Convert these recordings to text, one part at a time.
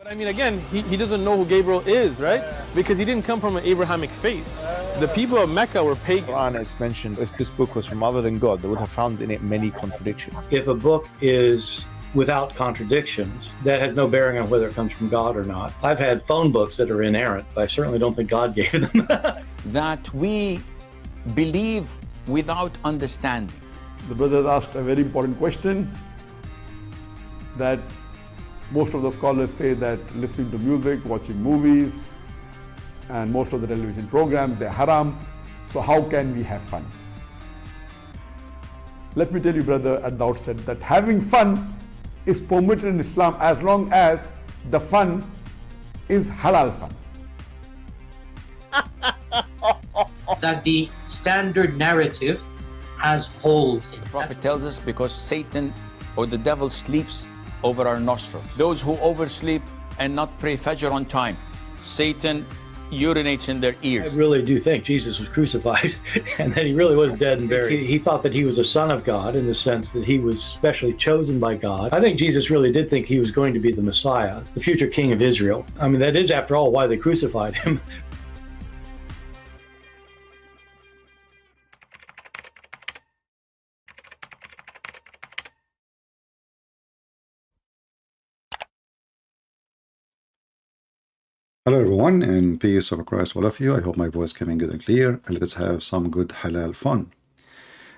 I mean, again, he doesn't know who Gabriel is, right? Because he didn't come from an Abrahamic faith. The people of Mecca were pagan. Quran is mentioned, if this book was from other than God, they would have found in it many contradictions. If a book is without contradictions, that has no bearing on whether it comes from God or not. I've had phone books that are inerrant, but I certainly don't think God gave them. That we believe without understanding. The brother asked a very important question, that most of the scholars say that listening to music, watching movies, and most of the television programs, they're haram. So how can we have fun? Let me tell you, brother, at the outset, that having fun is permitted in Islam as long as the fun is halal fun. That the standard narrative has holes in it. The Prophet tells us because Satan or the devil sleeps over our nostrils. Those who oversleep and not pray Fajr on time, Satan urinates in their ears. I really do think Jesus was crucified and that he really was dead and buried. He thought that he was a son of God in the sense that he was specially chosen by God. I think Jesus really did think he was going to be the Messiah, the future king of Israel. I mean, that is, after all, why they crucified him. Hello everyone, and peace of Christ all of you. I hope my voice coming good and clear, and let's have some good halal fun.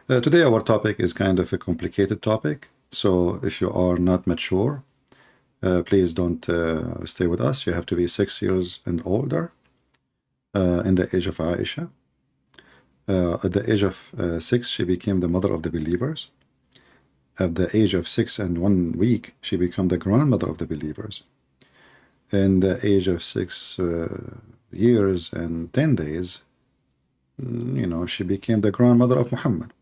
Today our topic is kind of a complicated topic, so if you are not mature, please don't stay with us. You have to be 6 years and older in the age of Aisha. At the age of 6, she became the mother of the believers. At the age of 6 and 1 week, she became the grandmother of the believers. In the age of 6 years and 10 days, she became the grandmother of Muhammad.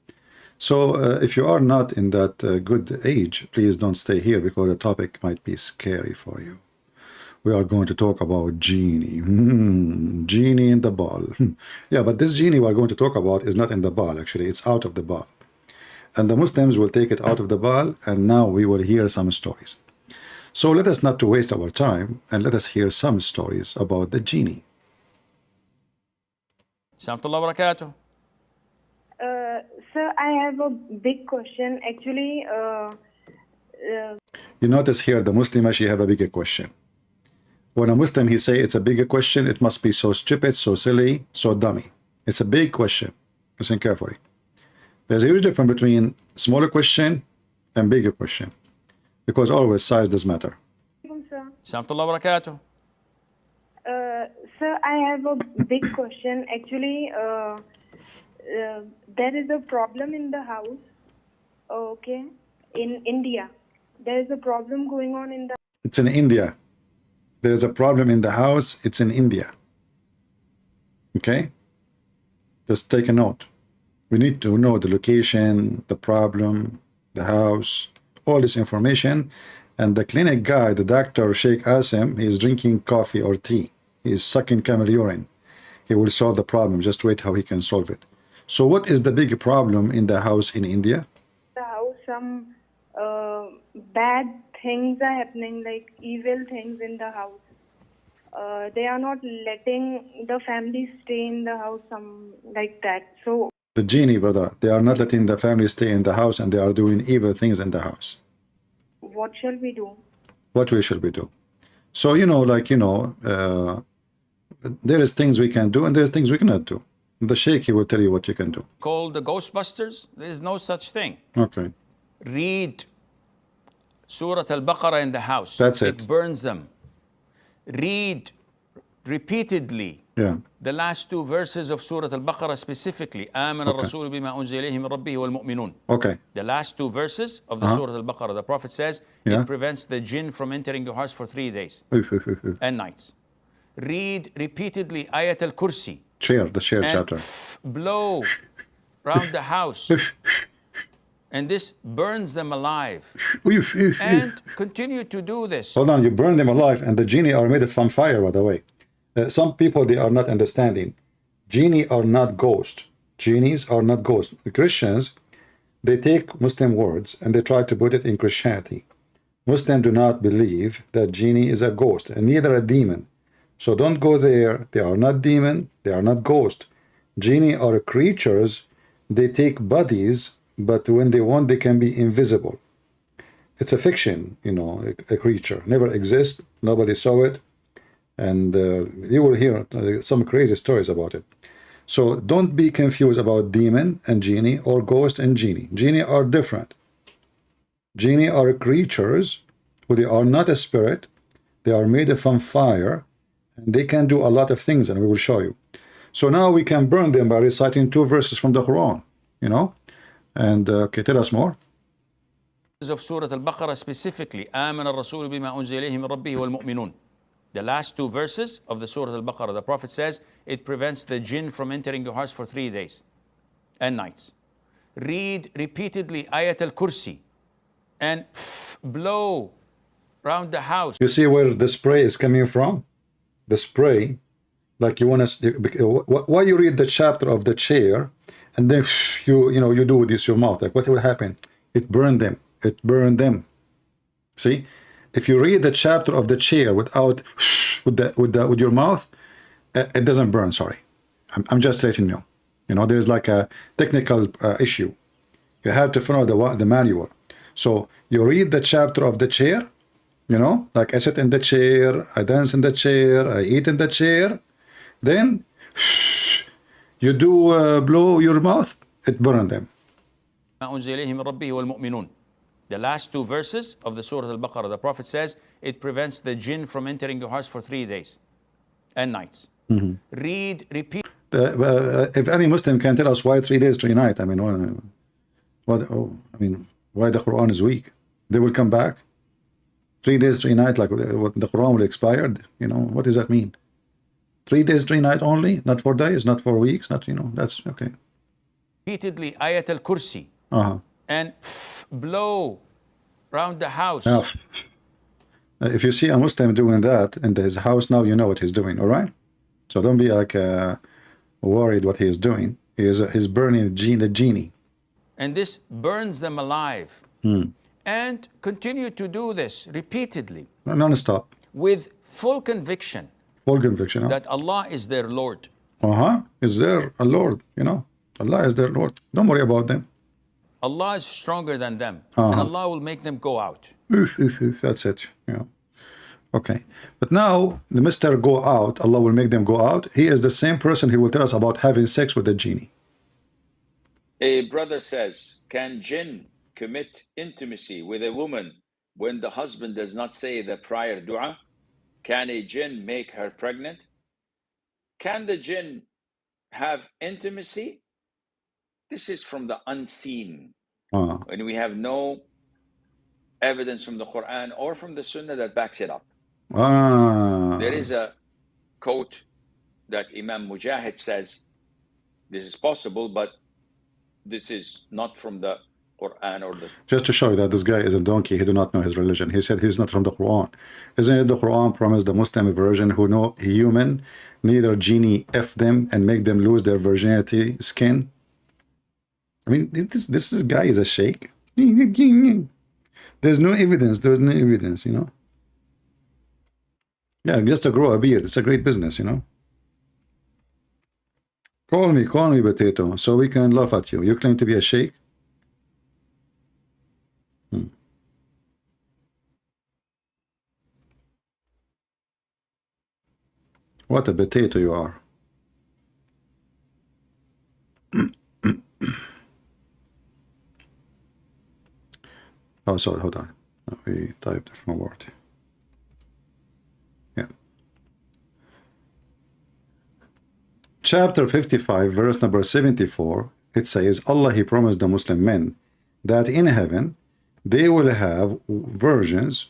So if you are not in that good age, please don't stay here because the topic might be scary for you. We are going to talk about genie. Genie in the ball. Yeah, but this genie we're going to talk about is not in the ball, actually. It's out of the ball. And the Muslims will take it out of the ball, and now we will hear some stories. So let us not to waste our time, and let us hear some stories about the genie. Assalamualaikum wabarakatuh. Sir, I have a big question. Actually, You notice here the Muslim, she have a bigger question. When a Muslim, he say it's a bigger question, it must be so stupid, so silly, so dummy. It's a big question. Listen carefully. There's a huge difference between smaller question and bigger question. Because always size does matter. Assalamualaikum wabarakatuh. Sir, I have a big question. Actually, there is a problem in the house. Okay, in India, there is a problem going on in the. It's in India. There is a problem in the house. It's in India. Okay. Just take a note. We need to know the location, the problem, the house, all this information. And the clinic guy, the doctor, Sheikh Asim, he is drinking coffee or tea. He is sucking camel urine. He will solve the problem. Just wait how he can solve it. So what is the big problem in the house in India? The house, some bad things are happening, like evil things in the house. They are not letting the family stay in the house, some like that. So the genie, brother, they are not letting the family stay in the house, and they are doing evil things in the house. what shall we do? What we should we do? So, there is things we can do and there's things we cannot do. The Sheikh, he will tell you what you can do. Called the Ghostbusters? There is no such thing. Okay. Read Surah Al-Baqarah in the house. That's it. It burns them. Read repeatedly the last two verses of Surah Al-Baqarah specifically. آمن الرسول بما أنزل إليه من ربه والمؤمنون. Okay. The last two verses of the Surah Al-Baqarah. The Prophet says it prevents the jinn from entering your house for 3 days and nights. Read repeatedly Ayat al-Kursi. The share chapter. Blow around the house. And this burns them alive. And continue to do this. Hold on, you burn them alive, and the genie are made from fire, by the way. Some people, they are not understanding. Genie are not ghosts. Genies are not ghosts. The Christians, they take Muslim words and they try to put it in Christianity. Muslims do not believe that genie is a ghost, and neither a demon. So don't go there. They are not demon. They are not ghost. Genie are creatures. They take bodies, but when they want, they can be invisible. It's a fiction, you know, a creature. Never exists. Nobody saw it. And you will hear some crazy stories about it. So don't be confused about demon and genie or ghost and genie. Genie are different. Genie are creatures who they are not a spirit. They are made from fire. And they can do a lot of things, and we will show you. So now we can burn them by reciting 2 verses from the Quran, you know. And okay, tell us more. Of Surah Al-Baqarah specifically, آمن الرسول بما أنزل إليه من ربه والمؤمنون. The last 2 verses of the Surah Al-Baqarah, the Prophet says it prevents the jinn from entering your house for 3 days and nights. Read repeatedly Ayat Al-Kursi and blow around the house. You see where the spray is coming from? The spray, like you want to, why you read the chapter of the chair and then you do this your mouth, like what will happen? It burned them. It burned them. See, if you read the chapter of the chair without with your mouth, it doesn't burn. Sorry, I'm just letting you know. You know, there's like a technical issue. You have to follow the manual. So you read the chapter of the chair. You know, like I sit in the chair, I dance in the chair, I eat in the chair. Then you do blow your mouth, it burns them. The last 2 verses of the Surah Al-Baqarah, the Prophet says it prevents the jinn from entering your house for 3 days and nights. Read, repeat. If any Muslim can tell us why 3 days, 3 nights, I mean, why the Quran is weak? They will come back. 3 days, 3 nights, like the Quran will expire. You know, what does that mean? 3 days, 3 nights only, not 4 days, not 4 weeks, not, you know, that's okay. Repeatedly Ayat Al-Kursi and blow around the house. Now, if you see a Muslim doing that in his house now, you know what he's doing, all right? So don't be like worried what he is doing. He's burning the genie. And this burns them alive. And continue to do this repeatedly. Non-stop. With full conviction. Full conviction. That Allah is their Lord. Is there a Lord, you know? Allah is their Lord. Don't worry about them. Allah is stronger than them. And Allah will make them go out. That's it. Yeah. Okay. But now, the Mr. Go out, Allah will make them go out. He is the same person who will tell us about having sex with the genie. A brother says, can jinn commit intimacy with a woman when the husband does not say the prior dua? Can a jinn make her pregnant? Can the jinn have intimacy? This is from the unseen. When we have no evidence from the Quran or from the Sunnah that backs it up. There is a quote that Imam Mujahid says, this is possible, but this is not from the Quran or the... Just to show you that this guy is a donkey, he do not know his religion. He said he's not from the Quran. Isn't it the Quran promised the Muslim version who know human, neither genie F them and make them lose their virginity skin? I mean, this guy is a sheikh. There's no evidence, you know. Yeah, just to grow a beard, it's a great business, you know. Call me potato, so we can laugh at you. You claim to be a sheikh? What a potato you are. Oh, sorry, hold on. We typed from a word. Yeah. Chapter 55, verse number 74, it says, Allah, He promised the Muslim men that in heaven they will have virgins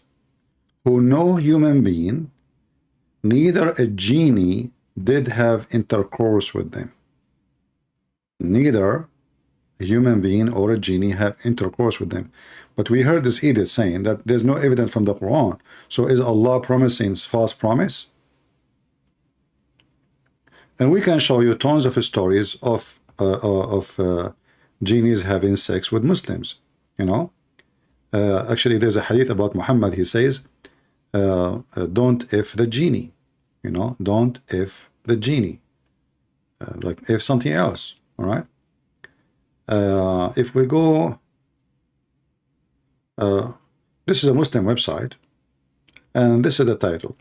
who no human being, neither a genie, did have intercourse with them. Neither a human being or a genie have intercourse with them. But we heard this idiot saying that there's no evidence from the Quran. So is Allah promising false promise? And we can show you tons of stories of genies having sex with Muslims, you know. Actually, there's a hadith about Muhammad. He says, don't if the genie, you know, don't if the genie, like if something else. All right. If we go, this is a Muslim website, and this is the title: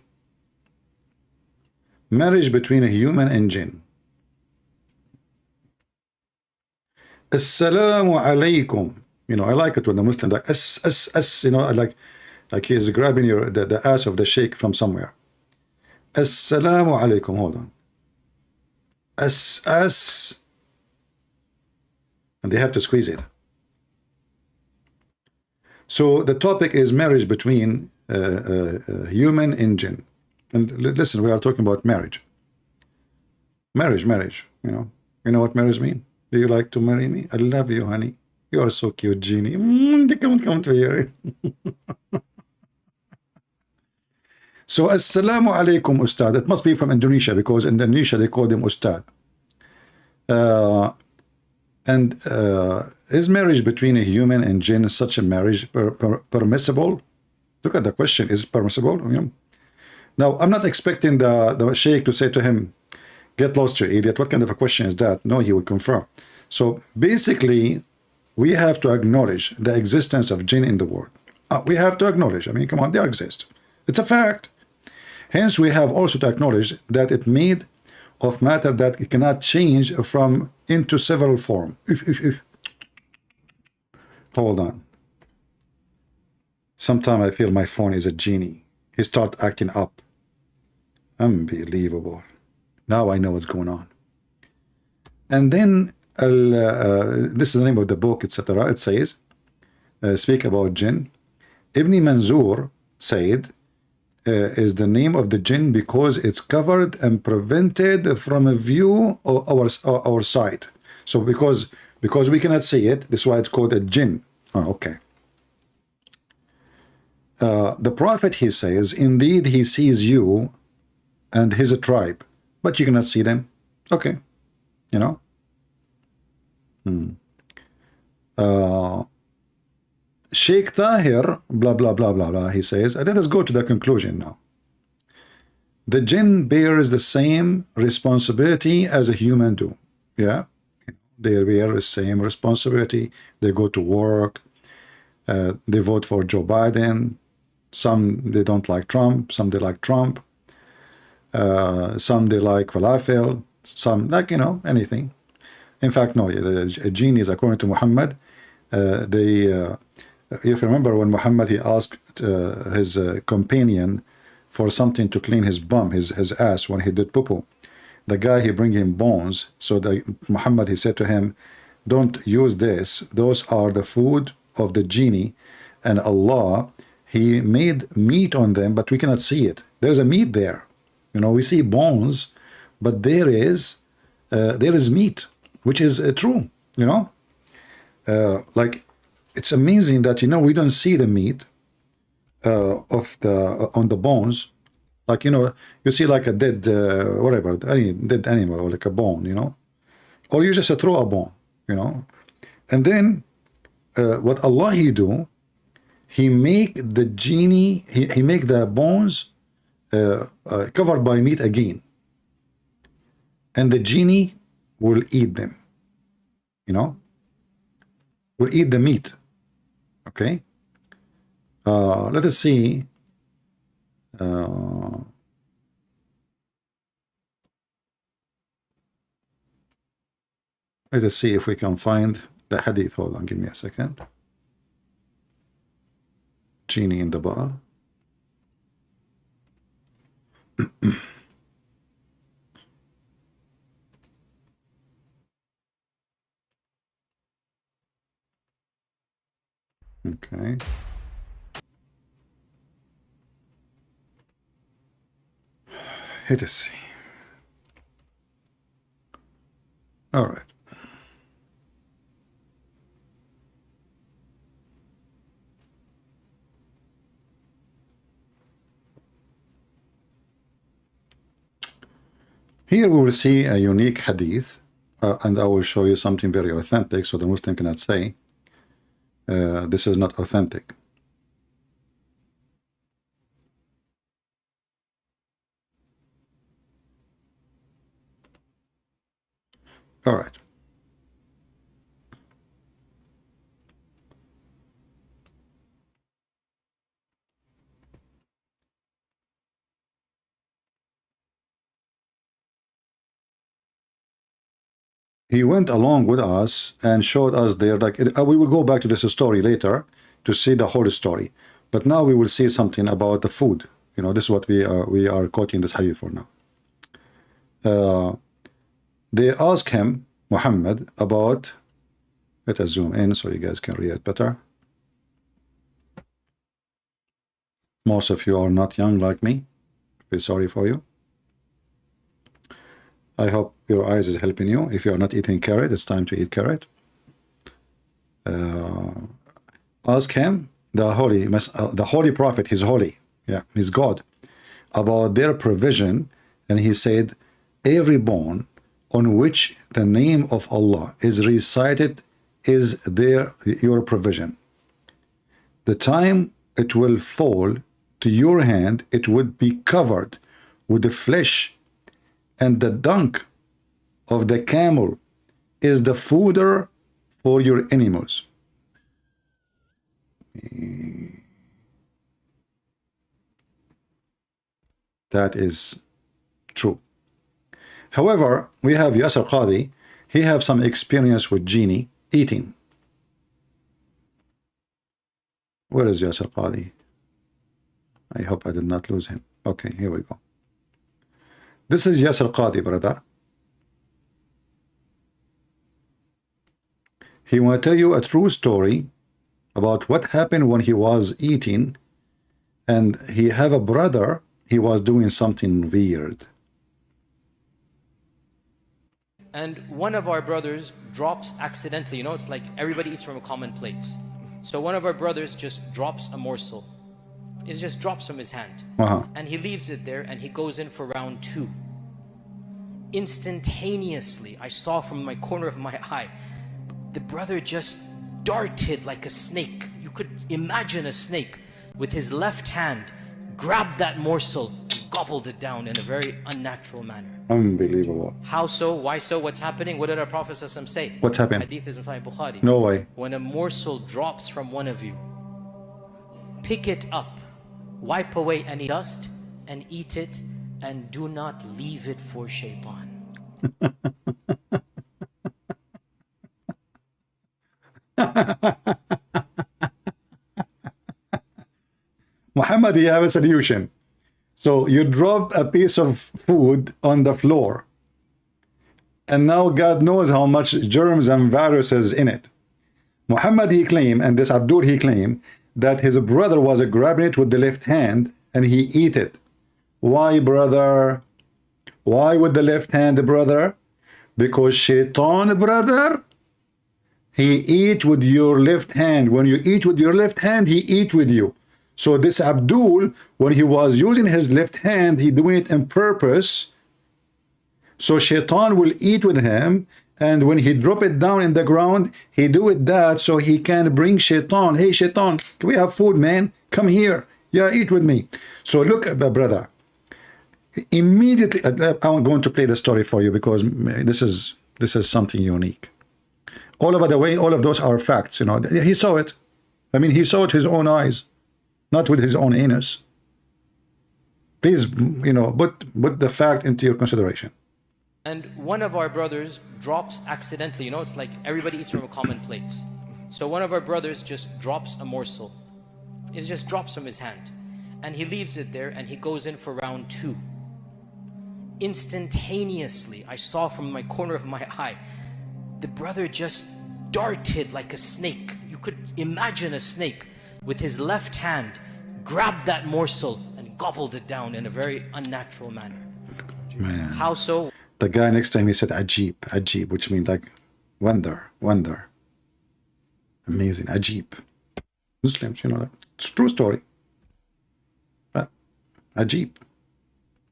Marriage between a human and jinn. Assalamu alaikum. You know, I like it when the Muslim like you know, like he's grabbing the ass of the sheikh from somewhere. Assalamu alaikum. Hold on. And they have to squeeze it. So the topic is marriage between human and jinn. And listen, we are talking about marriage. Marriage. You know what marriage means? Do you like to marry me? I love you, honey. You are so cute, genie. Come to here. So, assalamu alaikum, ustad. It must be from Indonesia, because in Indonesia they call them ustad. Is marriage between a human and jinn such a marriage permissible? Look at the question. Is it permissible? Now, I'm not expecting the sheikh to say to him, get lost, you idiot. What kind of a question is that? No, he will confirm. So basically, we have to acknowledge the existence of jinn in the world. We have to acknowledge. I mean, come on, they exist. It's a fact. Hence, we have also to acknowledge that it made of matter that it cannot change from into several form. Hold on. Sometimes I feel my phone is a genie. He start acting up. Unbelievable. Now I know what's going on. And then this is the name of the book, etc. It says, speak about jinn. Ibn Manzur said, is the name of the jinn because it's covered and prevented from a view of our sight. So because we cannot see it, this is why it's called a jinn. Oh, okay. The prophet, he says, indeed he sees you and his tribe, but you cannot see them. Okay, you know. Sheikh Tahir, blah blah blah blah blah, he says, and let us go to the conclusion now. The jinn bears the same responsibility as a human do. Yeah, they bear the same responsibility. They go to work, they vote for Joe Biden. Some they don't like Trump, some they like Trump, some they like falafel, some like, you know, anything. In fact, no, the genies, according to Muhammad, if you remember when Muhammad, he asked his companion for something to clean his bum, his ass, when he did poo-poo. The guy, he bring him bones. So Muhammad, he said to him, don't use this. Those are the food of the genie. And Allah, he made meat on them, but we cannot see it. There's a meat there. You know, we see bones, but there is meat, which is true, you know. Like, it's amazing that, you know, we don't see the meat on the bones. Like, you know, you see like a dead, whatever, any dead animal, or like a bone, you know. Or you just throw a bone, you know. And then what Allah, he do, he make the genie, he make the bones covered by meat again. And the genie will eat them, you know, will eat the meat. Okay. Let us see. Let us see if we can find the hadith. Hold on, give me a second. Genie in the bar. Okay. Let us see. All right. Here we will see a unique hadith, and I will show you something very authentic, so the Muslim cannot say this is not authentic. All right. He went along with us and showed us there, like, we will go back to this story later to see the whole story. But now we will see something about the food. You know, this is what we are quoting this hadith for now. They ask him, Muhammad, about, let us zoom in so you guys can read it better. Most of you are not young like me. Very sorry for you. I hope your eyes is helping you. If you are not eating carrot, it's time to eat carrot. Ask him, the holy prophet, he's holy, yeah, he's God, about their provision, and he said, every bone on which the name of Allah is recited is your provision. The time it will fall to your hand, it would be covered with the flesh, and the dung of the camel is the fodder for your animals. That is true. However, we have Yasser Qadhi. He have some experience with genie eating. Where is Yasser Qadhi? I hope I did not lose him. Okay, here we go. This is Yasser Qadhi, brother. He want to tell you a true story about what happened when he was eating, and he have a brother, he was doing something weird. And one of our brothers drops accidentally, you know, it's like everybody eats from a common plate. So one of our brothers just drops a morsel. It just drops from his hand. And he leaves it there and he goes in for round 2. Instantaneously, I saw from my corner of my eye, the brother just darted like a snake. You could imagine a snake with his left hand, grabbed that morsel, and gobbled it down in a very unnatural manner. Unbelievable. How so? Why so? What's happening? What did our Prophet say? What's happened? Hadith is in Sahih Bukhari. No way. When a morsel drops from one of you, pick it up, wipe away any dust, and eat it, and do not leave it for shaitan. Muhammad, you have a solution. So you drop a piece of food on the floor, and now God knows how much germs and viruses in it. Muhammad, he claimed, and this Abdul, he claimed that his brother was grabbing it with the left hand and he eat it. Why, brother? Why with the left hand, brother? Because shaitan, brother, he eat with your left hand. When you eat with your left hand, he eat with you. So this Abdul, when he was using his left hand, he doing it on purpose. So shaitan will eat with him, and when he drop it down in the ground, he do it that so he can bring shaitan. Hey shaitan, can we have food, man? Come here. Yeah, eat with me. So look, brother. Immediately, I'm going to play the story for you because this is something unique. All by the way, all of those are facts. You know, he saw it. I mean, he saw it with his own eyes, not with his own anus. Please, you know, put the fact into your consideration. And one of our brothers drops accidentally, you know, it's like everybody eats from a common plate. So one of our brothers just drops a morsel. It just drops from his hand. And he leaves it there and he goes in for round 2. Instantaneously, I saw from my corner of my eye, the brother just darted like a snake. You could imagine a snake with his left hand, grabbed that morsel and gobbled it down in a very unnatural manner. Man. How so? The guy next to him, he said Ajib, Ajib, which means like wonder, wonder. Amazing, Ajib. Muslims, you know that. It's a true story. Ajib.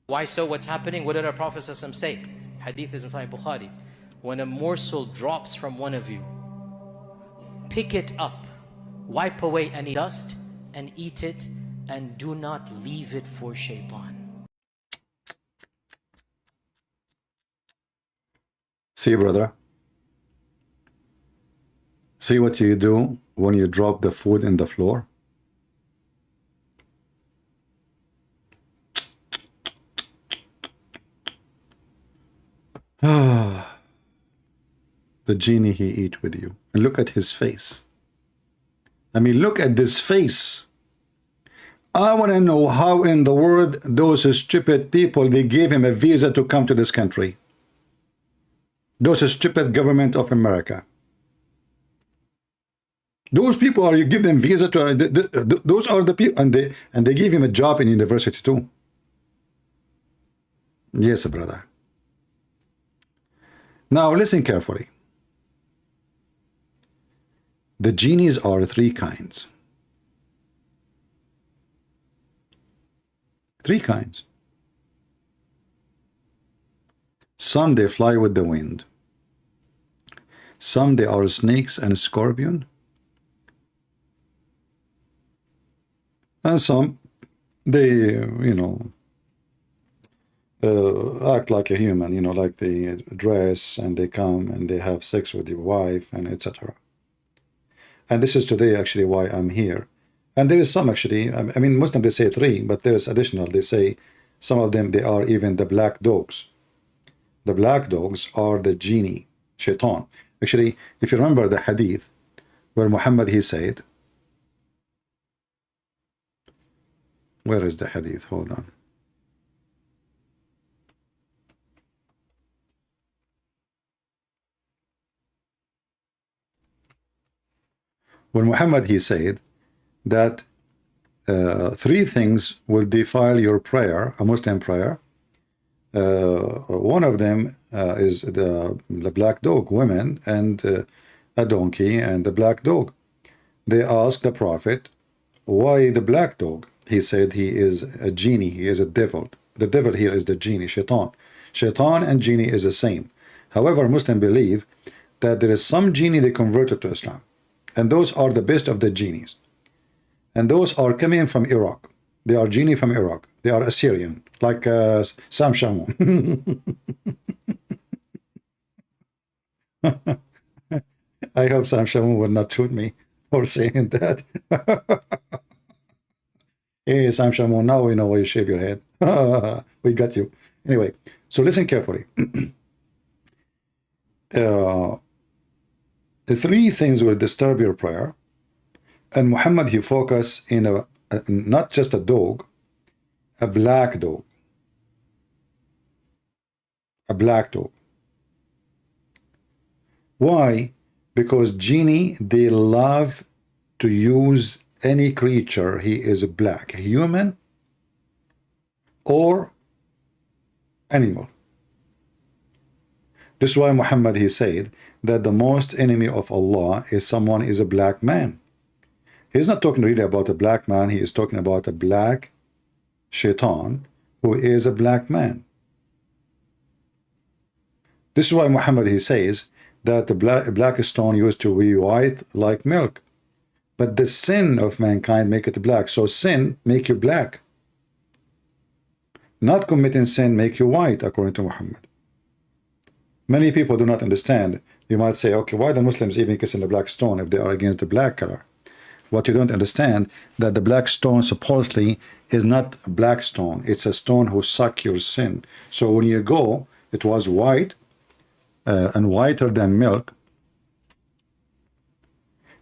Why so? What's happening? What did our Prophet say? Hadith is in Sahih Bukhari. When a morsel drops from one of you, pick it up, wipe away any dust, and eat it, and do not leave it for shaitan. See, brother, See what you do when you drop the food in the floor? Ah, the genie he eat with you. And look at his face. I mean, look at this face. I want to know how in the world those stupid people, they gave him a visa to come to this country. Those stupid government of America. Those people are, you give them visa to, those are the people, and they give him a job in university too. Yes, brother. Now listen carefully. The genies are three kinds. Three kinds. Some they fly with the wind. Some they are snakes and scorpion. And some they, you know, act like a human, you know, like they dress and they come and they have sex with your wife and etc. And this is today actually why I'm here. And there is some actually, I mean, Muslims they say three, but there is additional. They say some of them, they are even the black dogs. The black dogs are the genie, shaitan. Actually, if you remember the hadith where Muhammad, he said, where is the hadith? Hold on. When Muhammad, he said that three things will defile your prayer, a Muslim prayer. One of them is the black dog, women, and a donkey and the black dog. They asked the Prophet, why the black dog? He said he is a genie, he is a devil. The devil here is the genie, shaitan. Shaitan and genie is the same. However, Muslims believe that there is some genie they converted to Islam. And those are the best of the genies. And those are coming from Iraq. They are genie from Iraq. They are Assyrian, like Sam Shamoun. I hope Sam Shamoun will not shoot me for saying that. Hey, Sam Shamoun, now we know why you shave your head. We got you. Anyway, so listen carefully. The three things will disturb your prayer. And Muhammad, he focused in not just a dog, a black dog. A black dog. Why? Because genie, they love to use any creature, he is black, human or animal. This is why Muhammad, he said that the most enemy of Allah is someone is a black man. He's not talking really about a black man, he is talking about a black shaitan who is a black man. This is why Muhammad, he says that the black stone used to be white like milk. But the sin of mankind make it black. So sin make you black. Not committing sin make you white, according to Muhammad. Many people do not understand. You might say, okay, why the Muslims even kissing the black stone if they are against the black color? What you don't understand, that the black stone supposedly is not a black stone. It's a stone who suck your sin. So when you go, it was white and whiter than milk.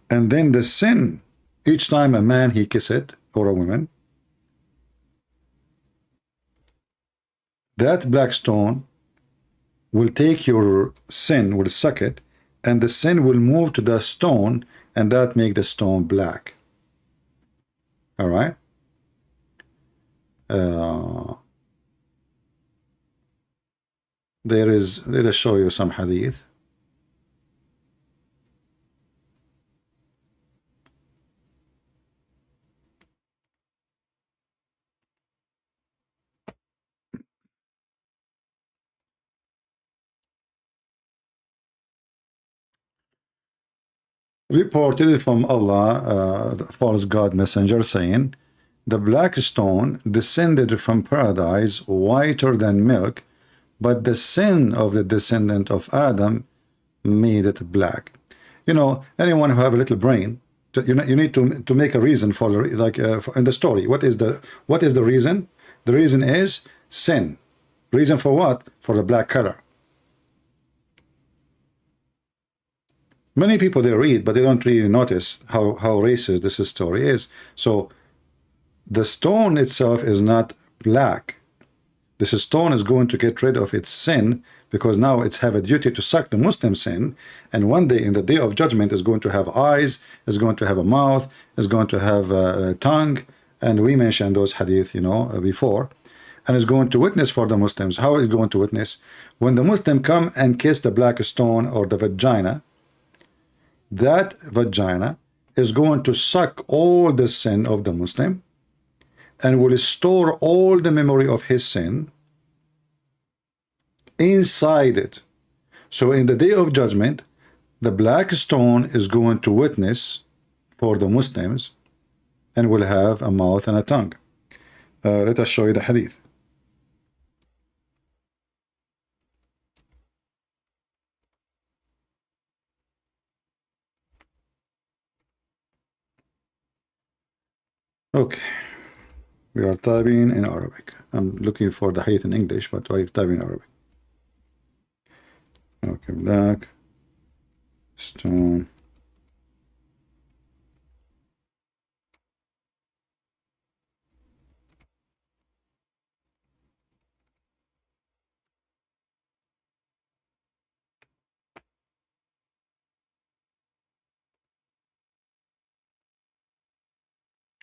And then the sin, each time a man he kiss it, or a woman, that black stone will take your sin, will suck it, and the sin will move to the stone, and that make the stone black. All right? There is, let us show you some hadith. Reported from Allah, the false God messenger, saying, the black stone descended from paradise whiter than milk, but the sin of the descendant of Adam made it black. you know, anyone who have a little brain, you need to make a reason for in the story. What is the reason? The reason is sin. Reason for what? For the black color. Many people, they read, but they don't really notice how racist this story is. So the stone itself is not black. This stone is going to get rid of its sin, because now it's have a duty to suck the Muslim sin, and one day in the day of judgment is going to have eyes, is going to have a mouth, is going to have a tongue, and we mentioned those hadith, you know, before, and is going to witness for the Muslims. How is going to witness? When the Muslim come and kiss the black stone or the vagina, that vagina is going to suck all the sin of the Muslim and will store all the memory of his sin inside it. So in the day of judgment, the black stone is going to witness for the Muslims and will have a mouth and a tongue. Let us show you the hadith. Okay, we are typing in Arabic. I'm looking for the hadith in English, but I type in Arabic. Okay, black stone.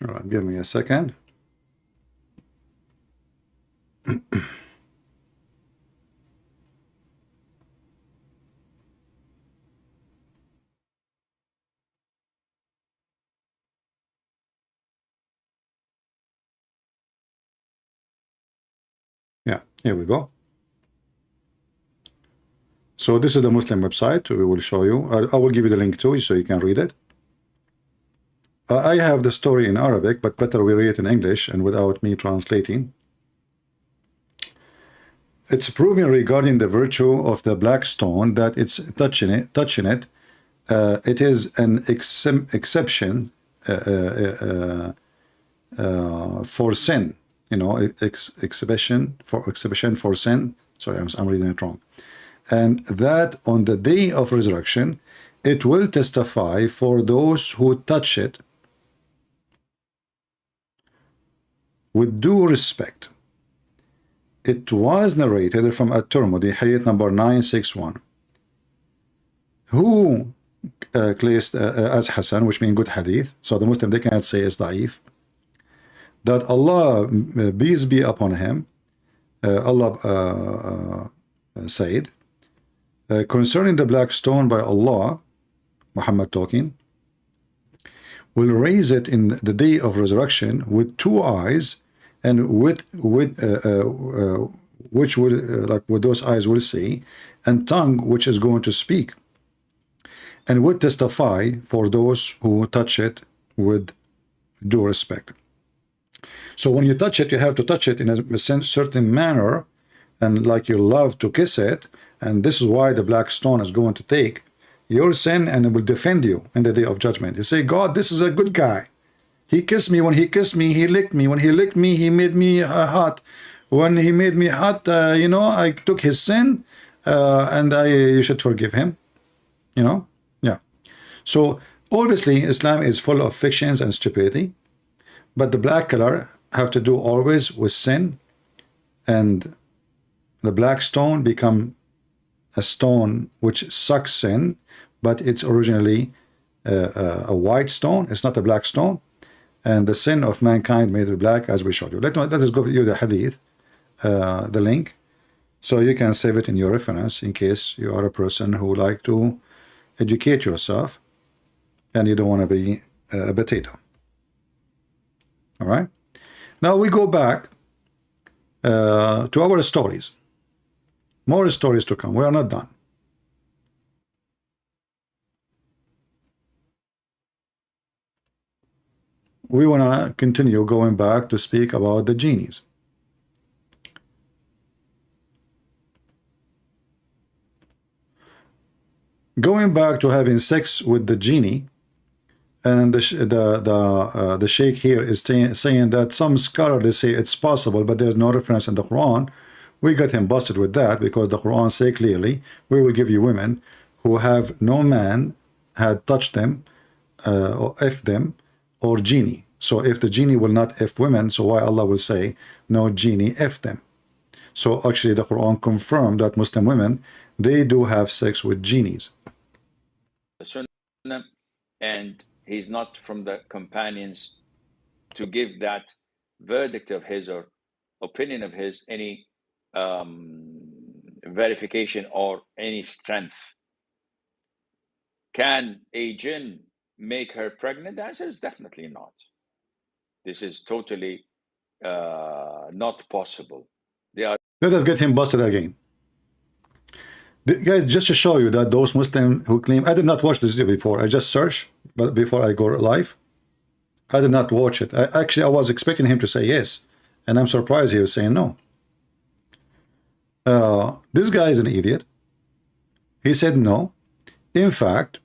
All right, give me a second. Yeah, here we go. So this is the Muslim website. We will show you. I will give you the link too, so you can read it. I have the story in Arabic, but better we read it in English and without me translating. It's proven regarding the virtue of the black stone that it's touching it. It is an exception for sin. You know, exhibition for sin. Sorry, I'm reading it wrong. And that on the day of resurrection, it will testify for those who touch it with due respect. It was narrated from At-Tirmidhi, hadith number 961, who placed as Hasan, which means good hadith. So the Muslim, they cannot say it's da'if. That Allah, peace be upon him, Allah said, concerning the black stone by Allah, Muhammad talking, will raise it in the day of resurrection with two eyes, and with which will like with those eyes will see, and tongue which is going to speak, and would testify for those who touch it with due respect. So when you touch it, you have to touch it in a certain manner, and like you love to kiss it, and this is why the black stone is going to take your sin and it will defend you in the day of judgment. You say, God, this is a good guy. He kissed me. When he kissed me, he licked me. When he licked me, he made me hot. When he made me hot, you know, I took his sin, and you should forgive him. You know, yeah. So obviously, Islam is full of fictions and stupidity, but the black color have to do always with sin, and the black stone become a stone which sucks sin, but it's originally a white stone. It's not a black stone. And the sin of mankind made it black, as we showed you. Let us go you the hadith, the link, so you can save it in your reference in case you are a person who like to educate yourself and you don't want to be a potato. All right. Now we go back to our stories. More stories to come. We are not done. We want to continue going back to speak about the genies. going back to having sex with the genie, and the sheikh here is saying that some scholars say it's possible, but there's no reference in the Quran. We got him busted with that because the Quran say clearly, we will give you women who have no man had touched them or F them, or genie. So if the genie will not F women, so why Allah will say no genie F them? So actually the Quran confirmed that Muslim women, they do have sex with genies. The Sunnah, and he's not from the companions to give that verdict of his or opinion of his any verification or any strength. Can a jinn make her pregnant? The answer is definitely not. This is totally not possible. They are. Let us get him busted again. Guys, just to show you that those Muslims who claim, I did not watch this video before, I just searched, but before I go live, I did not watch it. I was expecting him to say yes, and I'm surprised he was saying no. This guy is an idiot. He said no. In fact,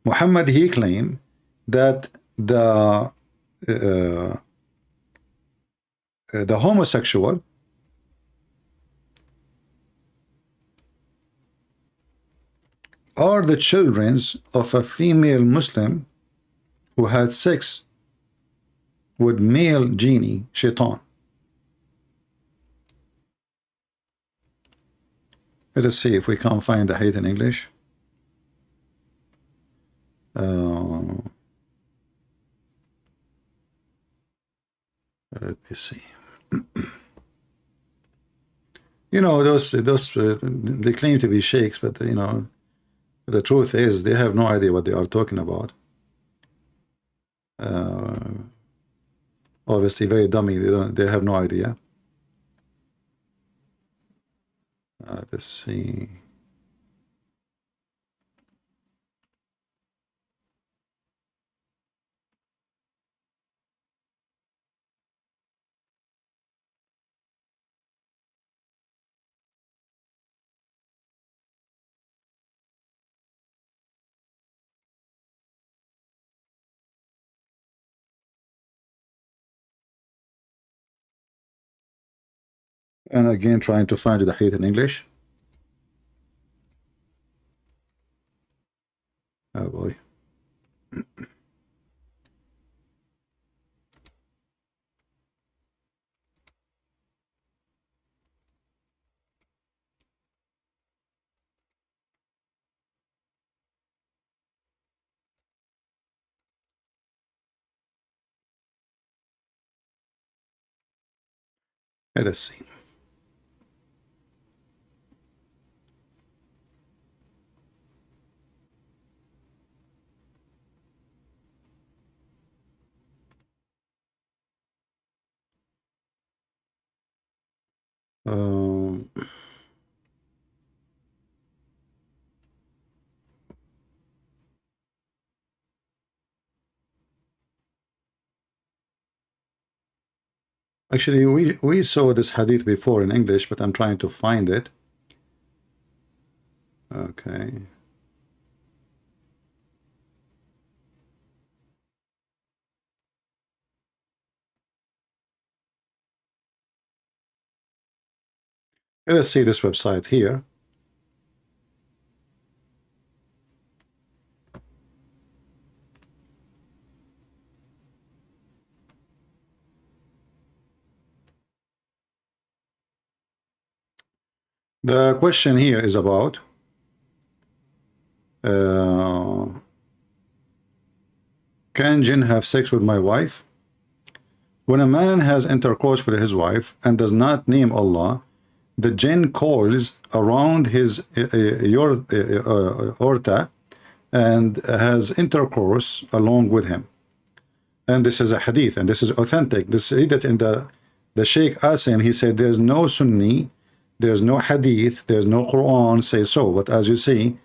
Muhammad, he claimed that the homosexual are the children of a female Muslim who had sex with male genie, shaitan. Let us see if we can find the hadith in English. Let me see. You know, those they claim to be sheikhs, but you know, the truth is they have no idea what they are talking about. Obviously, very dummy. They have no idea. Let's see. And again, trying to find the hadith in English. Oh boy. Let us see. Actually, we saw this hadith before in English, but I'm trying to find it. Okay. Let's see this website here. The question here is about can jinn have sex with my wife? When a man has intercourse with his wife and does not name Allah, the jinn coils around his aorta and has intercourse along with him. And this is a hadith, and this is authentic. This read it in the Sheikh asked him, he said there's no Sunni, there's no hadith, there's no Quran say so, but as you see,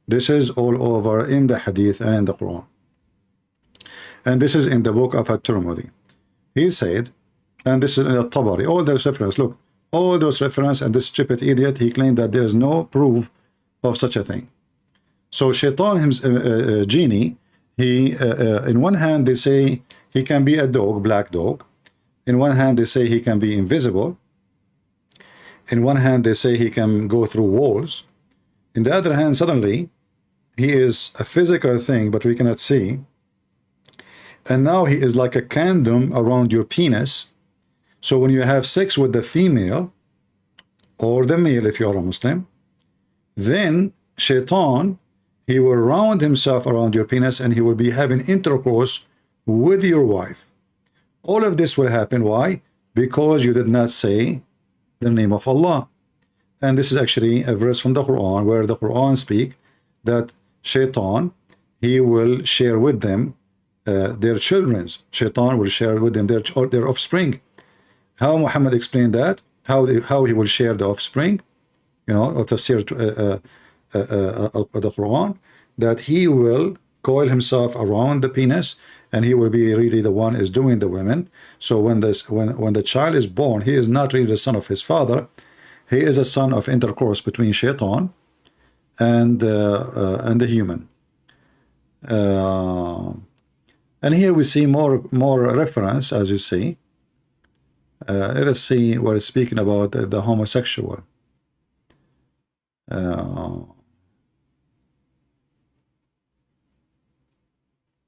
this is all over in the hadith and in the Quran. And this is in the book of At-Tirmidhi. He said, and this is in the Tabari, all those references, look, all those references, and this stupid idiot, he claimed that there is no proof of such a thing. So Shaitan, genie, he in one hand they say he can be a dog, black dog. In one hand they say he can be invisible. In one hand they say he can go through walls. In the other hand, suddenly he is a physical thing, but we cannot see. And now he is like a condom around your penis. So when you have sex with the female or the male, if you are a Muslim, then Shaitan, he will round himself around your penis and he will be having intercourse with your wife. All of this will happen. Why? Because you did not say the name of Allah. And this is actually a verse from the Quran, where the Quran speak that Shaitan, he will share with them their children. Shaitan will share with them their offspring. How Muhammad explained that? How he will share the offspring? You know, of tafsir of the Quran, that he will coil himself around the penis, and he will be really the one is doing the women. So when the child is born, he is not really the son of his father. He is a son of intercourse between Shaitan and the human. And here we see more reference, as you see. Let us see what it's speaking about the homosexual.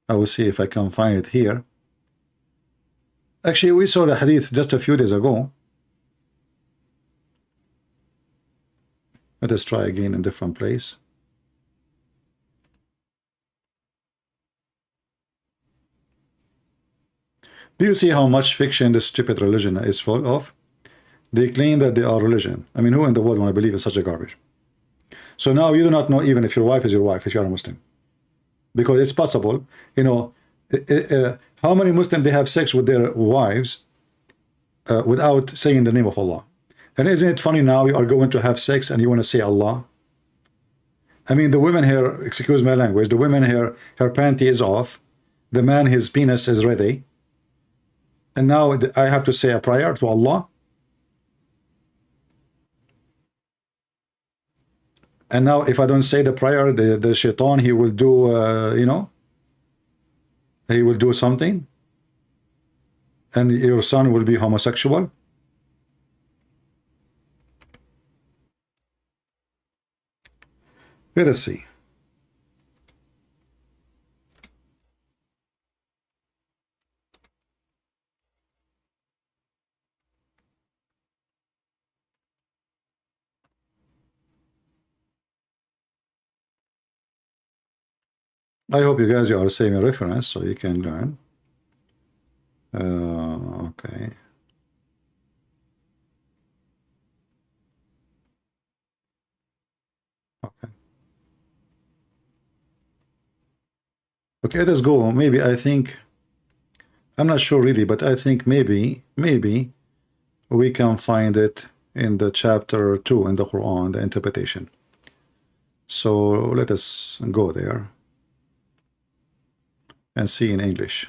I will see if I can find it here. Actually, we saw the hadith just a few days ago. Let us try again in a different place. Do you see how much fiction this stupid religion is full of? They claim that they are religion. I mean, who in the world want to believe in such a garbage? So now you do not know even if your wife is your wife, if you are a Muslim. Because it's possible, you know, how many Muslims they have sex with their wives without saying the name of Allah? And isn't it funny now you are going to have sex and you want to say Allah? I mean, the women here, excuse my language, the women here, her panty is off. The man, his penis is ready. And now I have to say a prayer to Allah. And now if I don't say the prayer, the Shaitan, he will do, you know, he will do something. And your son will be homosexual. Let us see. I hope you guys are saving a reference so you can learn. Okay. Okay. Okay, let us go. Maybe I think, I'm not sure really, but I think maybe we can find it in the chapter 2 in the Quran, the interpretation. So let us go there and see in English.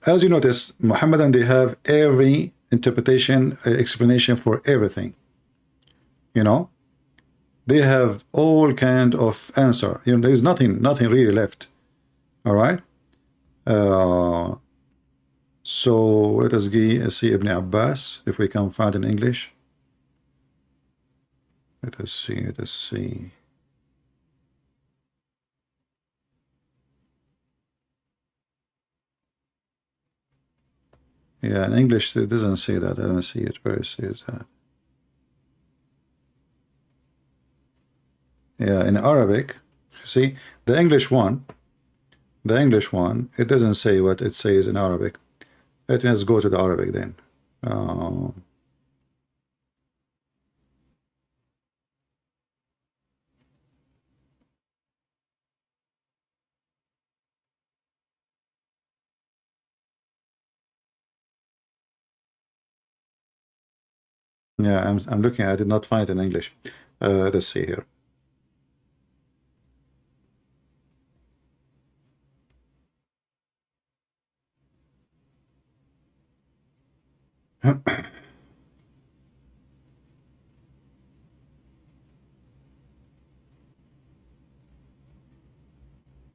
As you notice, Muhammadan, they have every interpretation, explanation for everything. You know, they have all kind of answer. You know, there is nothing really left. All right. So let us see Ibn Abbas, if we can find in English. Let us see. Yeah, in English it doesn't say that. I don't see it. Where it says that? Yeah, in Arabic, see the English one, it doesn't say what it says in Arabic. Let's go to the Arabic then. Yeah, I'm looking. I did not find it in English. Let's see here.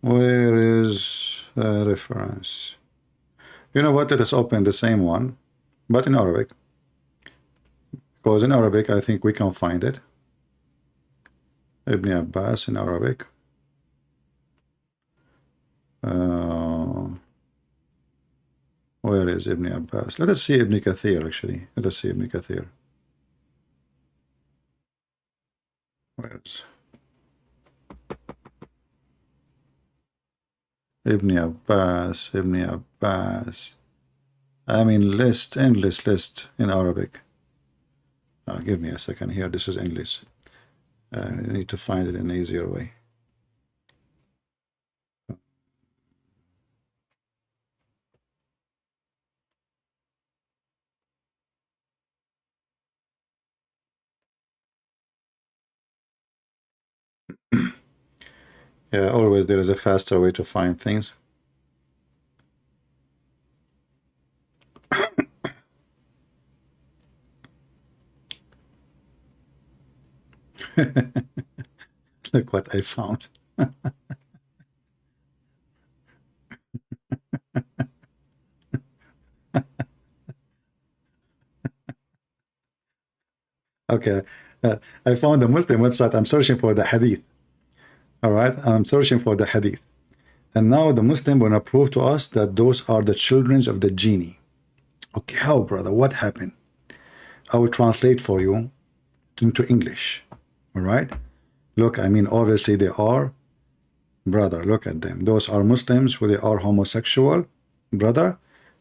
Where is the reference? You know what? Let us open the same one, but in Arabic. Because in Arabic, I think we can find it. Ibn Abbas in Arabic. Where is Ibn Abbas? Let us see Ibn Kathir, actually. Let us see Ibn Kathir. Where is Ibn Abbas? Ibn Abbas. I mean, list, endless list in Arabic. Give me a second here. This is English. I need to find it in an easier way. Yeah, always there is a faster way to find things. Look what I found. Okay, I found a Muslim website. I'm searching for the hadith. All right, I'm searching for the hadith. And now the Muslim will prove to us that those are the children of the genie. Okay, how, brother? What happened? I will translate for you into English. All right? Look, I mean, obviously they are, brother, look at them. Those are Muslims who they are homosexual, brother,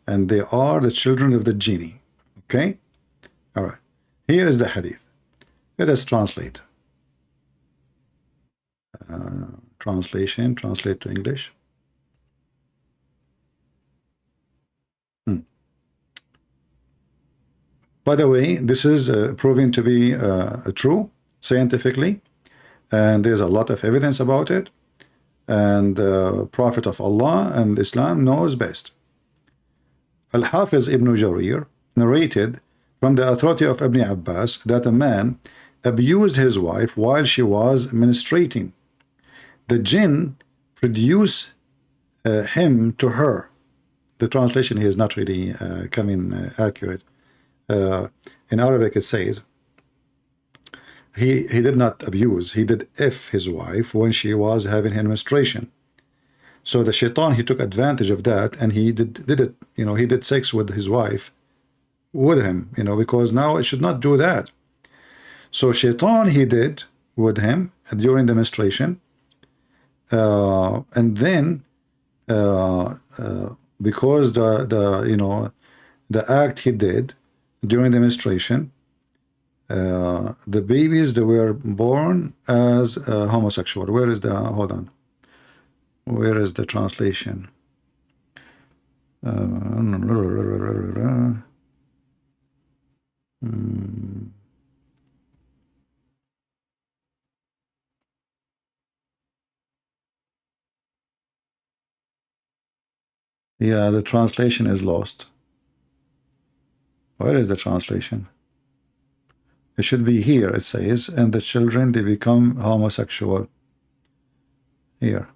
and they are the children of the genie. Okay? All right. Here is the hadith. Let us translate. Translation, translate to English. By the way, this is proven to be true scientifically, and there's a lot of evidence about it, and the Prophet of Allah and Islam knows best. Al-Hafiz Ibn Jarir narrated from the authority of Ibn Abbas that a man abused his wife while she was menstruating. The jinn produced him to her. The translation here is not really coming accurate. In Arabic it says he did not abuse, he did F his wife when she was having her menstruation. So the shaitan, he took advantage of that, and he did it, you know, he did sex with his wife with him, you know, because now it should not do that. So shaitan he did with him during the menstruation, and then because the you know, the act he did during the menstruation, the babies, they were born as homosexual. Where is the, hold on, where is the translation? Yeah, the translation is lost. Where is the translation? It should be here. It says, and the children, they become homosexual. Here.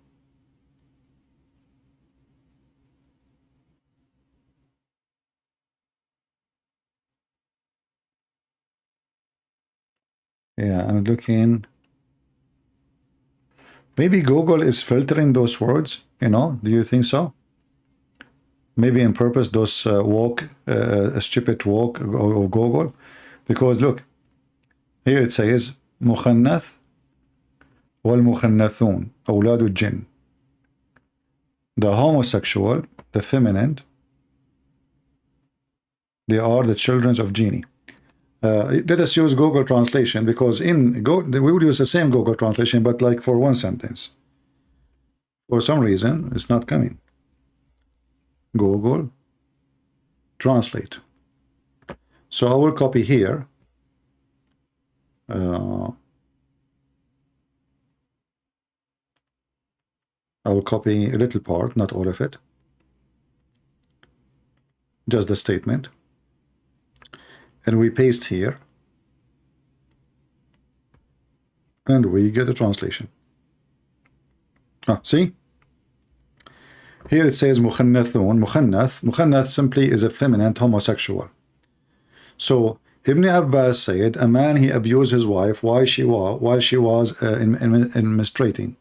Yeah, I'm looking. Maybe Google is filtering those words, you know? Do you think so? Maybe on purpose, those a stupid walk of Google. Because look, here it says, مخنث والمخنثون أولاد الجن. The homosexual, the feminine, they are the children of genie. Let us use Google translation, because in we would use the same Google translation, but like for one sentence. For some reason, it's not coming. Google translate. So I will copy here. I will copy a little part, not all of it. Just the statement. and we paste here, and we get a translation. See? Here it says mukhannathun. Mukhannath simply is a feminine homosexual. So Ibn Abbas said a man, he abused his wife while she was menstruating.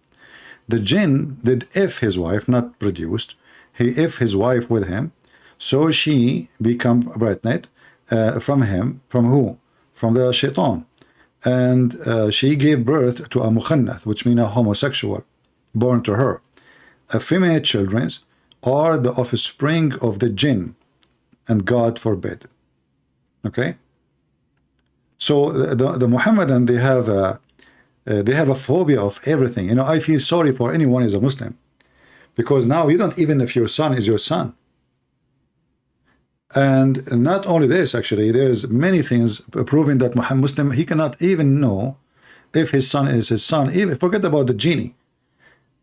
The jinn did if his wife, not produced, he if his wife with him, so she become pregnant from him. From who? From the shaitan. And she gave birth to a mukhannath, which means a homosexual, born to her. Female children are the offspring of the jinn, and God forbid. Okay? So the Muhammadan, they have a phobia of everything. You know, I feel sorry for anyone who is a Muslim, because now you don't even if your son is your son. And not only this, actually, there's many things proving that Muslim, he cannot even know if his son is his son. Even forget about the genie.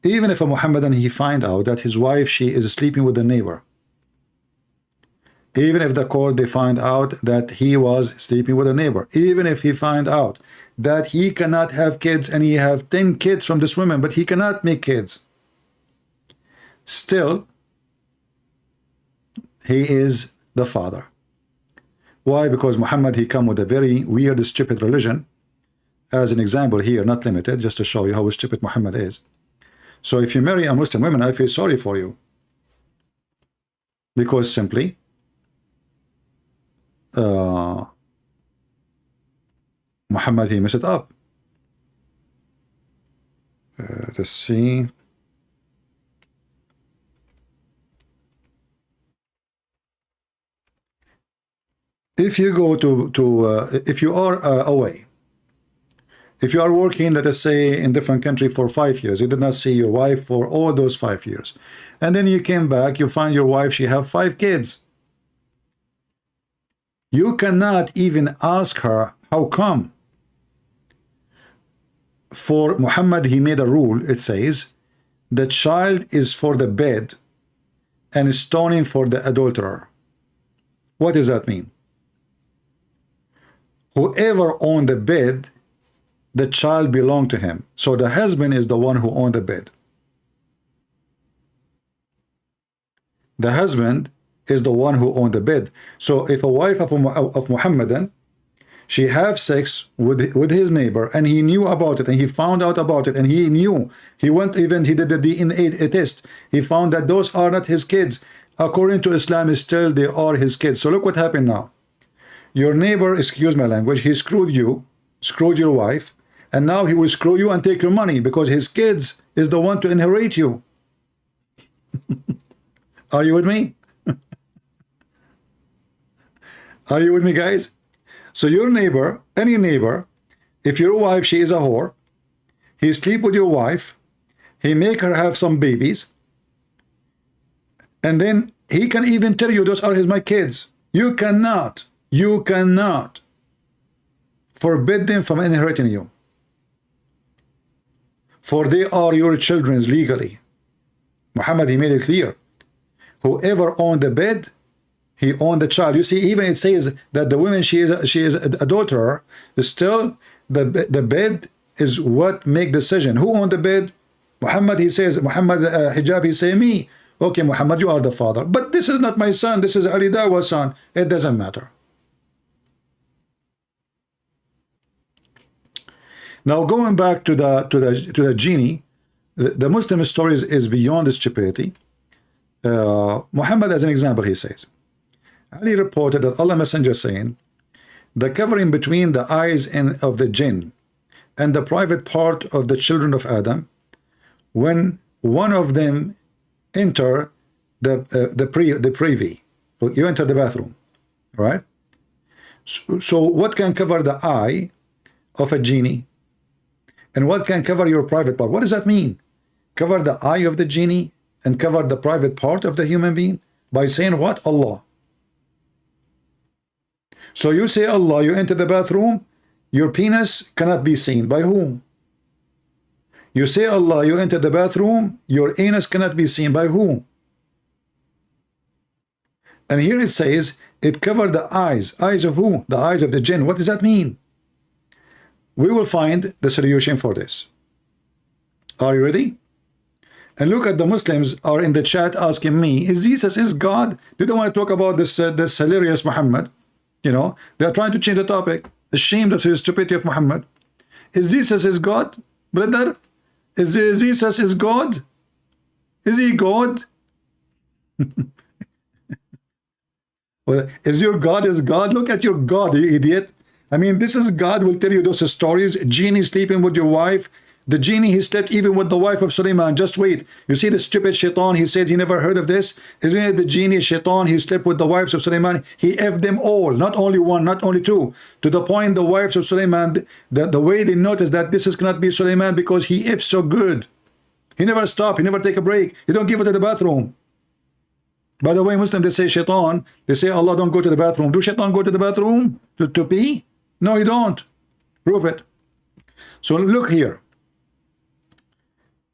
Even if a Muhammadan, he find out that his wife, she is sleeping with the neighbor. Even if the court, they find out that he was sleeping with a neighbor. Even if he find out that he cannot have kids and he have 10 kids from this woman, but he cannot make kids. Still, he is the father. Why? Because Muhammad, he come with a very weird, stupid religion. As an example here, not limited, just to show you how stupid Muhammad is. So if you marry a Muslim woman, I feel sorry for you. Because simply, Muhammad, he messed it up. Let's see. If you go if you are away, if you are working, let us say, in different country for 5 years, you did not see your wife for all those 5 years, and then you came back, you find your wife, she have 5 kids. You cannot even ask her, how come? For Muhammad, he made a rule, it says, the child is for the bed and stoning for the adulterer. What does that mean? Whoever owned the bed, the child belonged to him. So the husband is the one who owned the bed. The husband is the one who owned the bed. So if a wife of Muhammadan, she have sex with his neighbor, and he knew about it, and he found out about it, and he knew, he did the DNA test, he found that those are not his kids. According to Islam, still they are his kids. So look what happened now. Your neighbor, excuse my language, he screwed you, screwed your wife, and now he will screw you and take your money, because his kids is the one to inherit you. Are you with me? Are you with me, guys? So your neighbor, any neighbor, if your wife, she is a whore, he sleep with your wife, he make her have some babies, and then he can even tell you, those are my kids. You cannot forbid them from inheriting you, for they are your children legally. Muhammad, he made it clear. Whoever owned the bed, he owned the child. You see, even it says that the woman, she is an adulterer. Still, the bed is what make decision. Who owned the bed? Muhammad, he says, Muhammad Hijab, he say, me. Okay, Muhammad, you are the father. But this is not my son. This is Ali Dawah's son. It doesn't matter. Now going back to the genie, the Muslim stories is beyond stupidity. Muhammad, as an example, he says, Ali reported that Allah Messenger saying, the covering between the eyes of the jinn and the private part of the children of Adam, when one of them enter the privy, you enter the bathroom, right? So what can cover the eye of a genie? And what can cover your private part? What does that mean? Cover the eye of the genie and cover the private part of the human being? By saying what? Allah. So you say Allah, you enter the bathroom, your penis cannot be seen. By whom? You say Allah, you enter the bathroom, your anus cannot be seen. By whom? And here it says, it covered the eyes. Eyes of who? The eyes of the jinn. What does that mean? We will find the solution for this. Are you ready? And look at the Muslims are in the chat asking me, is Jesus is God? They don't want to talk about this this hilarious Muhammad. You know, they are trying to change the topic. Ashamed of the stupidity of Muhammad. Is Jesus is God? Brother, is Jesus is God? Is he God? Well, is your God is God? Look at your God, you idiot. I mean, this is God will tell you those stories. Genie sleeping with your wife. The genie, he slept even with the wife of Sulaiman. Just wait. You see the stupid shaitan, he said he never heard of this. Isn't it the genie shaitan, he slept with the wives of Sulaiman. He effed them all, not only one, not only two. To the point the wives of Sulaiman, the way they noticed that this is cannot be Sulaiman because he effed so good. He never stopped, he never take a break. He don't give it to the bathroom. By the way, Muslim, they say shaitan, they say Allah don't go to the bathroom. Do shaitan go to the bathroom to pee? No, he don't. Prove it. So look here.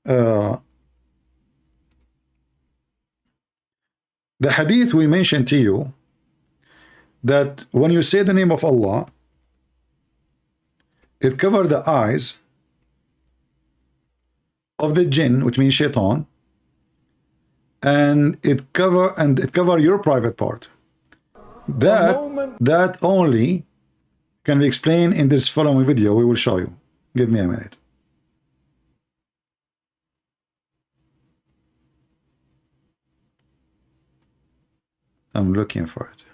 The hadith we mentioned to you, that when you say the name of Allah, it covers the eyes of the jinn, which means shaitan, and it cover your private part. That only can be explained in this following video. We will show you. Give me a minute. I'm looking for it.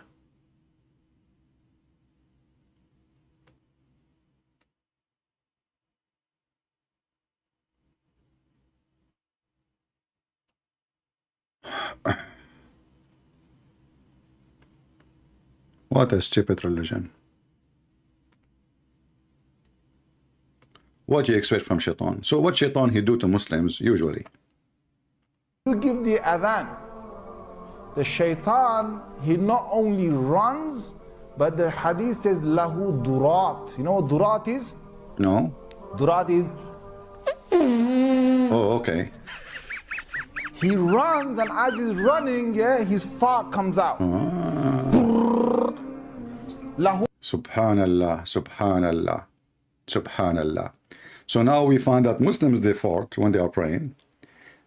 What a stupid religion. What do you expect from shaitan? So what shaitan he do to Muslims usually? You give the adhan. The shaitan, he not only runs, but the hadith says lahu durat. You know what durat is? No. Durat is. Oh, okay. He runs, and as he's running, yeah, his fart comes out. Lahu. Subhanallah, subhanallah, subhanallah. So now we find that Muslims, they fart when they are praying.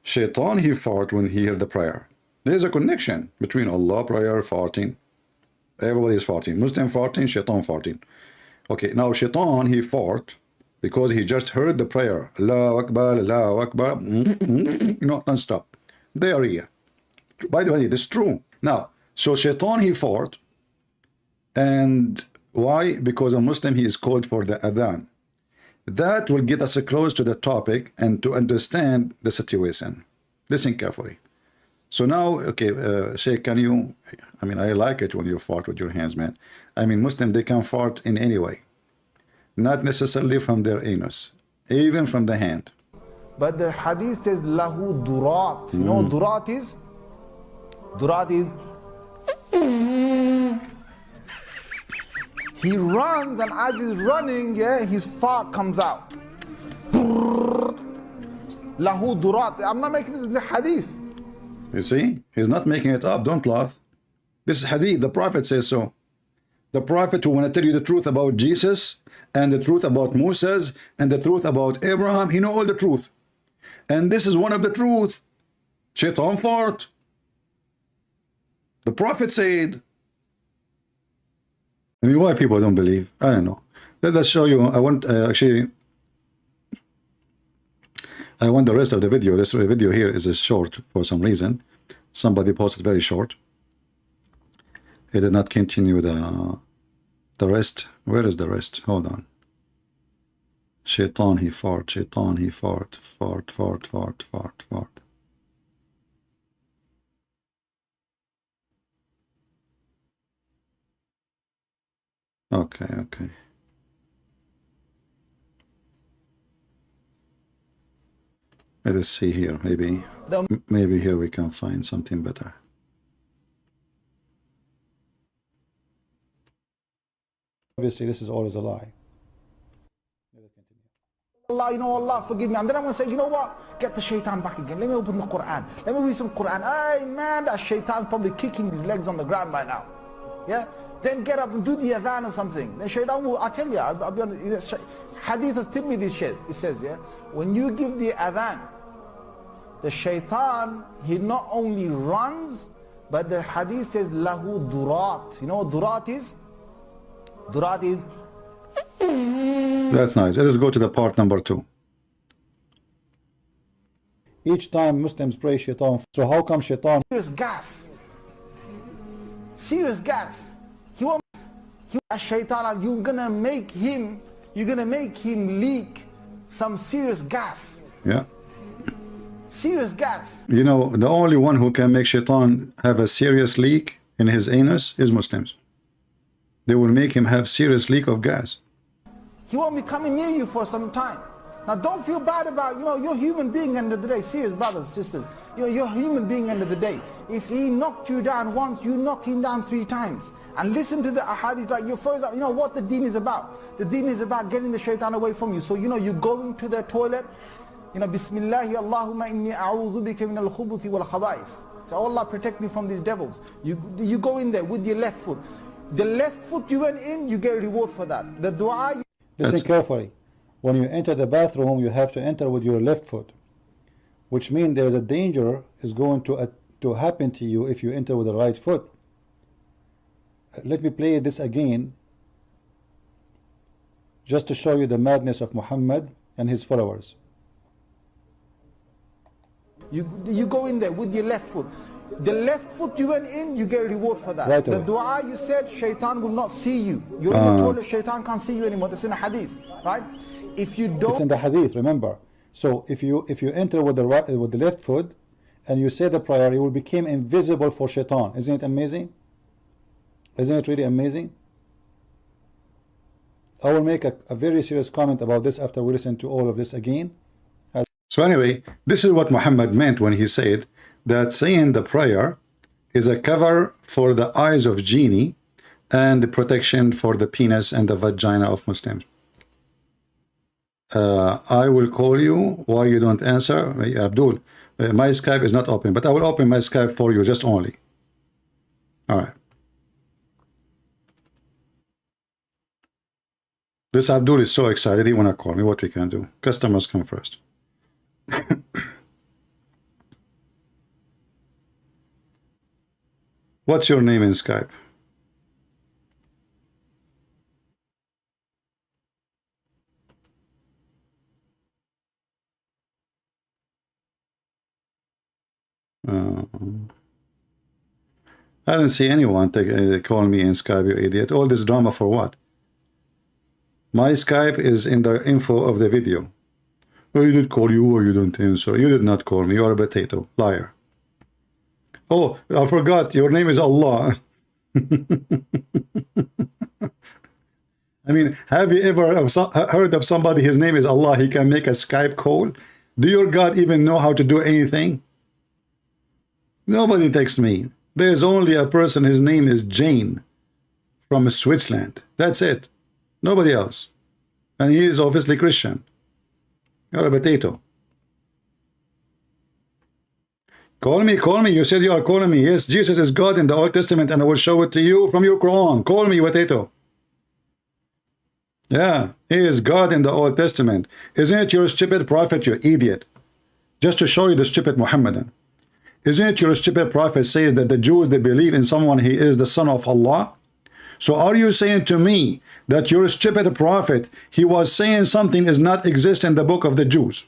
Shaitan, he fart when he hear the prayer. There's a connection between Allah, prayer, farting. Everybody is farting. Muslim farting, shaitan farting. Okay, now shaitan, he fart because he just heard the prayer. Allahu Akbar, Allahu Akbar. You know, non-stop. They are here. By the way, this is true. Now, so shaitan, he fart. And why? Because a Muslim, he is called for the adhan. That will get us close to the topic and to understand the situation. Listen carefully. So now, okay, Sheikh, can you, I mean, I like it when you fart with your hands, man. I mean, Muslim, they can fart in any way. Not necessarily from their anus, even from the hand. But the hadith says lahu durat. You know what durat is? Durat is. He runs, and as he's running, yeah, his fart comes out. Lahu durat. I'm not making this the hadith. You see, he's not making it up. Don't laugh. This is hadith. The Prophet says so. The Prophet who want to tell you the truth about Jesus and the truth about Moses and the truth about Abraham, he know all the truth. And this is one of the truth. Shaitan fart. The Prophet said. I mean, why people don't believe? I don't know. Let's show you. I want actually. I want the rest of the video. This video here is a short for some reason. Somebody posted very short. He did not continue the rest. Where is the rest? Hold on. Shaitan he fart. Shaitan he fart. Fart, fart, fart, fart, fart. Okay, okay. Let us see here. Maybe here we can find something better. Obviously, this is always a lie. Allah, you know, Allah, forgive me. And then I'm going to say, you know what? Get the shaitan back again. Let me open the Quran. Let me read some Quran. Hey, man, that shaitan's probably kicking his legs on the ground by now. Yeah? Then get up and do the adhan or something. Then shaitan will, I tell you, I'll be honest, hadith of Tirmidhi it says, yeah, when you give the adhan, the shaitan, he not only runs, but the hadith says, lahu durat. You know what durat is? Durat is... That's nice. Let's go to the part number 2. Each time Muslims pray shaitan. So how come shaitan? Serious gas. Serious gas. He wants, a shaitan, you're gonna make him leak some serious gas. Yeah. Serious gas. You know, the only one who can make shaitan have a serious leak in his anus is Muslims. They will make him have serious leak of gas. He won't be coming near you for some time. Now don't feel bad about, you're a human being end of the day. Serious brothers and sisters. You're a human being end of the day. If he knocked you down once, you knock him down 3 times. And listen to the ahadith like your first, what the deen is about. The deen is about getting the shaitan away from you. So you go into the toilet, Bismillahi Allahumma inni a'udhu bika min al-khubuthi wal khaba'ith. So Allah protect me from these devils. You go in there with your left foot. The left foot you went in, you get a reward for that. The dua... Listen carefully. When you enter the bathroom, you have to enter with your left foot, which means there is a danger is going to happen to you if you enter with the right foot. Let me play this again, just to show you the madness of Muhammad and his followers. You go in there with your left foot. The left foot you went in, you get a reward for that. Right the away. dua you said, shaitan will not see you. You're in the toilet, shaitan can't see you anymore. That's in a hadith, right? If you don't... It's in the hadith, remember. So if you enter with the left foot and you say the prayer, you will become invisible for shaitan. Isn't it amazing? Isn't it really amazing? I will make a very serious comment about this after we listen to all of this again. So anyway, this is what Muhammad meant when he said that saying the prayer is a cover for the eyes of genie and the protection for the penis and the vagina of Muslims. I will call you. Why you don't answer? Abdul, my Skype is not open, but I will open my Skype for you, just only. All right. This Abdul is so excited. He want to call me. What we can do? Customers come first. What's your name in Skype? I didn't see anyone call me in Skype, you idiot. All this drama for what? My Skype is in the info of the video. Oh, you did call you or you don't answer. You did not call me. You are a potato. Liar. Oh, I forgot. Your name is Allah. I mean, have you ever heard of somebody, his name is Allah, he can make a Skype call? Do your God even know how to do anything? Nobody texts me. There's only a person, his name is Jinn from Switzerland. That's it. Nobody else. And he is obviously Christian. You're a potato. Call me, call me. You said you are calling me. Yes, Jesus is God in the Old Testament, and I will show it to you from your Quran. Call me, potato. Yeah, he is God in the Old Testament. Isn't it your stupid prophet, you idiot? Just to show you the stupid Muhammadan. Isn't it your stupid prophet says that the Jews, they believe in someone, he is the son of Allah? So are you saying to me that your stupid prophet, he was saying something is not exist in the book of the Jews?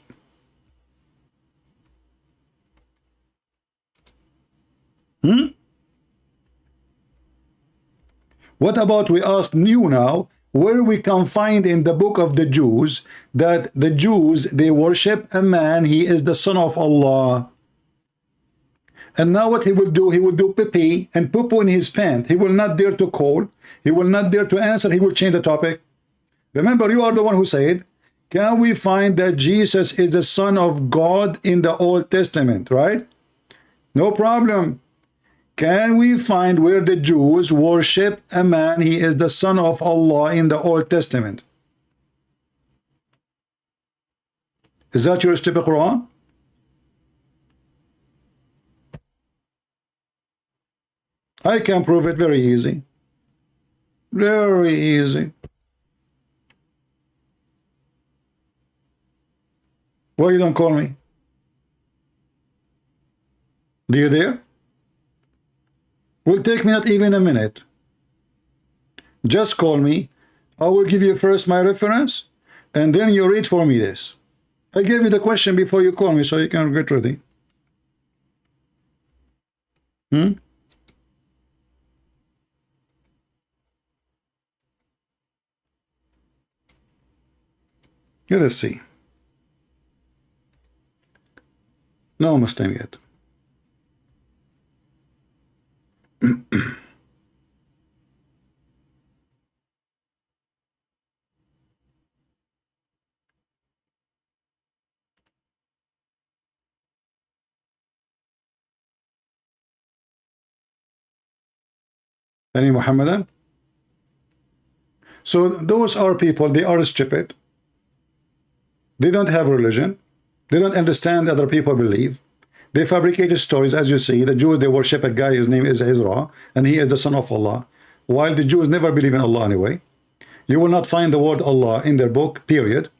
What about we ask you now, where we can find in the book of the Jews that the Jews, they worship a man, he is the son of Allah. And now what he will do, he will do pee and poo in his pant. He will not dare to call. He will not dare to answer. He will change the topic. Remember, you are the one who said, can we find that Jesus is the son of God in the Old Testament, right? No problem. Can we find where the Jews worship a man, he is the son of Allah in the Old Testament? Is that your stupid Quran? I can prove it very easy. Very easy. Why you don't call me? Do you dare? Will take me not even a minute. Just call me. I will give you first my reference, and then you read for me this. I gave you the question before you call me, so you can get ready. Let us see. No Muslim yet. Any Muhammadan? So those are people, they are stupid. They don't have religion. They don't understand other people believe. They fabricated stories, as you see. The Jews, they worship a guy, his name is Azhar, and he is the son of Allah. While the Jews never believe in Allah anyway. You will not find the word Allah in their book, period.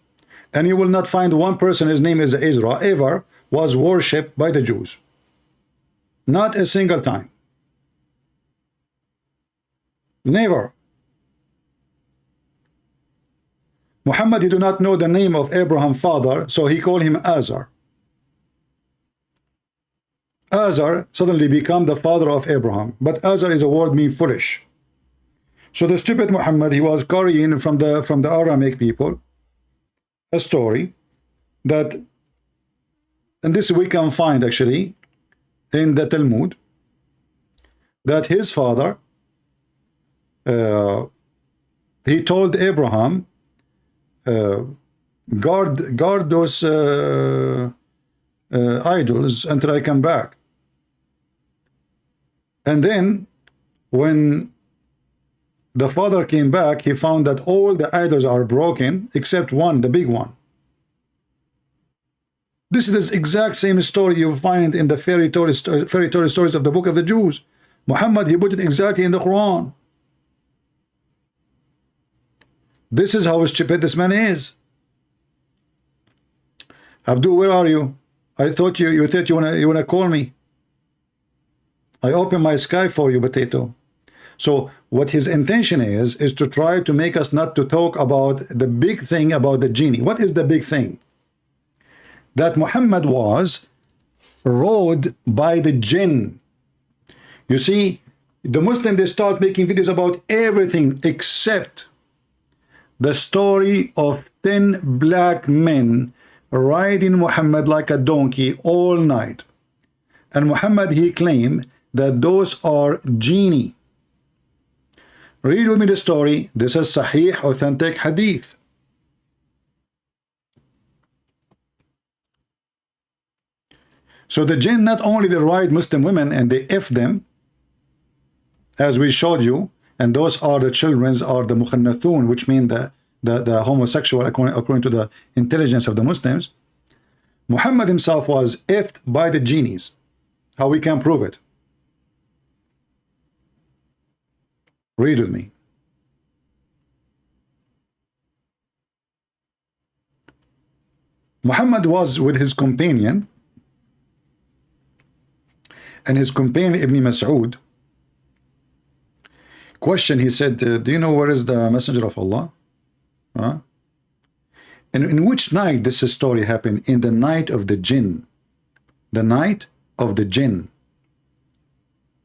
And you will not find one person, his name is Azhar, ever was worshipped by the Jews. Not a single time. Never. Muhammad, he do not know the name of Abraham's father, so he called him Azhar. Azhar suddenly become the father of Abraham, but Azhar is a word mean foolish. So the stupid Muhammad, he was carrying from the Aramaic people a story that, and this we can find actually in the Talmud, that his father, he told Abraham, guard those idols until I come back. And then when the father came back, he found that all the idols are broken except one, the big one. This is the exact same story you find in the fairy tale stories of the book of the Jews. Muhammad, he put it exactly in the Quran. This is how stupid this man is. Abdul, where are you? I thought you thought you wanna call me. I opened my sky for you, potato. So what his intention is to try to make us not to talk about the big thing about the genie. What is the big thing? That Muhammad was ruled by the Jinn. You see, the Muslims, they start making videos about everything except the story of 10 black men riding Muhammad like a donkey all night. And Muhammad, he claimed that those are genie. Read with me the story. This is Sahih, authentic hadith. So the jinn, not only they ride Muslim women and they F them, as we showed you, and those are the children, are the mukhannathun, which mean the homosexual according to the intelligence of the Muslims. Muhammad himself was F'd by the genies. How we can prove it? Read with me. Muhammad was with his companion, and his companion Ibn Masood questioned, he said, do you know where is the messenger of Allah? And in which night this story happened? In the night of the Jinn. The night of the Jinn.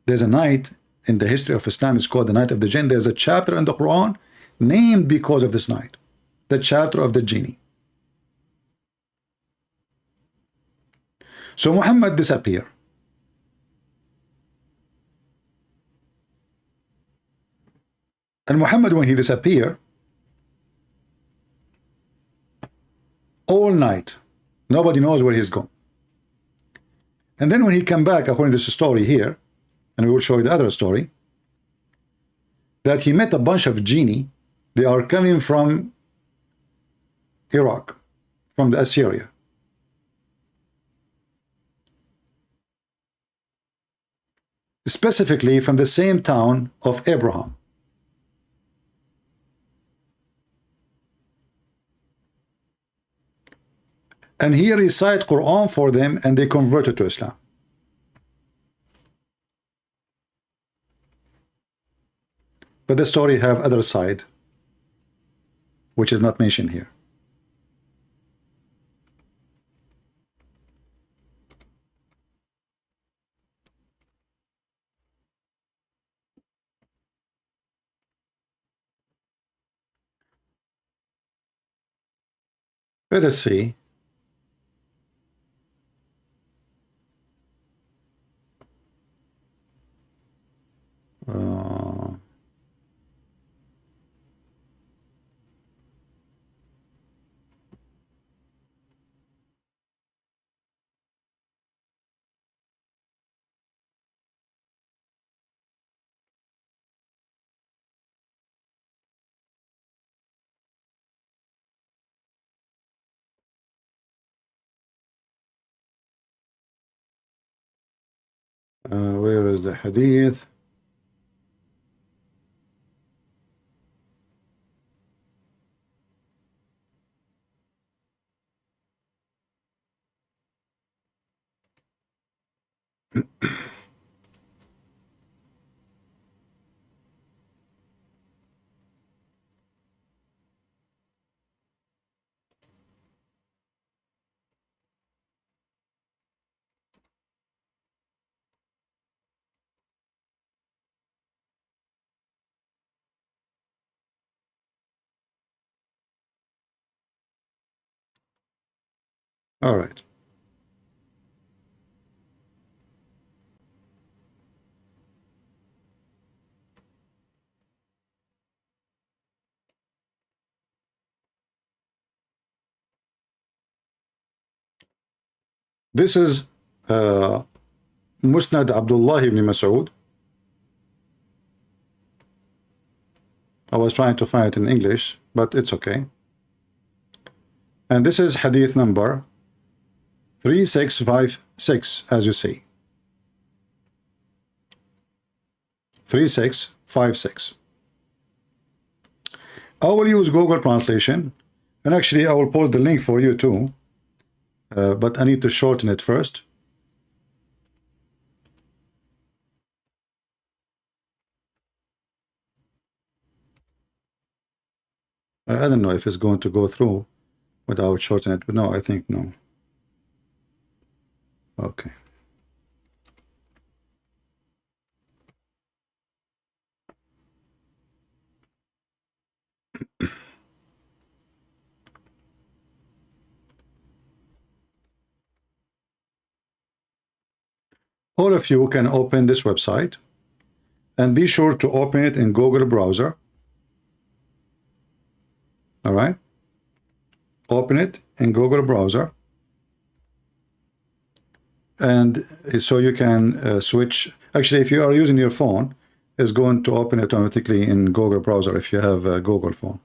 There's a night in the history of Islam, it's called the night of the Jinn. There's a chapter in the Quran named because of this night. The chapter of the genie. So Muhammad disappeared. And Muhammad, when he disappeared, all night, nobody knows where he's gone. And then when he came back, according to the story here, and we will show you the other story, that he met a bunch of genie. They are coming from Iraq, from the Assyria. Specifically from the same town of Abraham. and he recite Quran for them, and they converted to Islam. But the story have other side, which is not mentioned here. Let us see. Where is the hadith? All right. This is Musnad Abdullah ibn Masood. I was trying to find it in English, but it's okay. And this is hadith number 3656, as you see. 3656. I will use Google Translation, and actually I will post the link for you too, but I need to shorten it first. I don't know if it's going to go through without shortening it, but no, I think no. Okay. All of you can open this website, and be sure to open it in Google browser. All right, open it in Google browser, and so you can switch. Actually, if you are using your phone, it's going to open it automatically in Google browser if you have a Google phone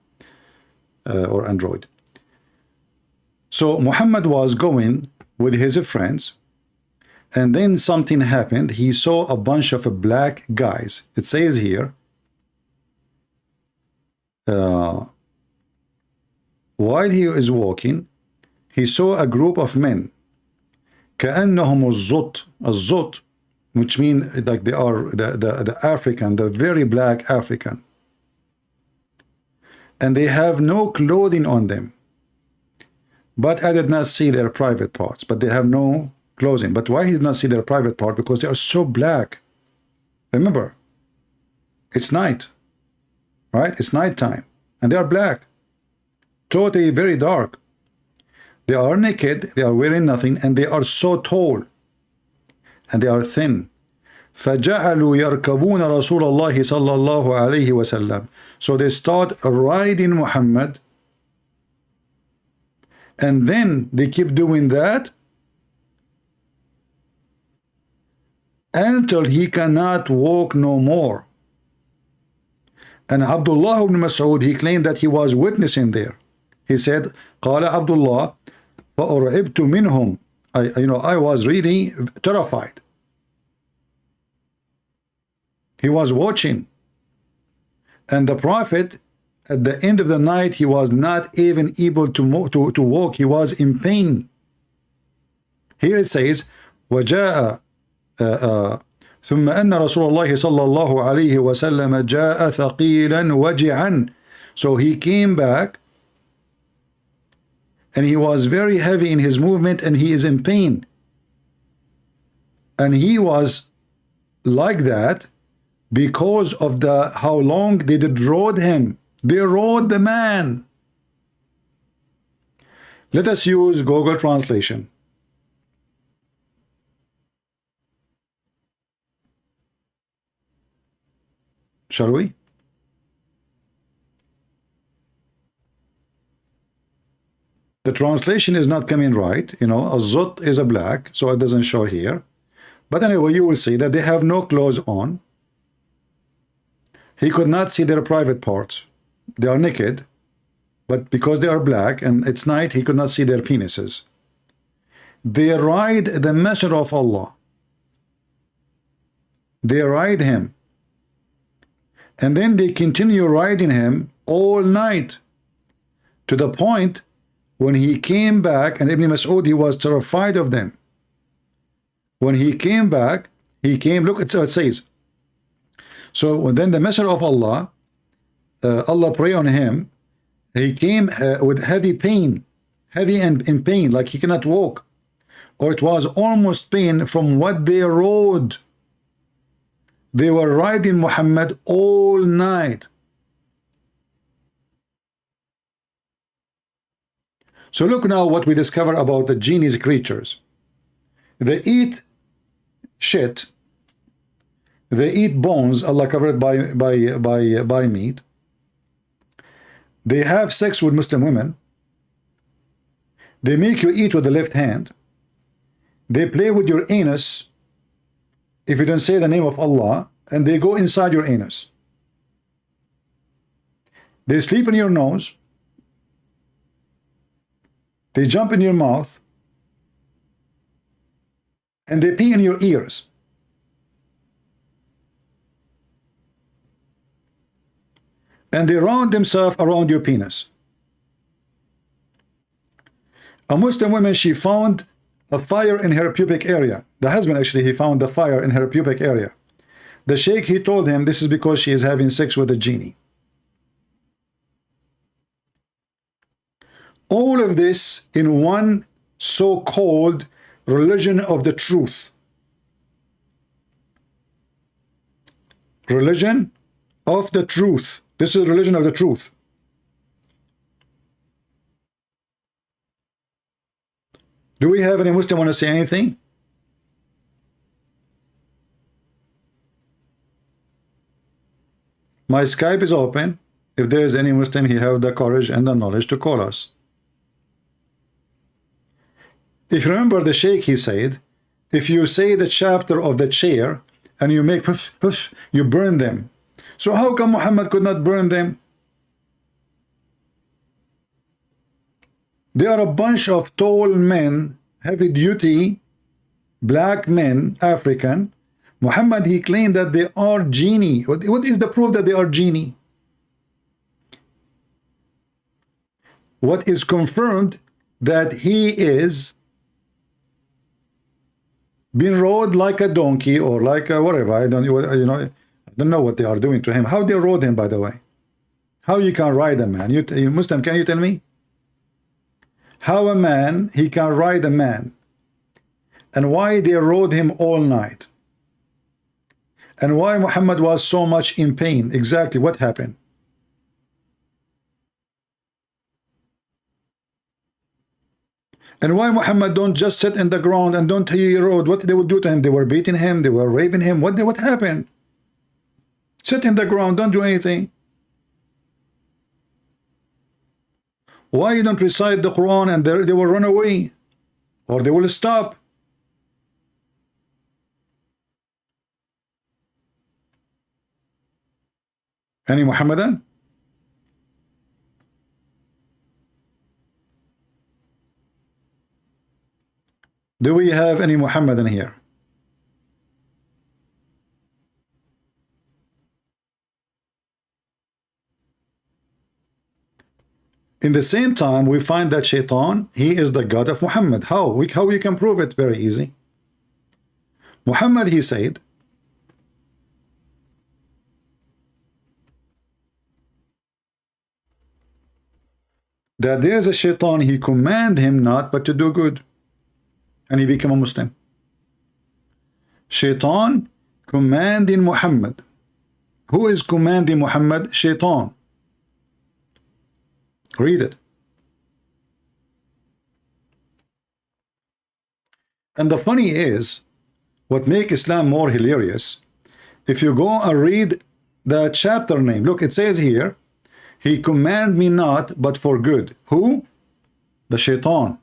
or Android. So Muhammad was going with his friends, and then something happened. He saw a bunch of black guys. It says here, while he is walking, he saw a group of men. كأنهم الزط. الزط, which mean like they are the African, the very black African. And they have no clothing on them. But I did not see their private parts. But they have no clothing. But why he did not see their private part? Because they are so black. Remember, it's night, right? It's night time, and they are black. Totally very dark. They are naked, they are wearing nothing, and they are so tall, and they are thin. فَجَعَلُوا يَرْكَبُونَ رَسُولَ اللَّهِ صَلَّى اللَّهُ عَلَيْهِ وَسَلَّمَ. So they start riding Muhammad, and then they keep doing that until he cannot walk no more. And Abdullah ibn Masood, he claimed that he was witnessing there. He said, قال Abdullah, فَأُرْعِبْتُ مِنْهُمْ. I was really terrified. He was watching. And the Prophet, at the end of the night, he was not even able to walk. He was in pain. Here it says, وَجَاءَ ثم أن رسول الله صلى الله عليه وسلم جاء ثقيلا وجعا. So he came back and he was very heavy in his movement and he is in pain. And he was like that because of how long they did rode him. They rode the man. Let us use Google translation. Shall we? The translation is not coming right. You know, Azut is a black, so it doesn't show here. But anyway, you will see that they have no clothes on. He could not see their private parts. They are naked, but because they are black and it's night, he could not see their penises. They ride the Messenger of Allah. They ride him. And then they continue riding him all night, to the point when he came back, and Ibn Masood, he was terrified of them. When he came back, look, it says, so then the Messenger of Allah, Allah pray on him, he came with heavy pain, heavy and in pain, like he cannot walk, or it was almost pain from what they rode. They were riding Muhammad all night. So look now what we discover about the genies creatures. They eat shit. They eat bones, Allah covered by meat. They have sex with Muslim women. They make you eat with the left hand. They play with your anus if you don't say the name of Allah, and they go inside your anus. They sleep in your nose. They jump in your mouth. And they pee in your ears. And they round themselves around your penis. A Muslim woman, she found a fire in her pubic area. The husband, actually, he found the fire in her pubic area. The sheikh, he told him this is because she is having sex with a genie. All of this in one so-called religion of the truth. Religion of the truth. This is religion of the truth. Do we have any Muslim want to say anything? My Skype is open. If there is any Muslim, he have the courage and the knowledge to call us. If you remember the Sheikh, he said, if you say the chapter of the chair and you make puff, puff, you burn them. So how come Muhammad could not burn them? They are a bunch of tall men, heavy duty, black men, African. Muhammad, he claimed that they are genie. What is the proof that they are genie? What is confirmed that he is being rode like a donkey or like a whatever. I don't know what they are doing to him. How they rode him, by the way? How you can ride a man? You Muslim, can you tell me? How a man, he can ride a man? And why they rode him all night? And why Muhammad was so much in pain? Exactly what happened? And why Muhammad don't just sit in the ground and don't he rode? What they would do to him? They were beating him, they were raping him. What happened? Sit in the ground, don't do anything. Why you don't recite the Quran and they will run away? Or they will stop? Any Muhammadan? Do we have any Muhammadan here? In the same time, we find that Shaitan, he is the God of Muhammad. How we can prove it? Very easy. Muhammad, he said, that there is a Shaitan, he command him not but to do good, and he became a Muslim. Shaitan commanding Muhammad. Who is commanding Muhammad? Shaitan. Read it. And the funny is, what make Islam more hilarious, if you go and read the chapter name, look, it says here, he command me not but for good. Who? The Shaitan,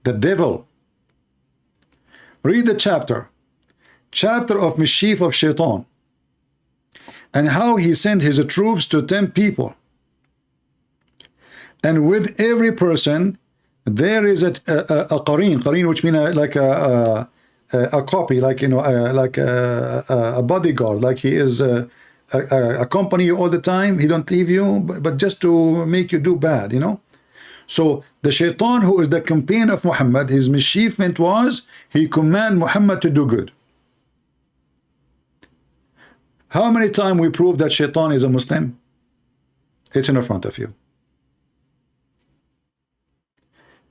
the devil. Read the chapter of mischief of Shaitan, and how he sent his troops to tempt people. And with every person there is a qareen, which means like a copy, like, you know, like a bodyguard, like he is accompany you all the time. He don't leave you, but just to make you do bad, you know. So the Shaitan, who is the companion of Muhammad, his mischievement was he command Muhammad to do good. How many times we prove that Shaitan is a Muslim? It's in front of you.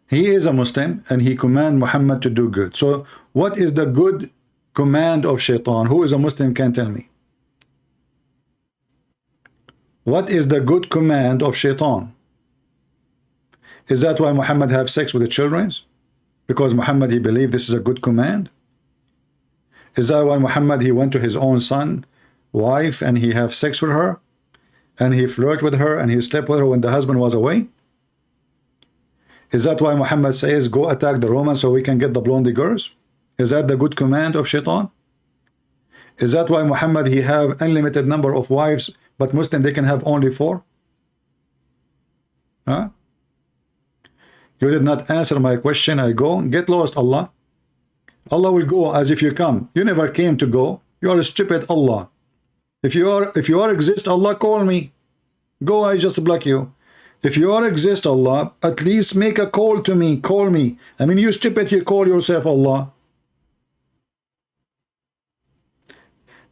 He is a Muslim and he command Muhammad to do good. So what is the good command of Shaitan? Who is a Muslim can tell me? What is the good command of Shaitan? Is that why Muhammad have sex with the children? Because Muhammad, he believed this is a good command? Is that why Muhammad, he went to his own son, wife, and he have sex with her? And he flirt with her and he slept with her when the husband was away? Is that why Muhammad says, go attack the Romans so we can get the blondie girls? Is that the good command of Shaitan? Is that why Muhammad, he have unlimited number of wives, but Muslim, they can have only 4? Huh? You did not answer my question. I go, get lost, Allah. Allah will go as if you come. You never came to go. You are a stupid, Allah. If you are exist, Allah, call me. Go, I just block you. If you are exist, Allah, at least make a call to me. Call me. I mean, you stupid, you call yourself Allah.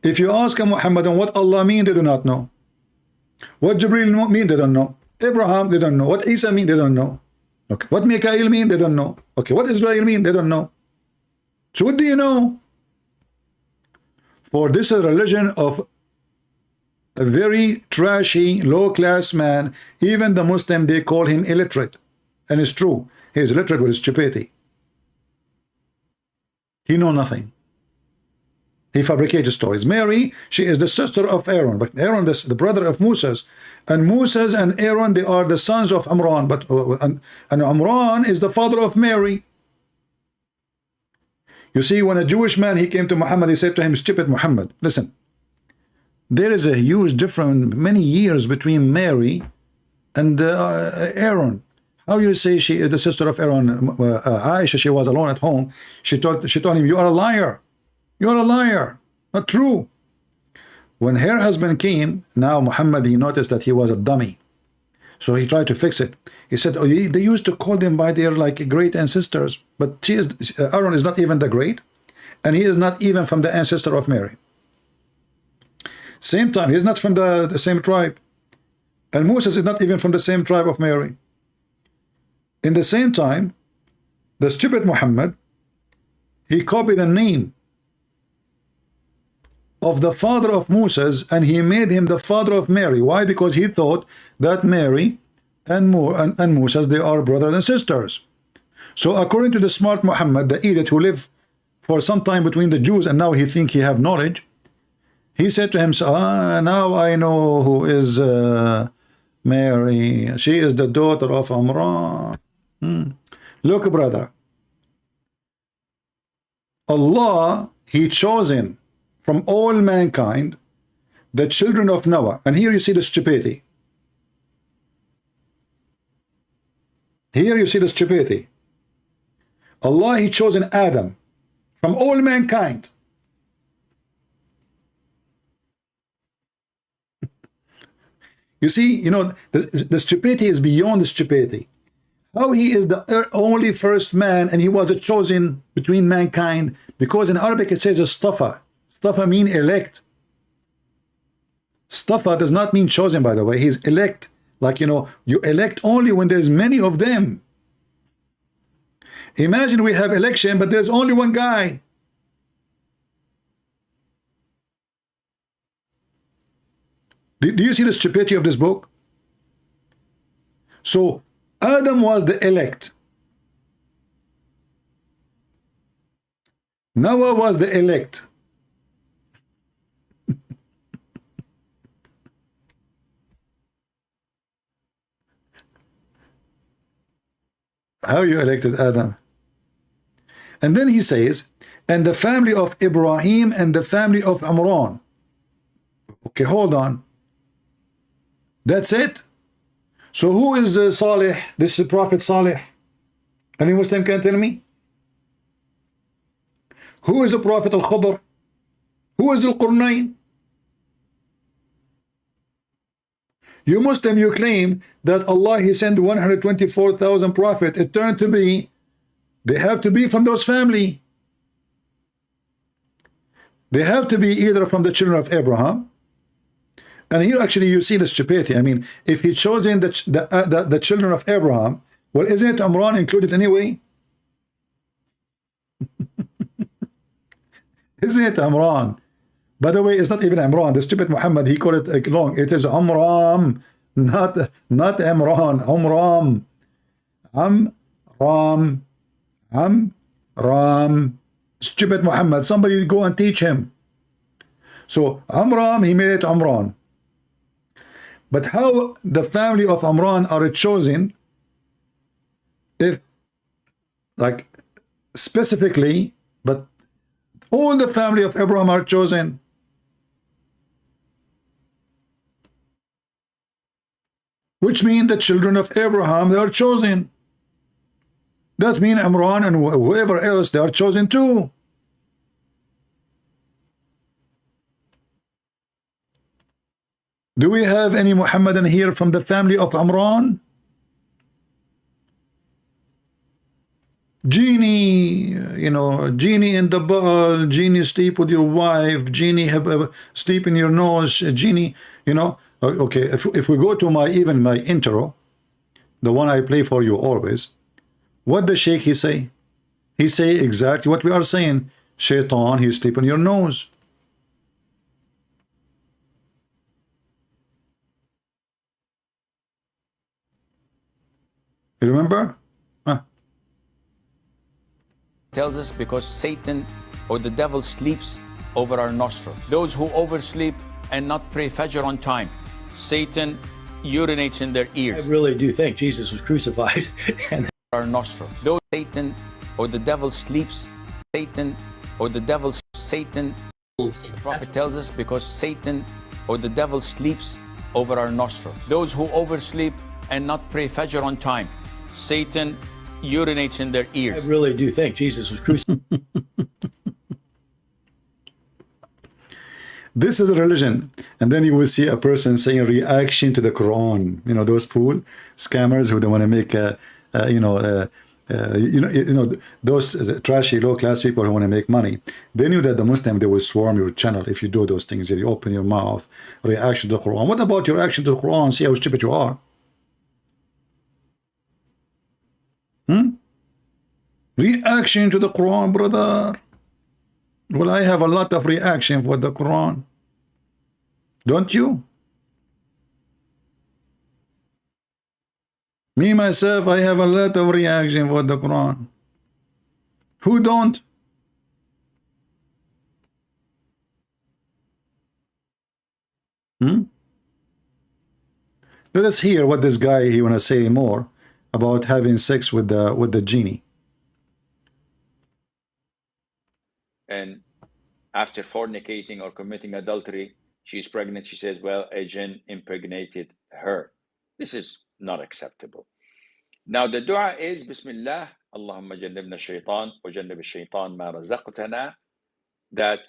If you ask a Muhammadan what Allah mean, they do not know. What Jibreel mean, they don't know. Abraham, they don't know. What Isa mean, they don't know. Okay. What Mikael mean, they don't know. Okay. What Israel mean, they don't know. So what do you know? For this is a religion of a very trashy, low-class man. Even the Muslim, they call him illiterate. And it's true. He is illiterate with his stupidity. He know nothing. He fabricated stories. Mary, she is the sister of Aaron, but Aaron, the brother of Moses. And Moses and Aaron, they are the sons of Amran. But and Amran is the father of Mary. You see, when a Jewish man, he came to Muhammad, he said to him, stupid Muhammad, listen, there is a huge difference, many years between Mary and Aaron. How you say she is the sister of Aaron? Aisha, she was alone at home. She told him, you are a liar. You are a liar. Not true. When her husband came, now Muhammad, he noticed that he was a dummy. So he tried to fix it. He said, oh, they used to call them by their like great ancestors, but Aaron is not even the great, and he is not even from the ancestor of Mary. Same time, he is not from the same tribe. And Moses is not even from the same tribe of Mary. In the same time, the stupid Muhammad, he copied the name of the father of Moses and he made him the father of Mary. Why? Because he thought that Mary and Moses, they are brothers and sisters. So according to the smart Muhammad, the idiot who lived for some time between the Jews and now he think he have knowledge, he said to himself, now I know who is Mary. She is the daughter of Amran. Look, brother, Allah, he chosen from all mankind the children of Noah. And here you see the stupidity. Here you see the stupidity. Allah, he chosen Adam from all mankind. You see, you know, the stupidity is beyond the stupidity. How he is the only first man and he was a chosen between mankind, because in Arabic it says Istafa. Istafa mean elect. Istafa does not mean chosen, by the way. He's elect. Like, you know, you elect only when there's many of them. Imagine we have election, but there's only one guy. Do you see the stupidity of this book? So Adam was the elect. Noah was the elect. How you elected Adam? And then he says, and the family of Ibrahim and the family of Imran. Okay, hold on. That's it? So who is Salih? This is Prophet Salih. Any Muslim can tell me? Who is the Prophet Al-Khadr? Who is Al-Qurnayn? You Muslim, you claim that Allah, He sent 124,000 prophets. It turned to be, they have to be from those family. They have to be either from the children of Abraham. And here actually you see the stupidity. I mean, if He chosen the children of Abraham, well, isn't Imran included anyway? Isn't it Imran? By the way, it's not even Imran. The stupid Muhammad, he called it long. It is Amram, not Imran. Amram. Stupid Muhammad. Somebody go and teach him. So Amram, he made it Amran. But how the family of Amran are chosen, if like specifically, but all the family of Abraham are chosen. Which means the children of Abraham, they are chosen. That means Imran and whoever else, they are chosen too. Do we have any Muhammadan here from the family of Imran? Genie, you know, genie in the ball, genie sleep with your wife, genie have sleep in your nose, genie, you know. Okay, if we go to my intro, the one I play for you always, what the Sheikh he say? He say exactly what we are saying. Shaitan, he sleep in your nose. You remember? Tells us because Satan or the devil sleeps over our nostrils. Those who oversleep and not pray Fajr on time, Satan urinates in their ears. I really do think Jesus was crucified and our nostrils. Those Satan or the devil sleeps, Satan or the devil, Satan. The Prophet tells us because Satan or the devil sleeps over our nostrils. Those who oversleep and not pray Fajr on time, Satan urinates in their ears. I really do think Jesus was crucified. This is a religion. And then you will see a person saying reaction to the Quran. You know, those fool scammers who don't want to make those trashy low-class people who want to make money. They knew that the Muslim, they will swarm your channel if you do those things. If you open your mouth, reaction to the Quran. What about your reaction to the Quran? See how stupid you are. Reaction to the Quran, brother. Well, I have a lot of reaction for the Quran. Don't you? Me, myself, I have a lot of reaction for the Quran. Who don't? Let us hear what this guy, he want to say more about having sex with the genie. And after fornicating or committing adultery, she's pregnant. She says, well, a jinn impregnated her. This is not acceptable. Now the dua is Bismillah, Allahumma jannibna shaitan wa jannib shaitan ma razaqtana, that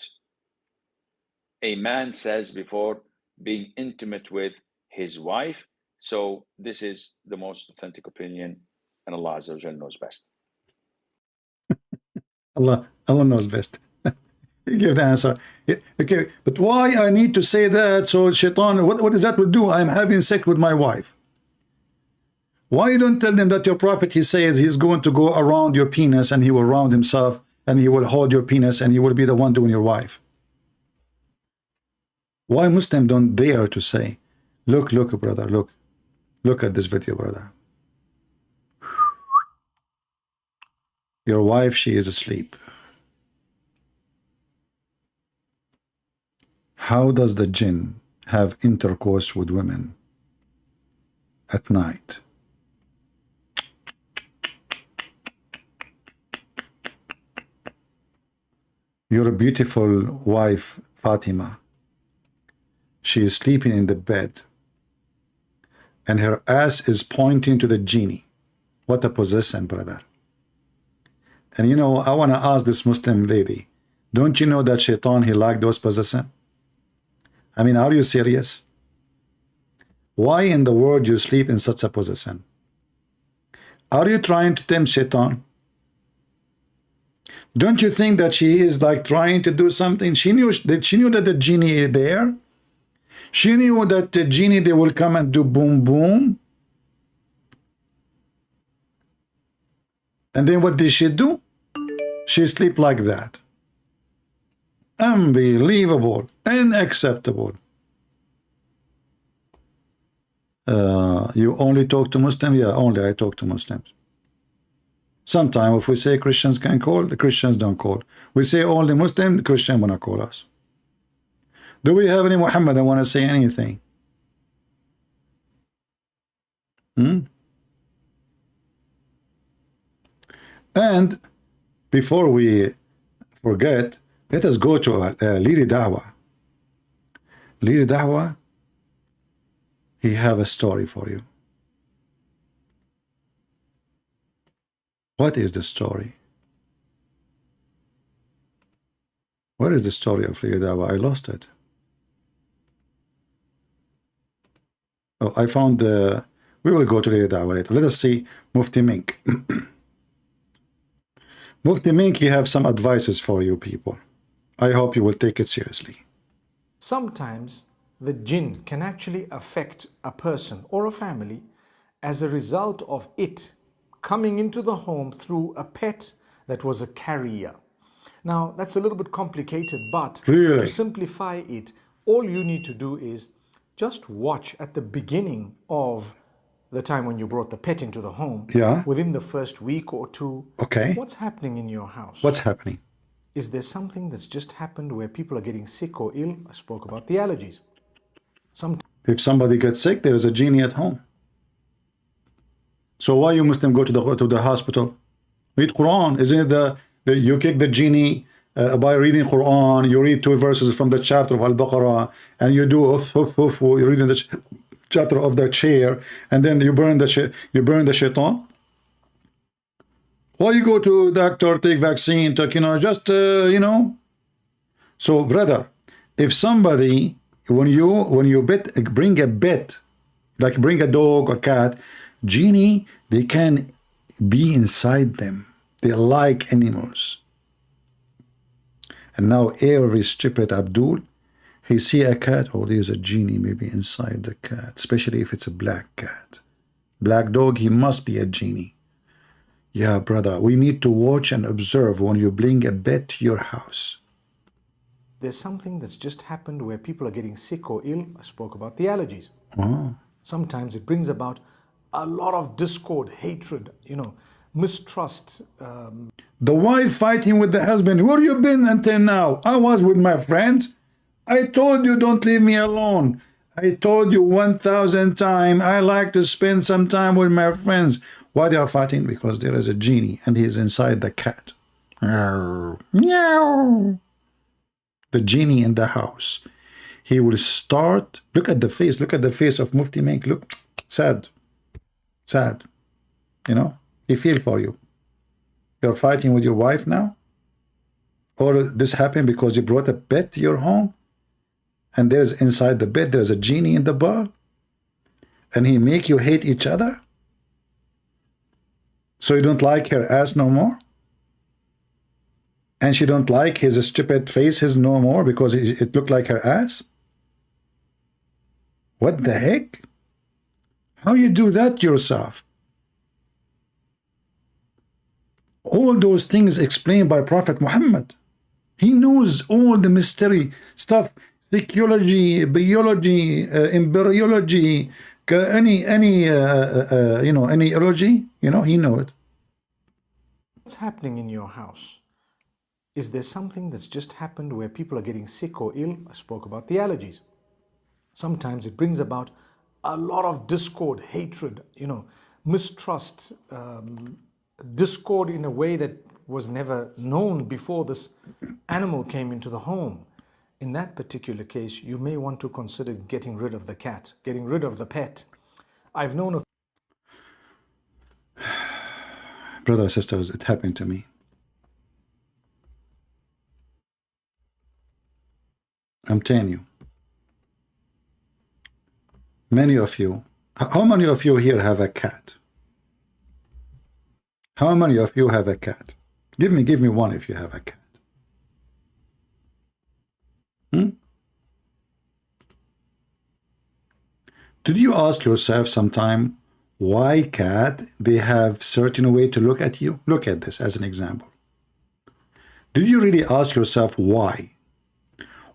a man says before being intimate with his wife. So this is the most authentic opinion, and Allah Azza wa Jal knows best. Allah knows best. He gave the answer. Okay, but why I need to say that? So shaitan, what does that would do? I'm having sex with my wife. Why you don't tell them that your prophet, he says he's going to go around your penis and he will round himself and he will hold your penis and he will be the one doing your wife? Why Muslims don't dare to say, look, brother, look at this video, brother. Your wife, she is asleep. How does the jinn have intercourse with women at night? Your beautiful wife, Fatima, she is sleeping in the bed and her ass is pointing to the genie. What a possession, brother. And you know, I want to ask this Muslim lady, don't you know that shaitan, he liked those possessions? I mean, are you serious? Why in the world you sleep in such a position? Are you trying to tempt shaitan? Don't you think that she is like trying to do something? She knew that the genie is there. She knew that the genie, they will come and do boom, boom. And then what did she do? She sleep like that. Unbelievable, unacceptable. You only talk to Muslims? Yeah, only I talk to Muslims. Sometimes if we say Christians can call, the Christians don't call. We say only Muslim, the Christian wanna call us. Do we have any Muhammad that wanna say anything? And before we forget, let us go to Leader Dawah. Leader Dawah, he have a story for you. What is the story? What is the story of Leader Dawah? I lost it. Oh, I found the... We will go to Leader Dawah later. Let us see Mufti Menk. Mufti Menk, you have some advices for you people. I hope you will take it seriously. Sometimes the jinn can actually affect a person or a family as a result of it coming into the home through a pet that was a carrier. Now, that's a little bit complicated, but to simplify it, all you need to do is just watch at the beginning of the time when you brought the pet into the home. Yeah. Within the first week or two. Okay. What's happening in your house? What's happening? Is there something that's just happened where people are getting sick or ill? I spoke about the allergies. If somebody gets sick, there is a genie at home. So why you Muslim go to the hospital? Read Quran. Isn't it you kick the genie by reading Quran? You read 2 verses from the chapter of Al-Baqarah, and you do you're reading the chapter of the chair, and then you burn the shaitan. Why you go to doctor, take vaccine, take, just So brother, if somebody, when you bring a pet, like bring a dog or cat, genie, they can be inside them. They like animals. And now every stupid Abdul, he see a cat, oh, there's a genie maybe inside the cat, especially if it's a black cat. Black dog, he must be a genie. Yeah, brother, we need to watch and observe when you bring a pet to your house. There's something that's just happened where people are getting sick or ill. I spoke about the allergies. Oh. Sometimes it brings about a lot of discord, hatred, mistrust. The wife fighting with the husband. Where you been until now? I was with my friends. I told you don't leave me alone. I told you 1,000 times I like to spend some time with my friends. Why they are fighting? Because there is a genie and he is inside the cat. Meow. The genie in the house. He will start. Look at the face. Look at the face of Mufti Menk. Look, sad. Sad. He feel for you. You're fighting with your wife now? Or this happened because you brought a pet to your home? And there's inside the bed, there's a genie in the bar? and he make you hate each other? So you don't like her ass no more? And she don't like his stupid faces no more because it looked like her ass? What the heck? How you do that yourself? All those things explained by Prophet Muhammad. He knows all the mystery stuff, psychology, biology, embryology, any ology, he know it. What's happening in your house? Is there something that's just happened where people are getting sick or ill? I spoke about the allergies. Sometimes it brings about a lot of discord, hatred, mistrust, discord in a way that was never known before this animal came into the home. In that particular case, you may want to consider getting rid of the cat, getting rid of the pet. I've known of... Brothers and sisters, it happened to me. I'm telling you. Many of you, how many of you here have a cat? How many of you have a cat? Give me one if you have a cat. Did you ask yourself sometime why cat they have certain way to look at you? Look at this as an example. Did you really ask yourself why?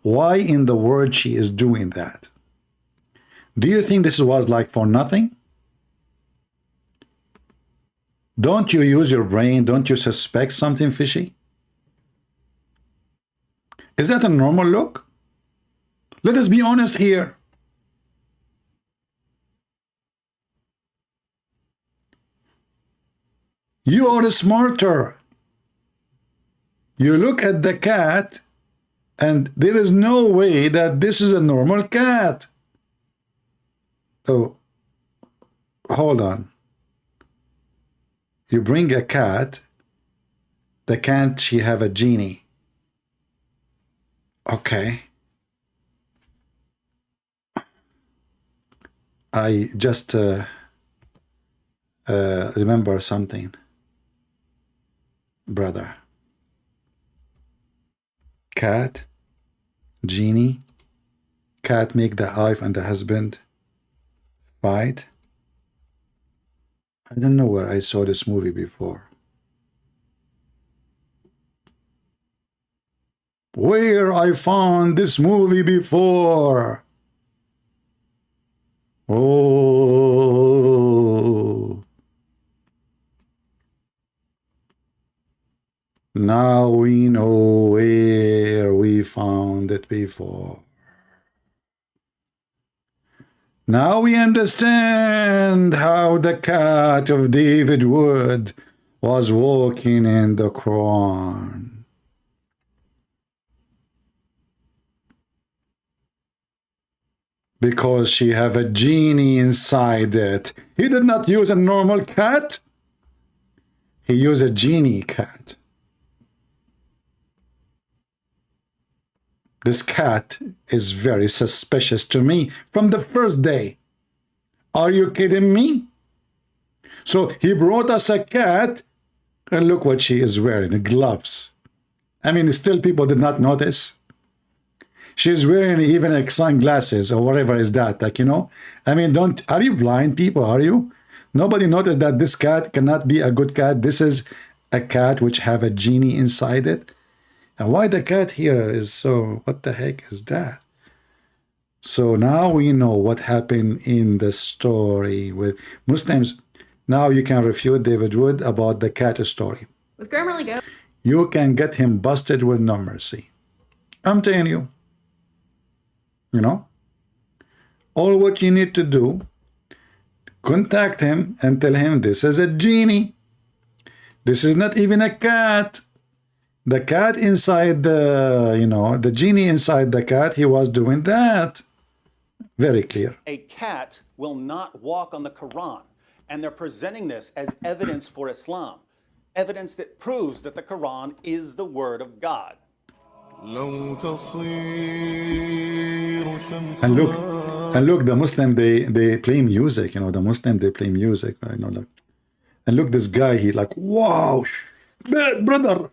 Why in the world she is doing that? Do you think this was like for nothing? Don't you use your brain? Don't you suspect something fishy? Is that a normal look? Let us be honest here. You are smarter. You look at the cat and there is no way that this is a normal cat. Oh, hold on. You bring a cat, the cat, she have a genie. Okay. I just remember something, brother. Cat, genie, cat make the wife and the husband fight. I don't know where I saw this movie before. Where I found this movie before? Oh. Now we know where we found it before. Now we understand how the cat of David Wood was walking in the Quran. Because she have a genie inside it. He did not use a normal cat. He used a genie cat. This cat is very suspicious to me from the first day. Are you kidding me? So he brought us a cat, and look what she is wearing, gloves. I mean, still people did not notice. She's wearing even like sunglasses or whatever is that, like, I mean, are you blind people, are you? Nobody noticed that this cat cannot be a good cat. This is a cat which have a genie inside it. And why the cat here is so, what the heck is that? So now we know what happened in the story with Muslims. Now you can refute David Wood about the cat story. With Grammarly Go. You can get him busted with no mercy. I'm telling you. All what you need to do, contact him and tell him this is a genie. This is not even a cat. The cat inside the, the genie inside the cat, he was doing that. Very clear. A cat will not walk on the Quran, and they're presenting this as evidence for Islam, evidence that proves that the Quran is the word of God. And look, And look, the Muslim, they play music, you know, the Muslim, they play music, you know, like, and look, this guy, he like, wow, brother,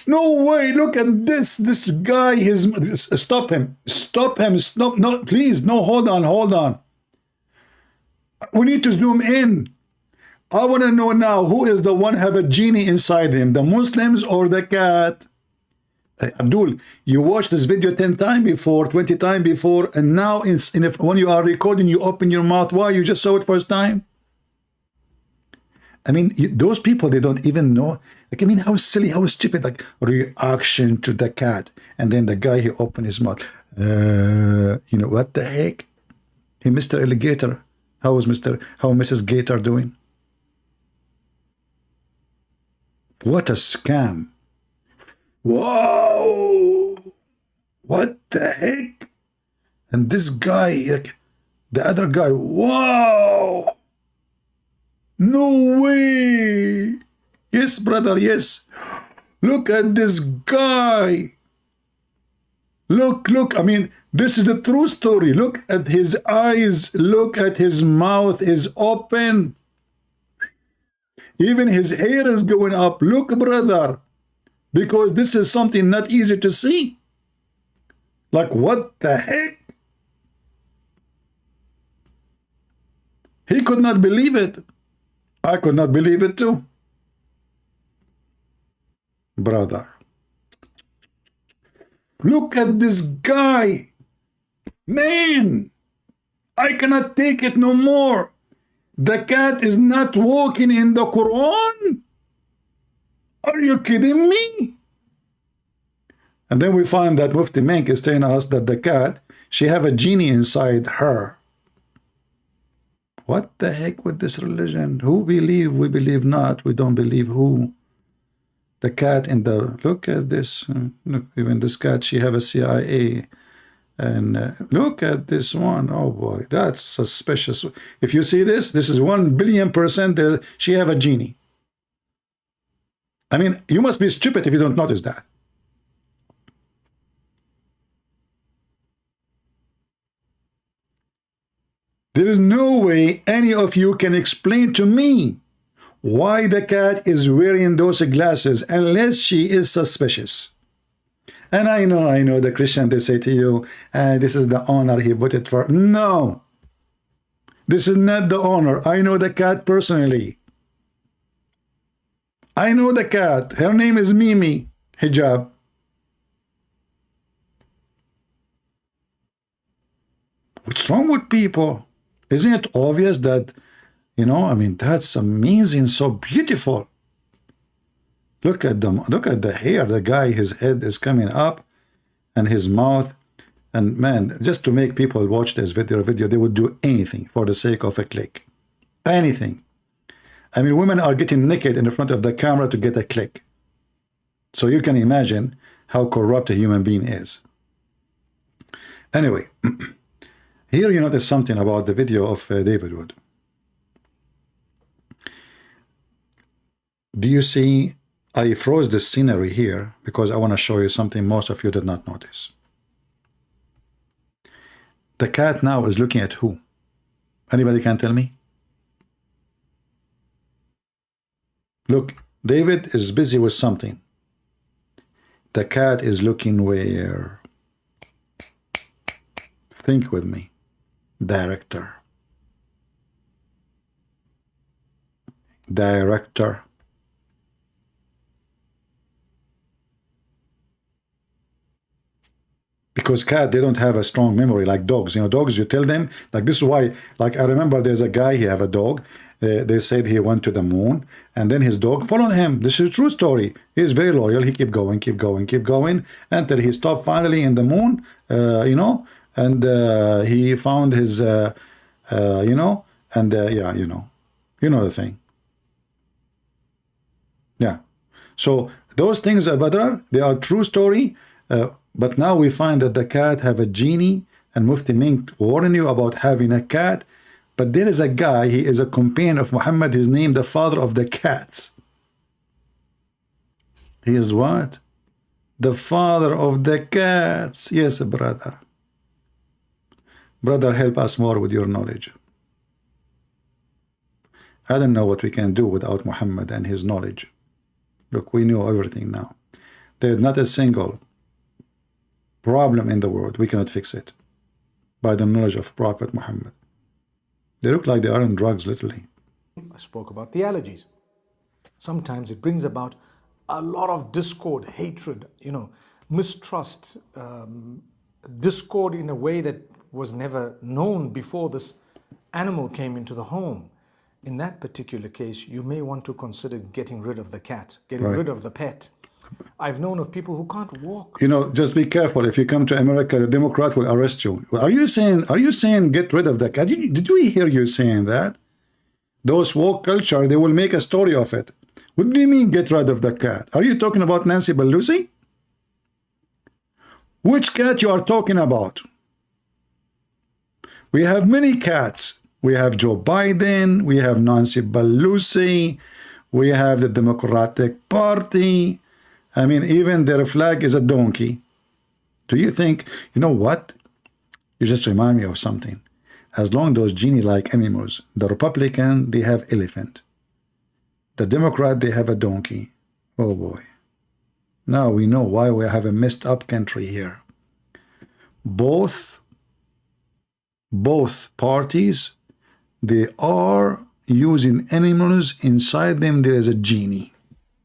no way, look at this guy, stop him, no, please, no, hold on. We need to zoom in. I want to know now, who is the one have a genie inside him, the Muslims or the cat? Abdul, you watched this video 10 times before, 20 times before, and now when you are recording, you open your mouth. Why? You just saw it first time? I mean, those people, they don't even know. Like, I mean, how silly, how stupid, like, reaction to the cat. And then the guy, he opened his mouth. You know, what the heck? Hey, Mr. Alligator, how Mrs. Gator doing? What a scam. Whoa! What the heck? And this guy, like, the other guy, wow! No way! Yes, brother, yes. Look at this guy. Look, I mean, this is the true story. Look at his eyes. Look at his mouth is open. Even his hair is going up. Look, brother. Because this is something not easy to see. Like, what the heck? He could not believe it. I could not believe it too. Brother. Look at this guy. Man, I cannot take it no more. The cat is not walking in the Quran. Are you kidding me? And then we find that Mufti Menk is telling us that the cat, she have a genie inside her. What the heck with this religion? Who believe? We believe not. We don't believe who. The cat in the, look at this. Look, even this cat, she have a CIA. And look at this one. Oh boy, that's suspicious. If you see this is 1 billion% there, she have a genie. I mean, you must be stupid if you don't notice that. There is no way any of you can explain to me why the cat is wearing those glasses unless she is suspicious. And I know the Christian, they say to you, this is the honor he put it for. No, this is not the honor. I know the cat personally. I know the cat. Her name is Mimi. Hijab. What's wrong with people? Isn't it obvious that, you know, I mean, that's amazing, so beautiful. Look at them. Look at the hair. The guy, his head is coming up and his mouth. And man, just to make people watch this video, they would do anything for the sake of a click. Anything. I mean, women are getting naked in the front of the camera to get a click. So you can imagine how corrupt a human being is. Anyway, here you notice something about the video of David Wood. Do you see, I froze the scenery here because I want to show you something most of you did not notice. The cat now is looking at who? Anybody can tell me? Look, David is busy with something. The cat is looking where? Think with me. Director. Director. Because cat, they don't have a strong memory like dogs. You know, dogs, you tell them, like this is why, like I remember there's a guy, he have a dog. They said he went to the moon, and then his dog followed him. This is a true story. He's very loyal. He kept going, until he stopped finally in the moon, you know, and he found his, you know, and yeah, you know the thing. Yeah. So those things, Badr, they are true story, but now we find that the cat have a genie, and Mufti Menk warned you about having a cat. But there is a guy, he is a companion of Muhammad, his name, the father of the cats. He is what? The father of the cats. Yes, brother. Brother, help us more with your knowledge. I don't know what we can do without Muhammad and his knowledge. Look, we know everything now. There's not a single problem in the world we cannot fix it by the knowledge of Prophet Muhammad. They look like they are on drugs, literally. I spoke about the allergies. Sometimes it brings about a lot of discord, hatred, mistrust, discord in a way that was never known before this animal came into the home. In that particular case, you may want to consider getting rid of the cat, getting rid of the pet. I've known of people who can't walk. Just be careful. If you come to America, the Democrat will arrest you. Are you saying get rid of the cat? Did we hear you saying that? Those woke culture, they will make a story of it. What do you mean get rid of the cat? Are you talking about Nancy Pelosi? Which cat you are talking about? We have many cats. We have Joe Biden, we have Nancy Pelosi, we have the Democratic Party. I mean, even their flag is a donkey. Do you think, you know what? You just remind me of something. As long as those genie-like animals, the Republican, they have elephant. The Democrat, they have a donkey. Oh boy. Now we know why we have a messed up country here. Both parties, they are using animals. Inside them there is a genie.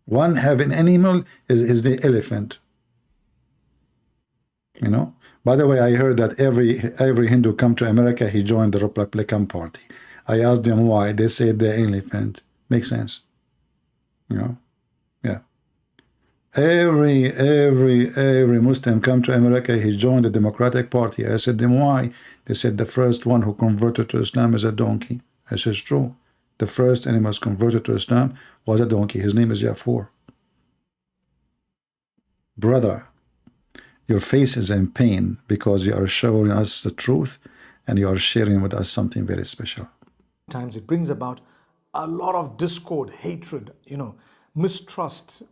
One have an animal is the elephant. By the way, I heard that every Hindu come to America, he joined the Republican Party. I asked them why. They said the elephant. Makes sense. Yeah. Every Muslim come to America, he joined the Democratic Party. I said them why. They said the first one who converted to Islam is a donkey. I said it's true. The first animal converted to Islam was a donkey. His name is Jafar. Brother, your face is in pain because you are showing us the truth and you are sharing with us something very special. Sometimes it brings about a lot of discord, hatred, mistrust,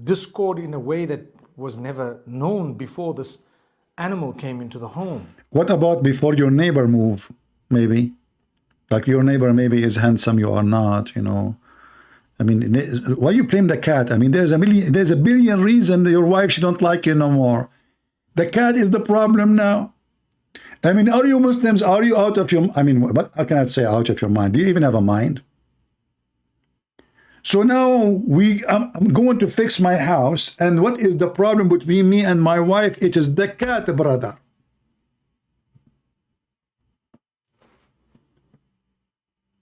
discord in a way that was never known before this animal came into the home. What about before your neighbor move, maybe? Like your neighbor maybe is handsome, you are not, I mean, why you blame the cat? I mean, there's a billion reasons your wife, she don't like you no more. The cat is the problem now. I mean, are you Muslims, are you out of your, what I cannot say out of your mind. Do you even have a mind? So now I'm going to fix my house, and what is the problem between me and my wife? It is the cat, brother.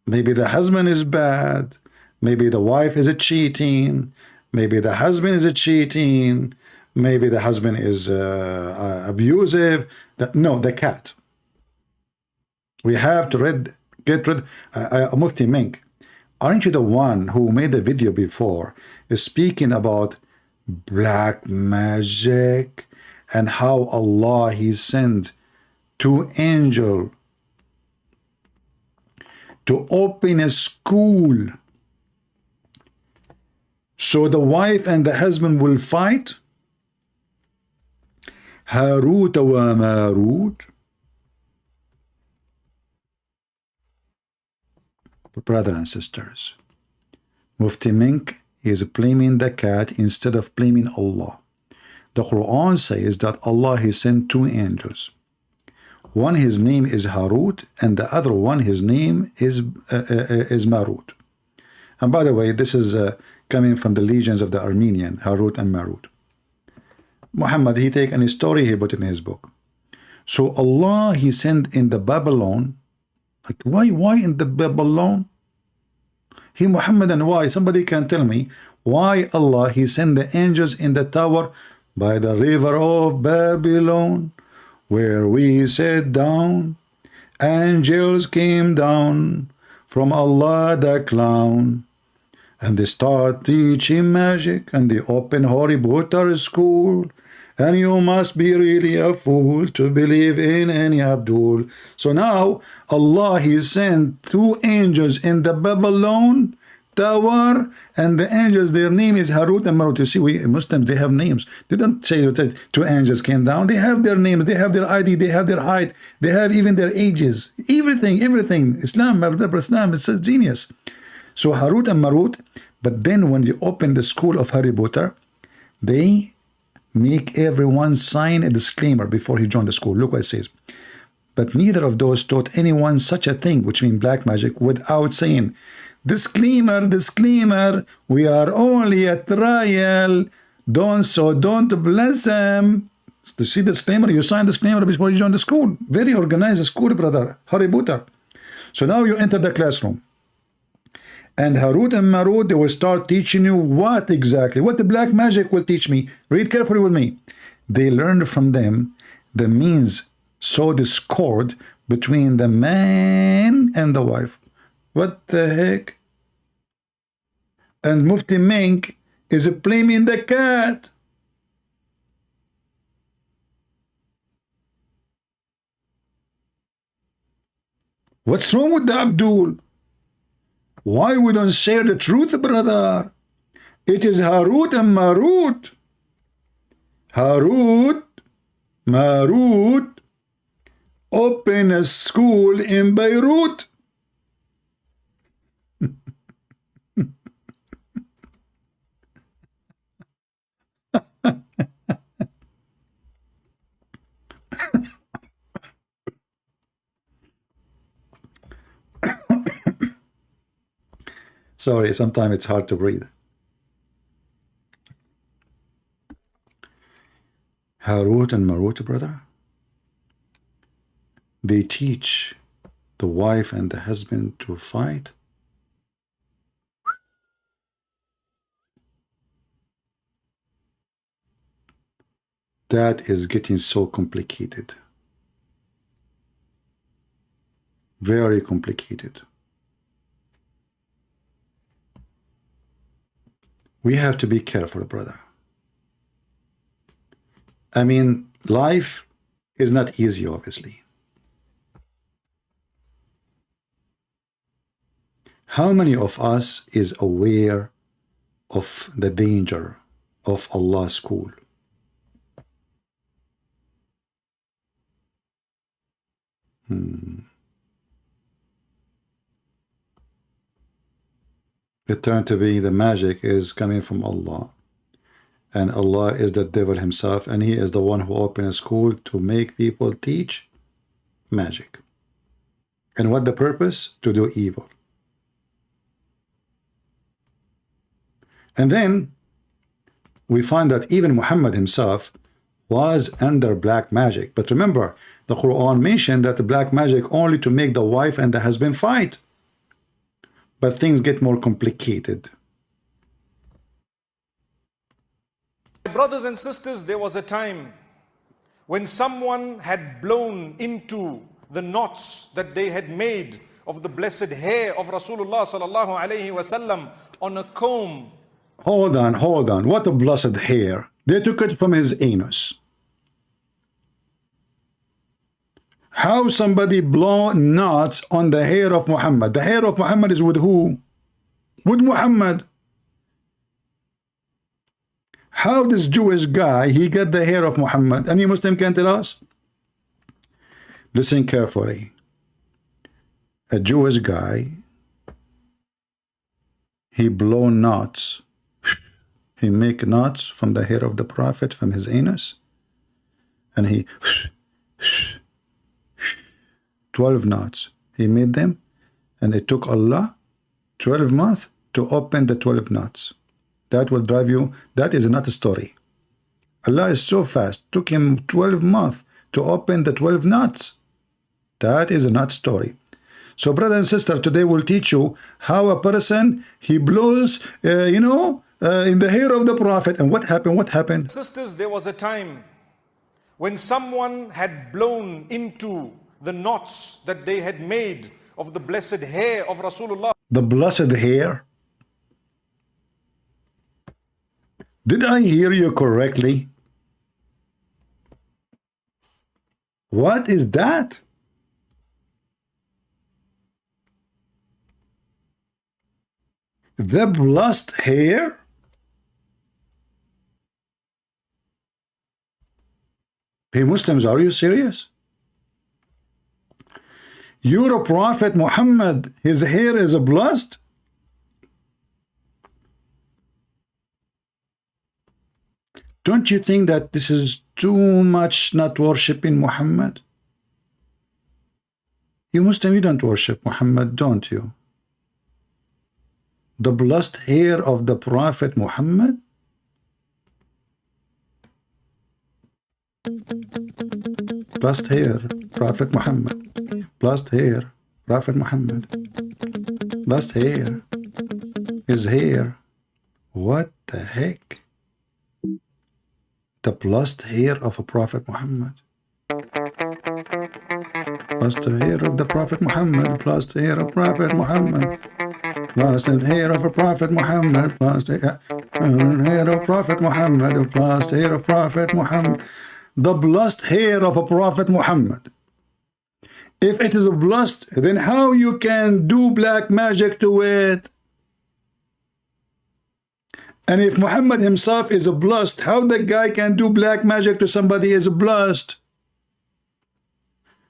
Maybe the husband is bad. Maybe the wife is cheating. Maybe the husband is cheating. Maybe the husband is abusive. No, the cat. We have to get rid. Mufti Menk, aren't you the one who made a video before speaking about black magic and how Allah, He sent 2 angels to open a school so the wife and the husband will fight? Harut wa Marut. Brothers and sisters, Mufti Menk is blaming the cat instead of blaming Allah. The Quran says that Allah, He sent 2 angels. One, his name is Harut, and the other one, his name is Marut. And by the way, this is coming from the legions of the Armenian, Harut and Marut. Muhammad, he take any story, he put in his book. So Allah, He sent in the Babylon. Like, why in the Babylon? He Muhammad, and why? Somebody can tell me why Allah, He sent the angels in the tower by the river of Babylon, where we sat down. Angels came down from Allah the clown, and they start teaching magic, and they open Harry Potter school. And you must be really a fool to believe in any Abdul. So now Allah, He sent 2 angels in the Babylon tower, and the angels, their name is Harut and Marut. You see, we Muslims, they have names. They don't say that two angels came down. They have their names, they have their ID, they have their height, they have even their ages. Everything. Islam, Islam, it's a genius. So Harut and Marut, but then when you open the school of Harry Potter, they make everyone sign a disclaimer before he joined the school. Look what it says. But neither of those taught anyone such a thing, which means black magic, without saying, disclaimer, disclaimer, we are only a trial, don't bless them. To see disclaimer, you sign disclaimer before you join the school. Very organized school, brother. Harry Potter. So now you enter the classroom. And Harut and Marut, they will start teaching you what exactly? What the black magic will teach me. Read carefully with me. They learned from them the means sow discord between the man and the wife. What the heck? And Mufti Menk is blaming the cat. What's wrong with the Abdul? Why we don't share the truth, brother? It is Harut and Marut. Harut, Marut, open a school in Beirut. Sorry, sometimes it's hard to breathe. Harut and Marut, brother, they teach the wife and the husband to fight. That is getting so complicated. Very complicated. We have to be careful, brother. I mean, life is not easy, obviously. How many of us is aware of the danger of Allah's school? It turned to be the magic is coming from Allah. And Allah is the devil himself, and he is the one who opened a school to make people teach magic. And what the purpose? To do evil. And then we find that even Muhammad himself was under black magic. But remember, the Quran mentioned that the black magic only to make the wife and the husband fight. But things get more complicated. Brothers and sisters, there was a time when someone had blown into the knots that they had made of the blessed hair of Rasulullah sallallahu alaihi wasallam on a comb. Hold on. What a blessed hair. They took it from his anus. How somebody blow knots on the hair of Muhammad? The hair of Muhammad is with who? With Muhammad. How this Jewish guy, he got the hair of Muhammad? Any Muslim can tell us? Listen carefully. A Jewish guy, he blow knots. He make knots from the hair of the Prophet, from his anus. And he 12 knots. He made them, and it took Allah 12 months to open the 12 knots. That will drive you. That is not a story. Allah is so fast. Took him 12 months to open the 12 knots. That is not a story. So, brother and sister, today we'll teach you how a person, he blows, in the hair of the Prophet. And what happened? What happened? Sisters, there was a time when someone had blown into the knots that they had made of the blessed hair of Rasulullah. The blessed hair? Did I hear you correctly? What is that? The blessed hair? Hey Muslims, are you serious? Your Prophet Muhammad, his hair is blessed? Don't you think that this is too much not worshipping Muhammad? You Muslim, you don't worship Muhammad, don't you? The blessed hair of the Prophet Muhammad? Blessed hair, Prophet Muhammad. Blessed hair, Prophet Muhammad. Blessed hair. His hair. What the heck? The blessed hair of a Prophet Muhammad. Blessed hair of the Prophet Muhammad. Blessed hair of Prophet Muhammad. Blessed hair of a Prophet Muhammad. Blessed hair of Prophet Muhammad. Blessed hair of Prophet Muhammad. The blessed hair of a Prophet Muhammad. If it is blessed, then how you can do black magic to it? And if Muhammad himself is blessed, how the guy can do black magic to somebody is blessed?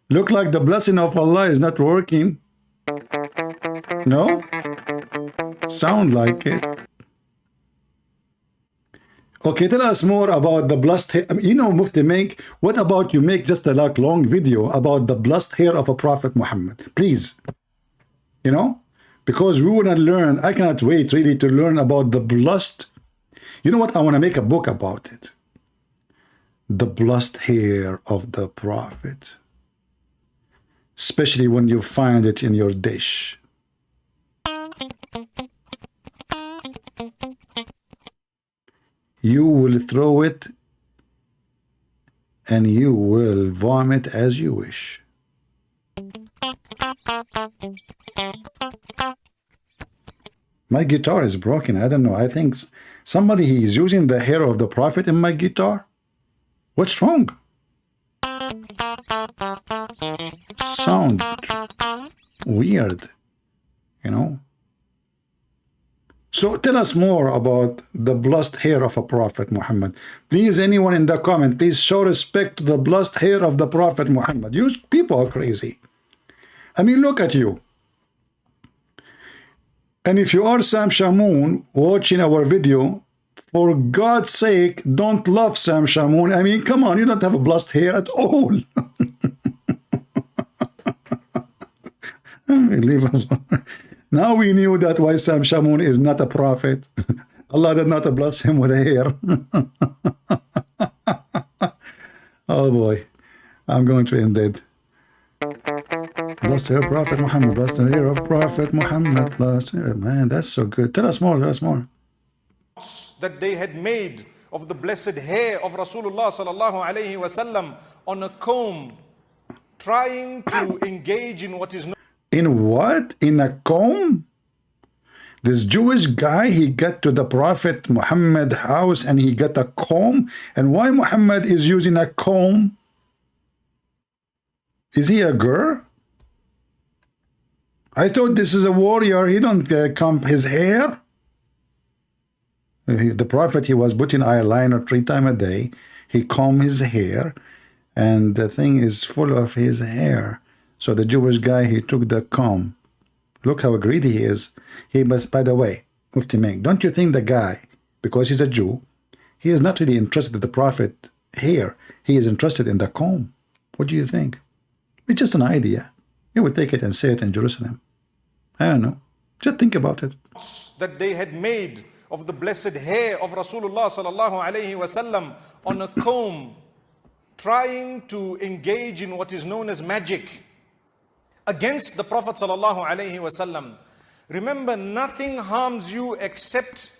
Look like the blessing of Allah is not working. No? Sound like it. Okay, tell us more about the blessed hair. You know, Mufti Menk, what about you make just a like long video about the blessed hair of a Prophet Muhammad? Please. You know? Because we want to learn. I cannot wait really to learn about the blessed. You know what? I want to make a book about it. The blessed hair of the Prophet. Especially when you find it in your dish. You will throw it and you will vomit as you wish. My guitar is broken. I don't know. I think somebody is using the hair of the Prophet in my guitar. What's wrong? Sound weird, you know. So tell us more about the blessed hair of a Prophet Muhammad. Please, anyone in the comment, please show respect to the blessed hair of the Prophet Muhammad. You people are crazy. I mean, look at you. And if you are Sam Shamoon watching our video, for God's sake, don't love Sam Shamoon. I mean, come on, you don't have a blessed hair at all. Unbelievable. Now we knew that why Sam Shamoon is not a prophet. Allah did not bless him with a hair. Oh boy, I'm going to end it. Blessed hair of Prophet Muhammad, blessed hair of Prophet Muhammad, blessed hair. Man, that's so good. Tell us more, tell us more. That they had made of the blessed hair of Rasulullah sallallahu alayhi wasallam on a comb, trying to engage in what is known. In what? In a comb? This Jewish guy, he got to the Prophet Muhammad house and he got a comb. And why Muhammad is using a comb? Is he a girl? I thought this is a warrior. He don't comb his hair. The Prophet, he was putting eyeliner 3 times a day. He combed his hair and the thing is full of his hair. So the Jewish guy, he took the comb. Look how greedy he is. He must, by the way, Mufti Menk, don't you think the guy, because he's a Jew, he is not really interested in the Prophet hair. He is interested in the comb. What do you think? It's just an idea. He would take it and say it in Jerusalem. I don't know. Just think about it. That they had made of the blessed hair of Rasulullah sallallahu alayhi wasallam on a comb, trying to engage in what is known as magic against the Prophet sallallahu alaihi wasallam. Remember, nothing harms you except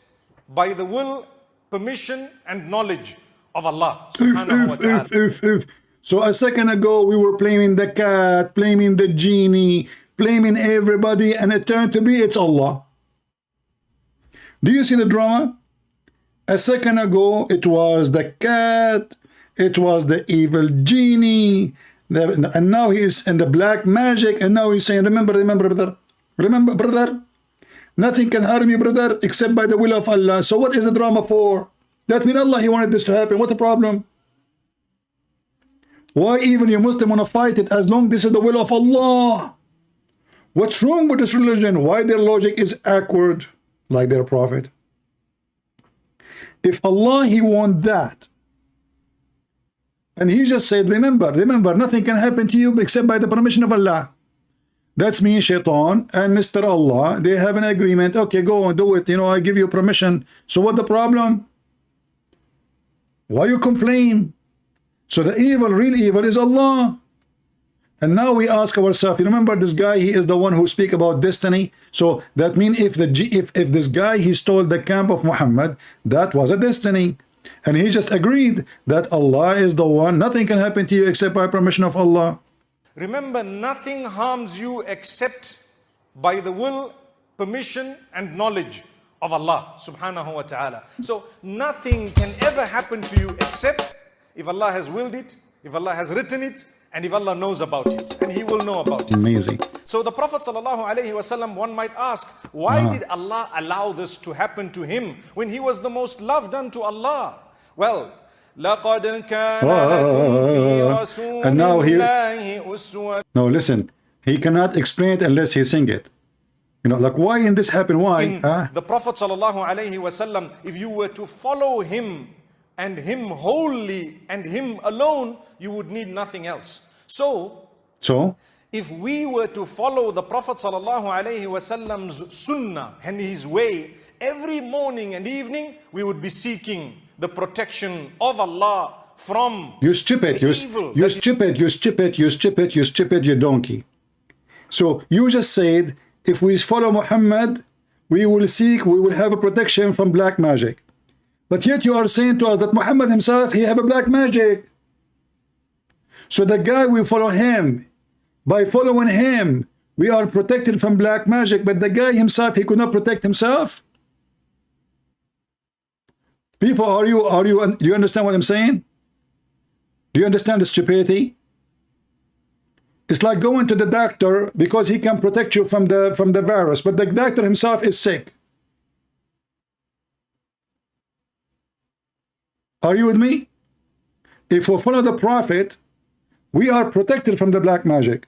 by the will, permission, and knowledge of Allah subhanahu wa ta'ala. So a second ago, we were blaming the cat, blaming the genie, blaming everybody, and it turned to be it's Allah. Do you see the drama? A second ago, it was the cat, it was the evil genie, and now he is in the black magic, and now he's saying, remember, brother. Remember, brother. Nothing can harm you, brother, except by the will of Allah. So what is the drama for? That means Allah, He wanted this to happen. What's the problem? Why even you Muslim want to fight it as long this is the will of Allah? What's wrong with this religion? Why their logic is awkward like their prophet? If Allah, He want that, and He just said, remember, nothing can happen to you except by the permission of Allah. That's me, Shaitan, and Mr. Allah. They have an agreement. Okay, go and do it. You know, I give you permission. So what the problem? Why you complain? So the evil, real evil is Allah. And now we ask ourselves, you remember this guy, he is the one who speak about destiny. So that means if this guy, he stole the camp of Muhammad, that was a destiny. And he just agreed that Allah is the one. Nothing can happen to you except by permission of Allah. Remember, nothing harms you except by the will, permission and knowledge of Allah subhanahu wa ta'ala. So nothing can ever happen to you except if Allah has willed it, if Allah has written it, and if Allah knows about it, and He will know about it. Amazing. So the Prophet sallallahu alaihi wasallam, one might ask, why did Allah allow this to happen to him when he was the most loved unto Allah? Well, لَقَدْ كَانَ لَكُمْ فِي رَسُولِ And now اللَّهِ أُسْوَةٌ. No, listen, he cannot explain it unless he sing it. You know, like why in this happen? Why? The Prophet sallallahu alaihi wasallam, if you were to follow him and him wholly and him alone, you would need nothing else. So if we were to follow the Prophet sallallahu alaihi wasallam's sunnah and his way, every morning and evening we would be seeking the protection of Allah from you stupid, you stupid, you donkey. So you just said, if we follow Muhammad, we will have a protection from black magic. But yet you are saying to us that Muhammad himself, he have a black magic. So the guy, we follow him. By following him, we are protected from black magic. But the guy himself, he could not protect himself. People, do you understand what I'm saying? Do you understand the stupidity? It's like going to the doctor because he can protect you from the virus, but the doctor himself is sick. Are you with me? If we follow the Prophet, we are protected from the black magic.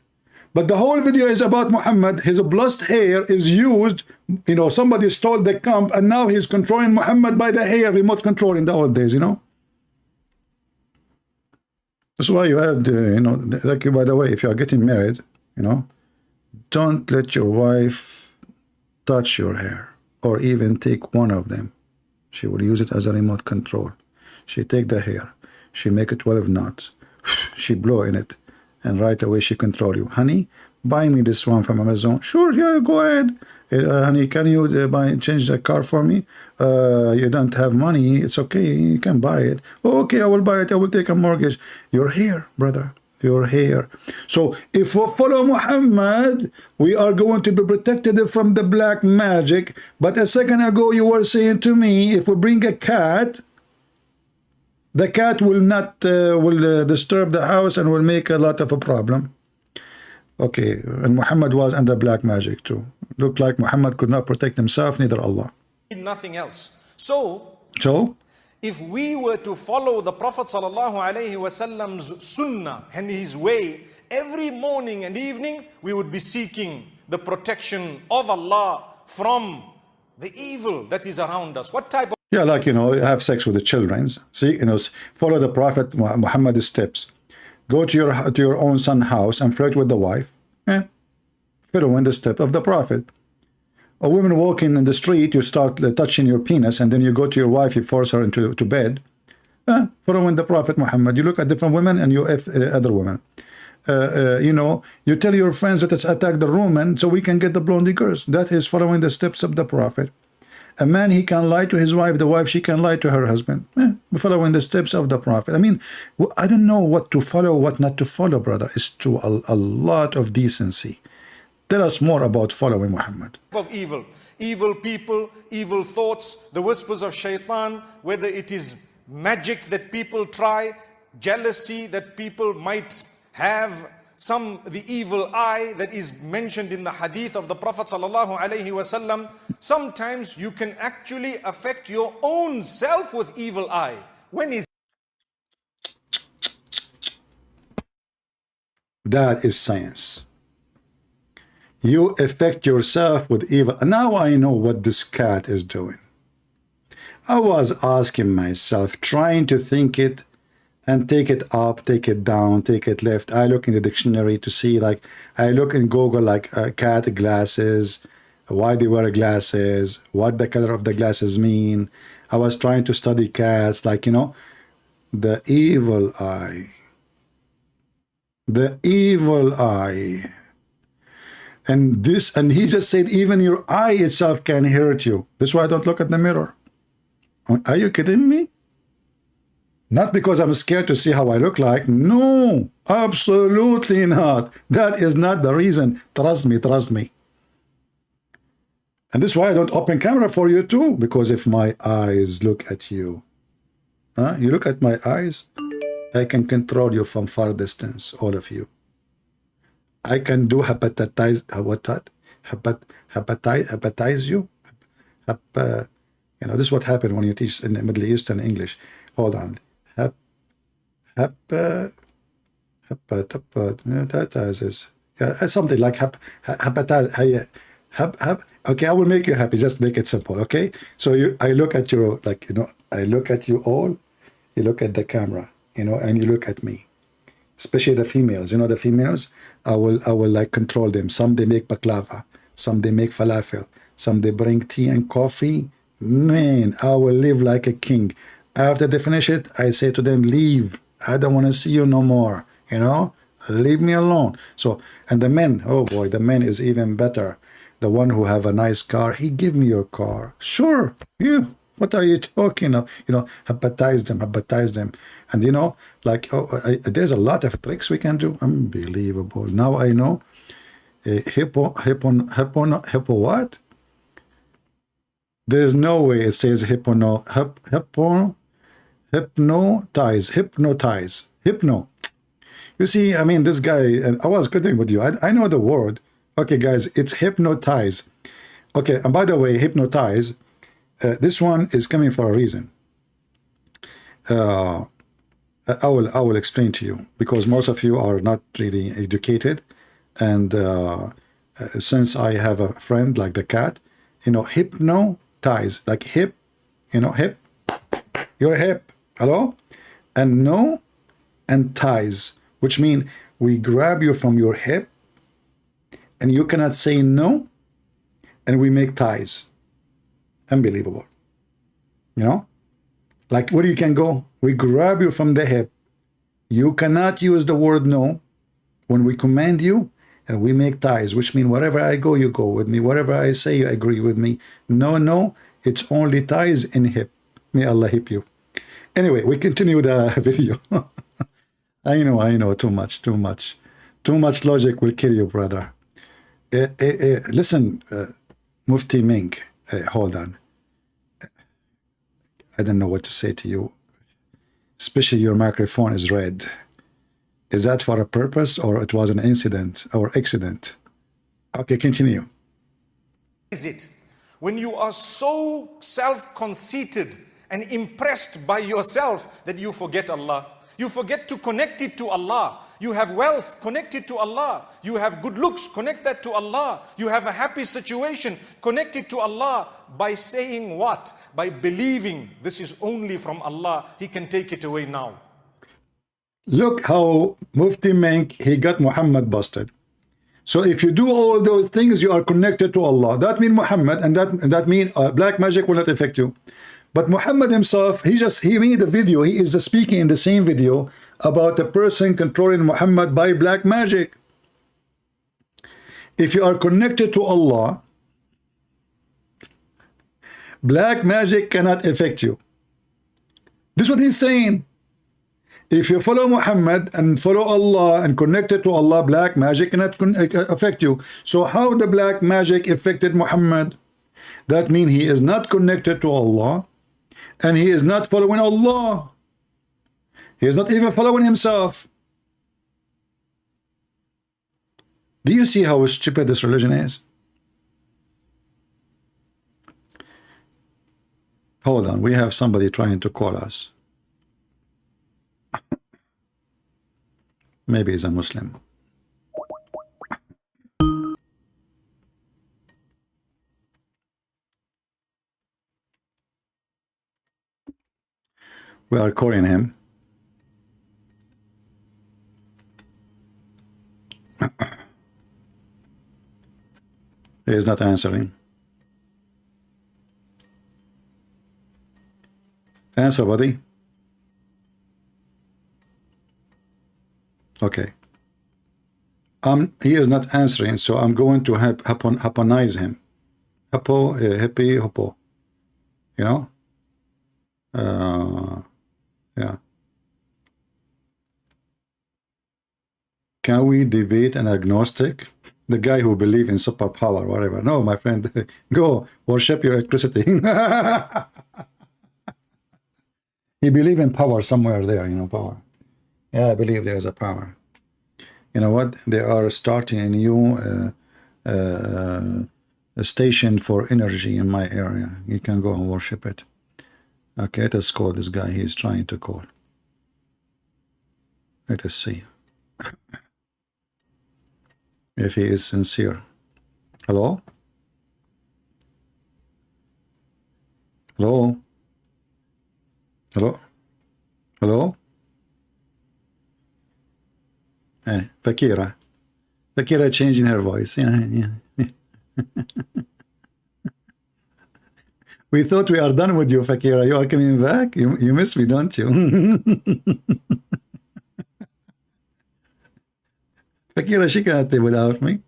But the whole video is about Muhammad. His blessed hair is used. You know, somebody stole the camp, and now he's controlling Muhammad by the hair, remote control in the old days, you know. That's why you have, you know, like, by the way, if you are getting married, you know, don't let your wife touch your hair or even take one of them. She will use it as a remote control. She take the hair, she make it 12 knots, she blow in it, and right away she control you. Honey, buy me this one from Amazon. Sure, yeah, go ahead. Honey, can you change the car for me? You don't have money. It's okay. You can buy it. Oh, okay, I will buy it. I will take a mortgage. You're here, brother. You're here. So if we follow Muhammad, we are going to be protected from the black magic. But a second ago, you were saying to me, if we bring a cat, the cat will not disturb the house and will make a lot of a problem. Okay, and Muhammad was under black magic too. Looked like Muhammad could not protect himself, neither Allah. Nothing else. So if we were to follow the Prophet sallallahu alaihi wasallam's sunnah and his way, every morning and evening we would be seeking the protection of Allah from the evil that is around us. What type of... Yeah, like, you know, have sex with the children. See, you know, follow the Prophet Muhammad's steps. Go to your own son's house and flirt with the wife. Following the step of the Prophet. A woman walking in the street, you start touching your penis, and then you go to your wife, you force her into bed. Following the Prophet Muhammad. You look at different women and you other women. You know, you tell your friends that it's attack the Roman so we can get the blondie girls. That is following the steps of the Prophet. A man, he can lie to his wife. The wife, she can lie to her husband. Following the steps of the Prophet. I mean, I don't know what to follow, what not to follow, brother. It's to a lot of decency. Tell us more about following Muhammad. Of evil people, evil thoughts, the whispers of shaitan, whether it is magic that people try, jealousy that people might have, the evil eye that is mentioned in the hadith of the Prophet sallallahu alaihi wasallam. Sometimes you can actually affect your own self with evil eye. When is that is science. You affect yourself with evil. Now I know what this cat is doing. I was asking myself, trying to think it and take it up, take it down, take it left. I look in the dictionary to see, like, I look in Google, like, cat glasses, why they wear glasses, what the color of the glasses mean. I was trying to study cats, like, you know, the evil eye. The evil eye. And this, and he just said, even your eye itself can hurt you. That's why I don't look at the mirror. Are you kidding me? Not because I'm scared to see how I look like. No, absolutely not. That is not the reason. Trust me, trust me. And this is why I don't open camera for you too. Because if my eyes look at you, you look at my eyes, I can control you from far distance, all of you. I can do hepatize, what that? Hepatize you? You know, this is what happened when you teach in the Middle Eastern English. Hold on. Hepatize. Yeah, something like hepatize. Okay, I will make you happy. Just make it simple, okay? So I look at your, like, you know, I look at you all. You look at the camera, you know, and you look at me. Especially the females. You know, the females, I will like control them. Some they make baklava. Some they make falafel. Some they bring tea and coffee. Man, I will live like a king. After they finish it, I say to them, leave. I don't want to see you no more. You know, leave me alone. So, and the men, oh boy, the men is even better. The one who have a nice car, he give me your car. Sure, you. What are you talking of? You know, hepatize them. And you know, like, there's a lot of tricks we can do. Unbelievable. Now I know. Hippo what? There's no way it says hypnotize. Hypno. You see, I mean, this guy, and I was kidding with you. I know the word. Okay, guys, it's hypnotize. Okay, and by the way, hypnotize, this one is coming for a reason. I will explain to you, because most of you are not really educated. And since I have a friend like the cat, you know, hypnotize, like hip, you know, hip, your hip, hello? And no, and ties, which mean we grab you from your hip, and you cannot say no, and we make ties. Unbelievable. You know? Like, where you can go, we grab you from the hip. You cannot use the word no when we command you, and we make ties, which mean wherever I go, you go with me. Whatever I say, you agree with me. No, it's only ties in hip. May Allah hip you. Anyway, we continue the video. I know, too much. Too much logic will kill you, brother. Listen, Mufti Menk, hold on. I don't know what to say to you. Especially your microphone is red. Is that for a purpose, or it was an incident or accident? Okay, continue. Is it when you are so self-conceited and impressed by yourself that you forget Allah? You forget to connect it to Allah. You have wealth, connect it to Allah. You have good looks, connect that to Allah. You have a happy situation, connect it to Allah. By saying what? By believing this is only from Allah. He can take it away now. Look how Mufti Menk, he got Muhammad busted. So if you do all those things, you are connected to Allah. That means Muhammad, and that means black magic will not affect you. But Muhammad himself, he made a video. He is speaking in the same video about a person controlling Muhammad by black magic. If you are connected to Allah, black magic cannot affect you. This is what he's saying. If you follow Muhammad and follow Allah and connected to Allah, black magic cannot affect you. So how the black magic affected Muhammad? That means he is not connected to Allah, and he is not following Allah. He is not even following himself. Do you see how stupid this religion is? Hold on, we have somebody trying to call us. Maybe he's a Muslim. We are calling him. He is not answering. Answer, buddy. Okay. He is not answering, so I'm going to happonize him. Hippie, hippo. You know? Yeah. Can we debate an agnostic? The guy who believes in superpower, whatever. No, my friend, go worship your electricity. He believes in power somewhere there, you know, power. Yeah, I believe there is a power. You know what? They are starting a new station for energy in my area. You can go and worship it. Okay, let us call this guy. He is trying to call. Let us see if he is sincere. Hello? Hello? Hello? Hello? Fakira. Fakira changing her voice. Yeah. We thought we are done with you, Fakira. You are coming back? You miss me, don't you? Fakira, she can't live without me.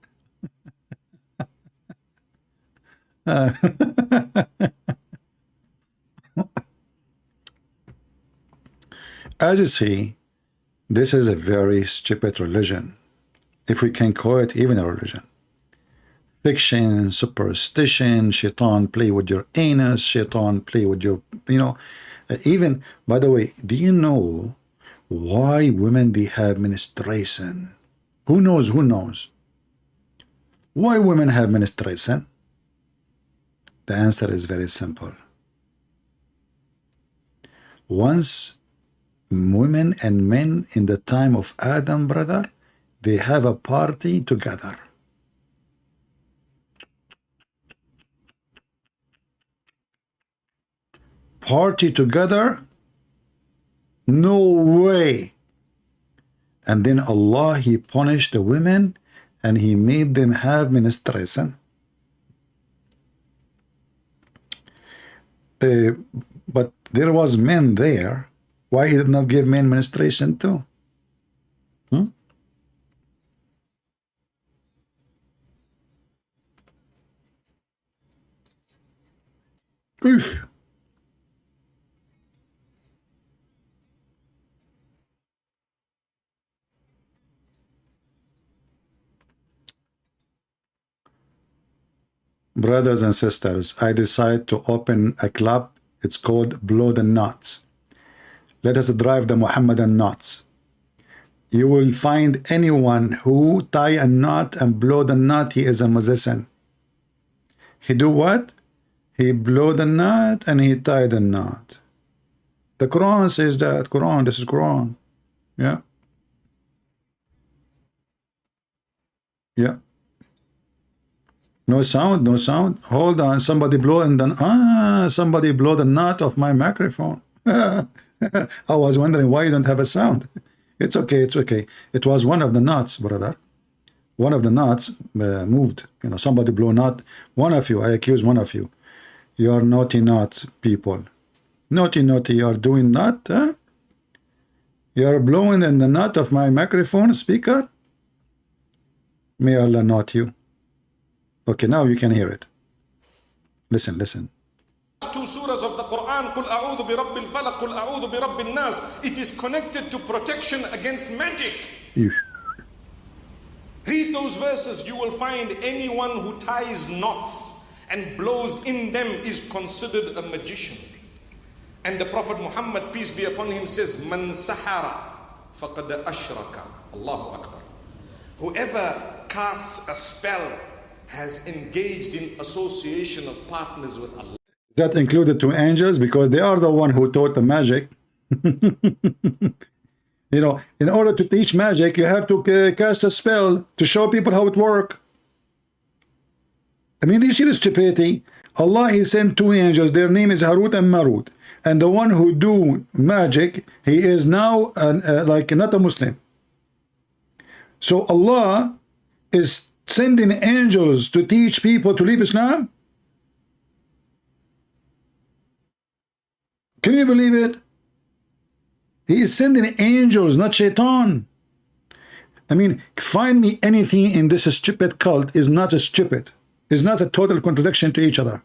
As you see, this is a very stupid religion, if we can call it even a religion. Fiction, superstition, shaitan play with your anus, shaitan play with your, you know, even, by the way, do you know why women, they have menstruation? Who knows? Who knows? Why women have menstruation? The answer is very simple. Once women and men in the time of Adam, brother, they have a party together. Party together? No way. And then Allah, He punished the women and He made them have menstruation. But there was men there. Why He did not give men menstruation too? Oof. Brothers and sisters, I decide to open a club. It's called Blow the Knots. Let us drive the Muhammadan knots. You will find anyone who tie a knot and blow the knot, he is a musician. He do what? He blow the knot and he tie the knot. The Quran says that. Quran, this is Quran. Yeah. Yeah. No sound, no sound. Hold on, somebody blow and then somebody blow the knot of my microphone. I was wondering why you don't have a sound. It's okay, it's okay. It was one of the knots, brother. One of the knots moved. You know, somebody blow knot. One of you, I accuse one of you. You are naughty knot people. Naughty, naughty, you are doing knot, huh? You are blowing in the knot of my microphone speaker? May Allah not you. Okay, now you can hear it. Listen, listen. Two surahs of the Quran, قُلْ أَعُوذُ بِرَبِّ الْفَلَقِ قُلْ أَعُوذُ بِرَبِّ النَّاسِ. It is connected to protection against magic. Read those verses, you will find anyone who ties knots and blows in them is considered a magician. And the Prophet Muhammad, peace be upon him, says, مَنْ سَحَرَ فَقَدْ أَشْرَكَ. Allahu Akbar. Whoever casts a spell has engaged in association of partners with Allah. That included two angels because they are the one who taught the magic. You know, in order to teach magic, you have to cast a spell to show people how it works. I mean, do you see the stupidity? Allah, He sent two angels. Their name is Harut and Marut. And the one who do magic, he is now like not a Muslim. So Allah is sending angels to teach people to leave Islam? Can you believe it? He is sending angels, not shaitan. I mean, find me anything in this stupid cult is not a stupid. Is not a total contradiction to each other.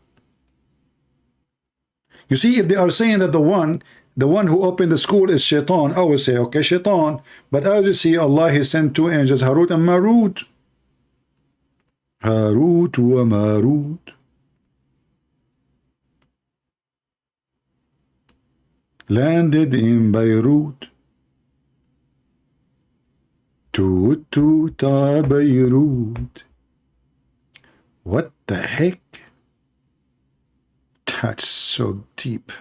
You see, if they are saying that the one who opened the school is shaitan, I will say, okay, shaitan. But as you see, Allah, He sent two angels, Harut and Marut. Harut wa Marut. Landed in Beirut. Toot toot Beirut. What the heck? That's so deep.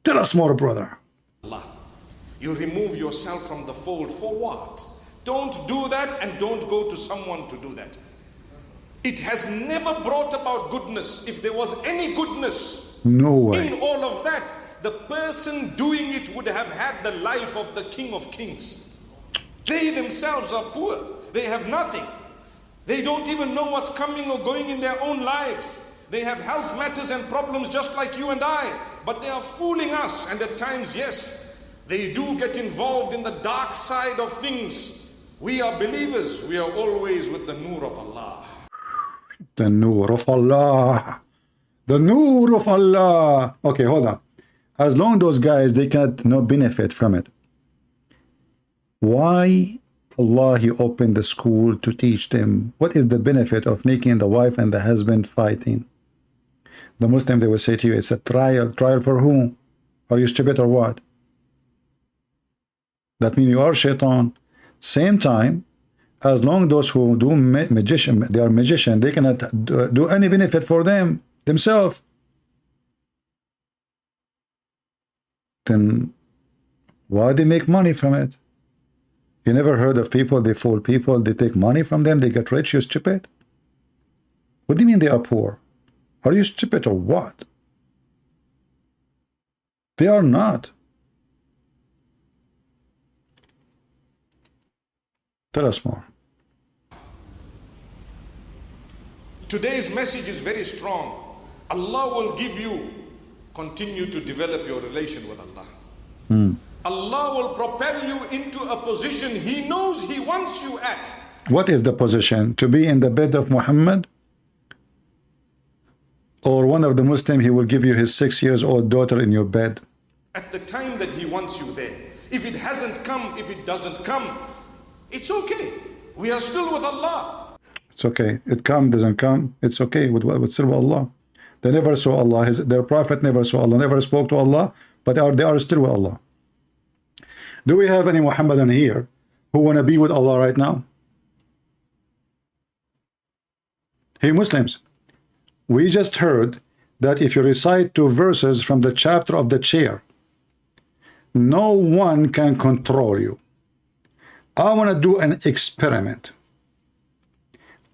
Tell us more, brother. Allah. You remove yourself from the fold for what? Don't do that, and don't go to someone to do that. It has never brought about goodness. If there was any goodness no way in all of that, the person doing it would have had the life of the King of Kings. They themselves are poor. They have nothing. They don't even know what's coming or going in their own lives. They have health matters and problems just like you and I. But they are fooling us. And at times, yes, they do get involved in the dark side of things. We are believers. We are always with the Nur of Allah. The Nur of Allah. The Nur of Allah. Okay, hold on. As long as those guys, they get no benefit from it. Why Allah, He opened the school to teach them? What is the benefit of making the wife and the husband fighting? The Muslim, they will say to you, it's a trial. Trial for whom? Are you stupid or what? That means you are shaitan. Same time, as long as those who do magician, they are magician, they cannot do any benefit for them, themselves. Then why they make money from it? You never heard of people, they fool people, they take money from them, they get rich, you stupid? What do you mean they are poor? Are you stupid or what? They are not. Tell us more. Today's message is very strong. Allah will give you, continue to develop your relation with Allah. Allah will propel you into a position He knows He wants you at. What is the position? To be in the bed of Muhammad? Or one of the Muslim, he will give you his 6-year-old daughter in your bed? At the time that He wants you there. If it hasn't come, if it doesn't come, it's okay. We are still with Allah. It's okay. It come, doesn't come. It's okay. With still with Allah. They never saw Allah. Their prophet never saw Allah. Never spoke to Allah. But they are still with Allah. Do we have any Muhammadan here who want to be with Allah right now? Hey Muslims, we just heard that if you recite 2 verses from the chapter of the chair, no one can control you. I want to do an experiment.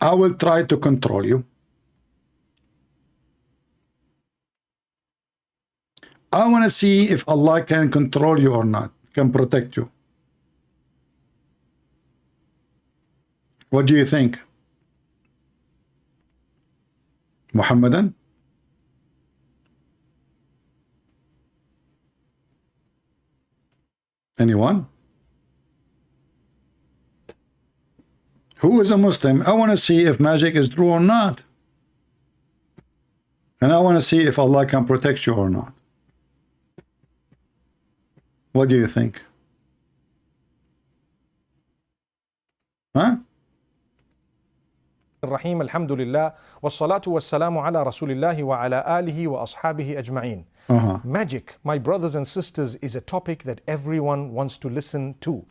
I will try to control you. I want to see if Allah can control you or not, can protect you. What do you think? Muhammadan? Anyone? Who is a Muslim? I want to see if magic is true or not. And I want to see if Allah can protect you or not. What do you think? Huh? الرحيم الحمد لله والصلاة والسلام على رسول الله وعلى آله وأصحابه أجمعين. Magic, my brothers and sisters, is a topic that everyone wants to listen to.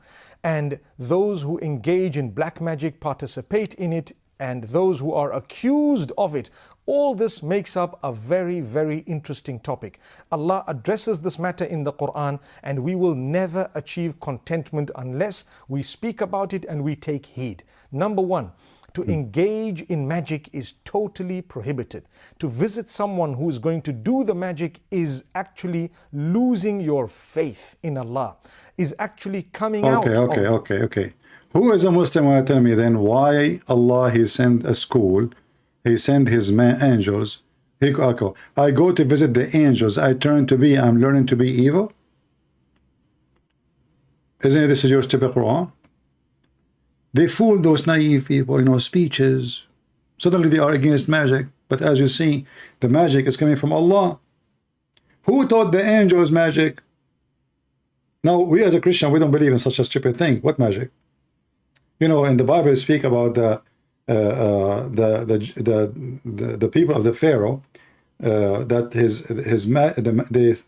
And those who engage in black magic, participate in it, and those who are accused of it. All this makes up a very, very interesting topic. Allah addresses this matter in the Quran, and we will never achieve contentment unless we speak about it and we take heed. Number one, to engage in magic is totally prohibited. To visit someone who is going to do the magic is actually losing your faith in Allah, is actually coming out. Okay. Who is a Muslim want to tell me then why Allah He sent a school, He sent His angels, I go to visit the angels, I'm learning to be evil? Isn't it this is your stupid Quran? They fool those naive people, speeches. Suddenly they are against magic. But as you see, the magic is coming from Allah. Who taught the angels magic? Now, we as a Christian, we don't believe in such a stupid thing. What magic? In the Bible, speak about the people of the Pharaoh, that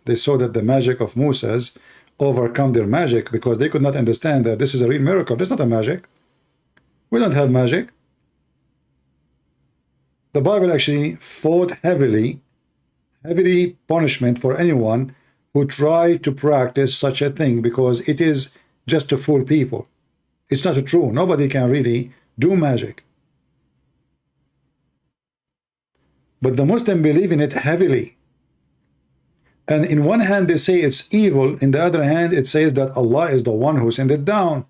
they saw that the magic of Moses overcome their magic because they could not understand that this is a real miracle. This is not a magic. We don't have magic. The Bible actually fought heavily punishment for anyone who tried to practice such a thing, because it is just to fool people. It's not true. Nobody can really do magic. But the Muslims believe in it heavily. And in one hand they say it's evil, in the other hand it says that Allah is the one who sent it down.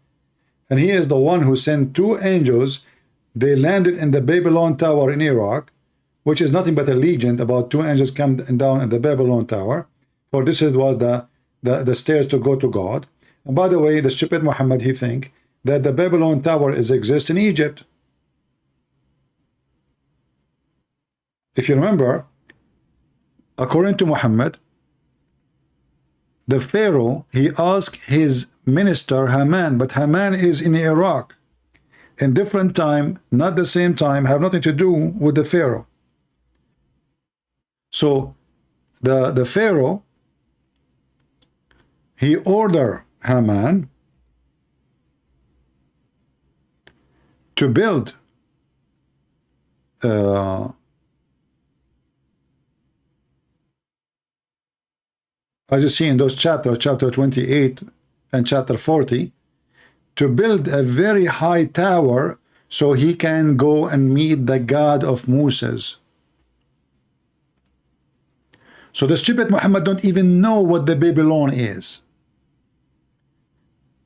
And He is the one who sent two angels. They landed in the Babylon Tower in Iraq, which is nothing but a legend about two angels come down in the Babylon Tower. For this was the stairs to go to God. And by the way, the stupid Muhammad, he think that the Babylon Tower exists in Egypt. If you remember, according to Muhammad, the Pharaoh, he asked his minister Haman, but Haman is in Iraq. In different time, not the same time, have nothing to do with the Pharaoh. So the Pharaoh, he ordered Haman to build as you see in those chapter 28 and chapter 40, to build a very high tower so he can go and meet the God of Moses. So the stupid Muhammad don't even know what the Babylon is.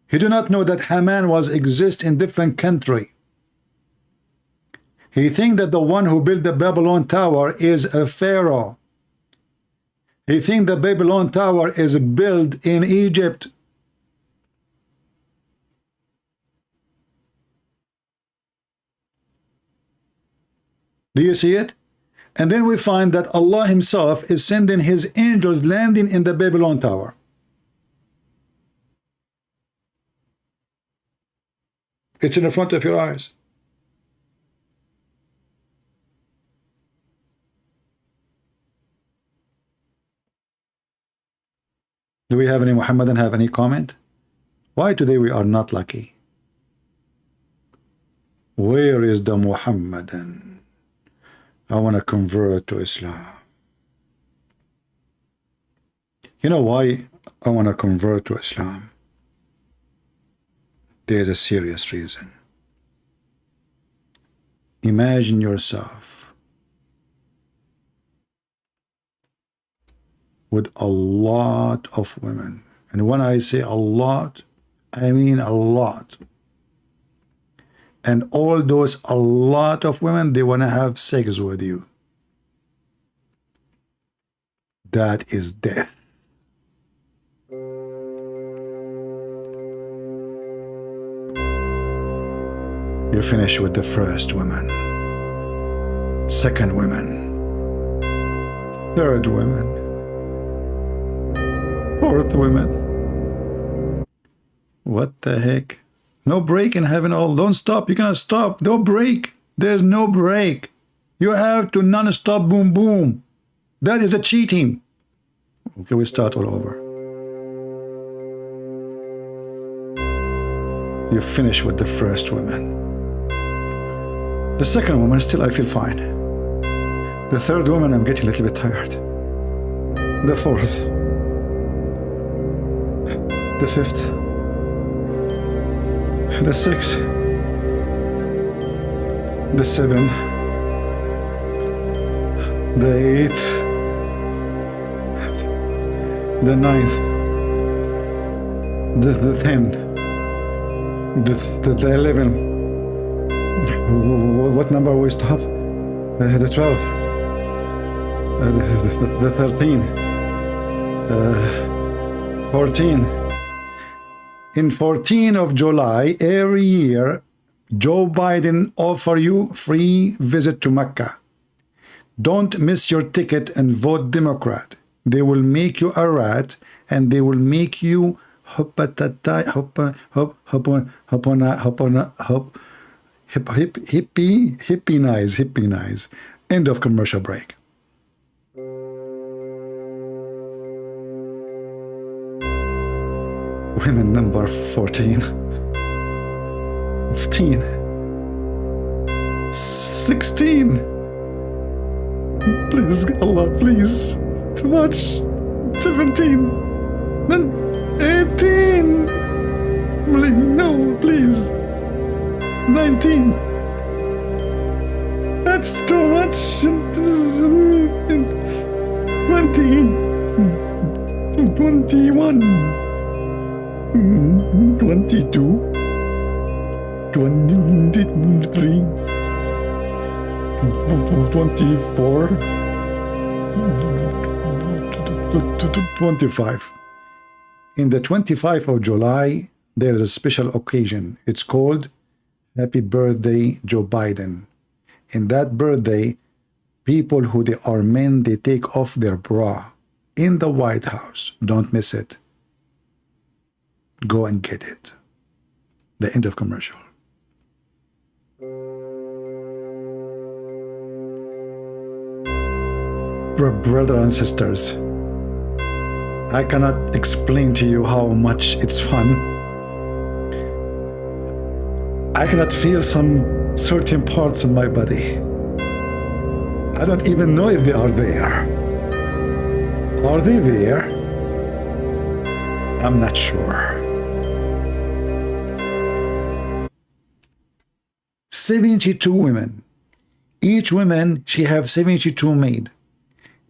He do not know that Haman exist in different country. He think that the one who built the Babylon Tower is a pharaoh. He think the Babylon Tower is built in Egypt. Do you see it? And then we find that Allah Himself is sending His angels landing in the Babylon Tower. It's in the front of your eyes. Do we have any Muhammadan have any comment? Why today we are not lucky? Where is the Muhammadan? I want to convert to Islam. You know why I want to convert to Islam? There's a serious reason. Imagine yourself with a lot of women. And when I say a lot, I mean a lot. And all those a lot of women, they want to have sex with you. That is death. You finish with the first woman, second woman, third woman, fourth woman. What the heck? No break in heaven. All don't stop. You cannot stop. Don't break. There's no break. You have to non-stop boom boom. That is a cheating. Okay, we start all over. You finish with the first woman. The second woman, still I feel fine. The third woman, I'm getting a little bit tired. The fourth. The fifth. The sixth. The seventh. The eighth. The ninth. The 10. The 11. What number we stop? The 12. The 13. 14. In 14 of July every year, Joe Biden offer you free visit to Mecca. Don't miss your ticket and vote Democrat. They will make you a rat and they will make you hippie-nize. End of commercial break. Women number 14, 15, 16. Please, Allah, please. Too much. 17. Then 18. No, please. 19. That's too much. 20. 21. 22. 23. 24. 25. In the 25th of July, there is a special occasion. It's called Happy Birthday Joe Biden. In that birthday, people who they are men, they take off their bra in the White House. Don't miss it. Go and get it. The end of commercial. Brothers and sisters, I cannot explain to you how much it's fun. I cannot feel some certain parts in my body. I don't even know if they are there. Are they there? I'm not sure. 72 women. Each woman, she have 72 maid.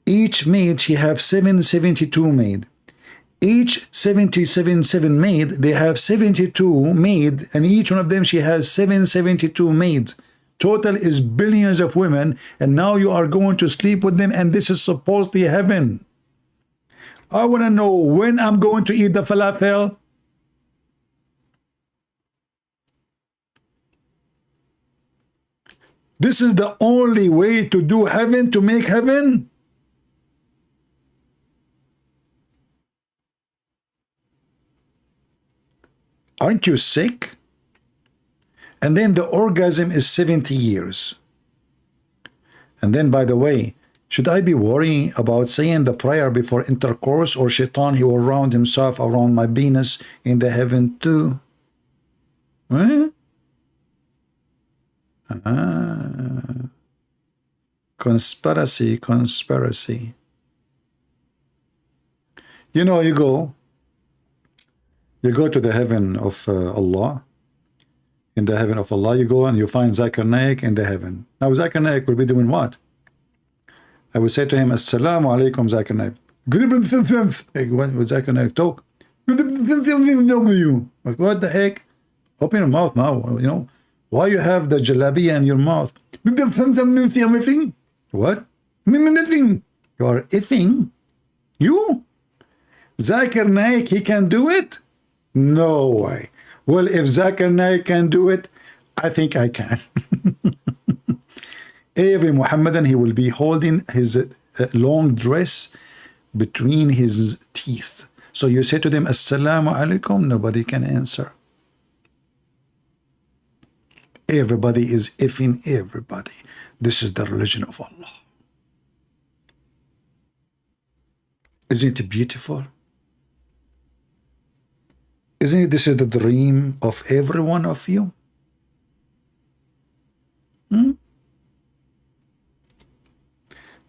Each maid, she have 772 maid. Each 7 maid, they have 72 maid, and each one of them, she has 772 maids. Total is billions of women, and now you are going to sleep with them, and this is supposedly heaven. I want to know when I'm going to eat the falafel. This is the only way to do heaven, to make heaven. Aren't you sick? And then the orgasm is 70 years. And then, by the way, should I be worrying about saying the prayer before intercourse, or shaitan, he will round himself around my penis in the heaven too? Huh? Conspiracy. You know, you go to the heaven of Allah. In the heaven of Allah, you go and you find Zakir Naik in the heaven. Now, Zakir Naik will be doing what? I will say to him, Assalamu alaikum, Zakir Naik. Good evening, what would Zakir Naik talk? Good evening, like, what the heck? Open your mouth now, you know. Why you have the jalabiya in your mouth? What? Nothing. You are effing. You? Zakir Naik, he can do it? No way. Well, if Zakir Naik can do it, I think I can. Every Muhammadan, he will be holding his long dress between his teeth. So you say to them, Assalamu alaikum, nobody can answer. Everybody is effing everybody. This is the religion of Allah. Isn't it beautiful? Isn't this the dream of every one of you?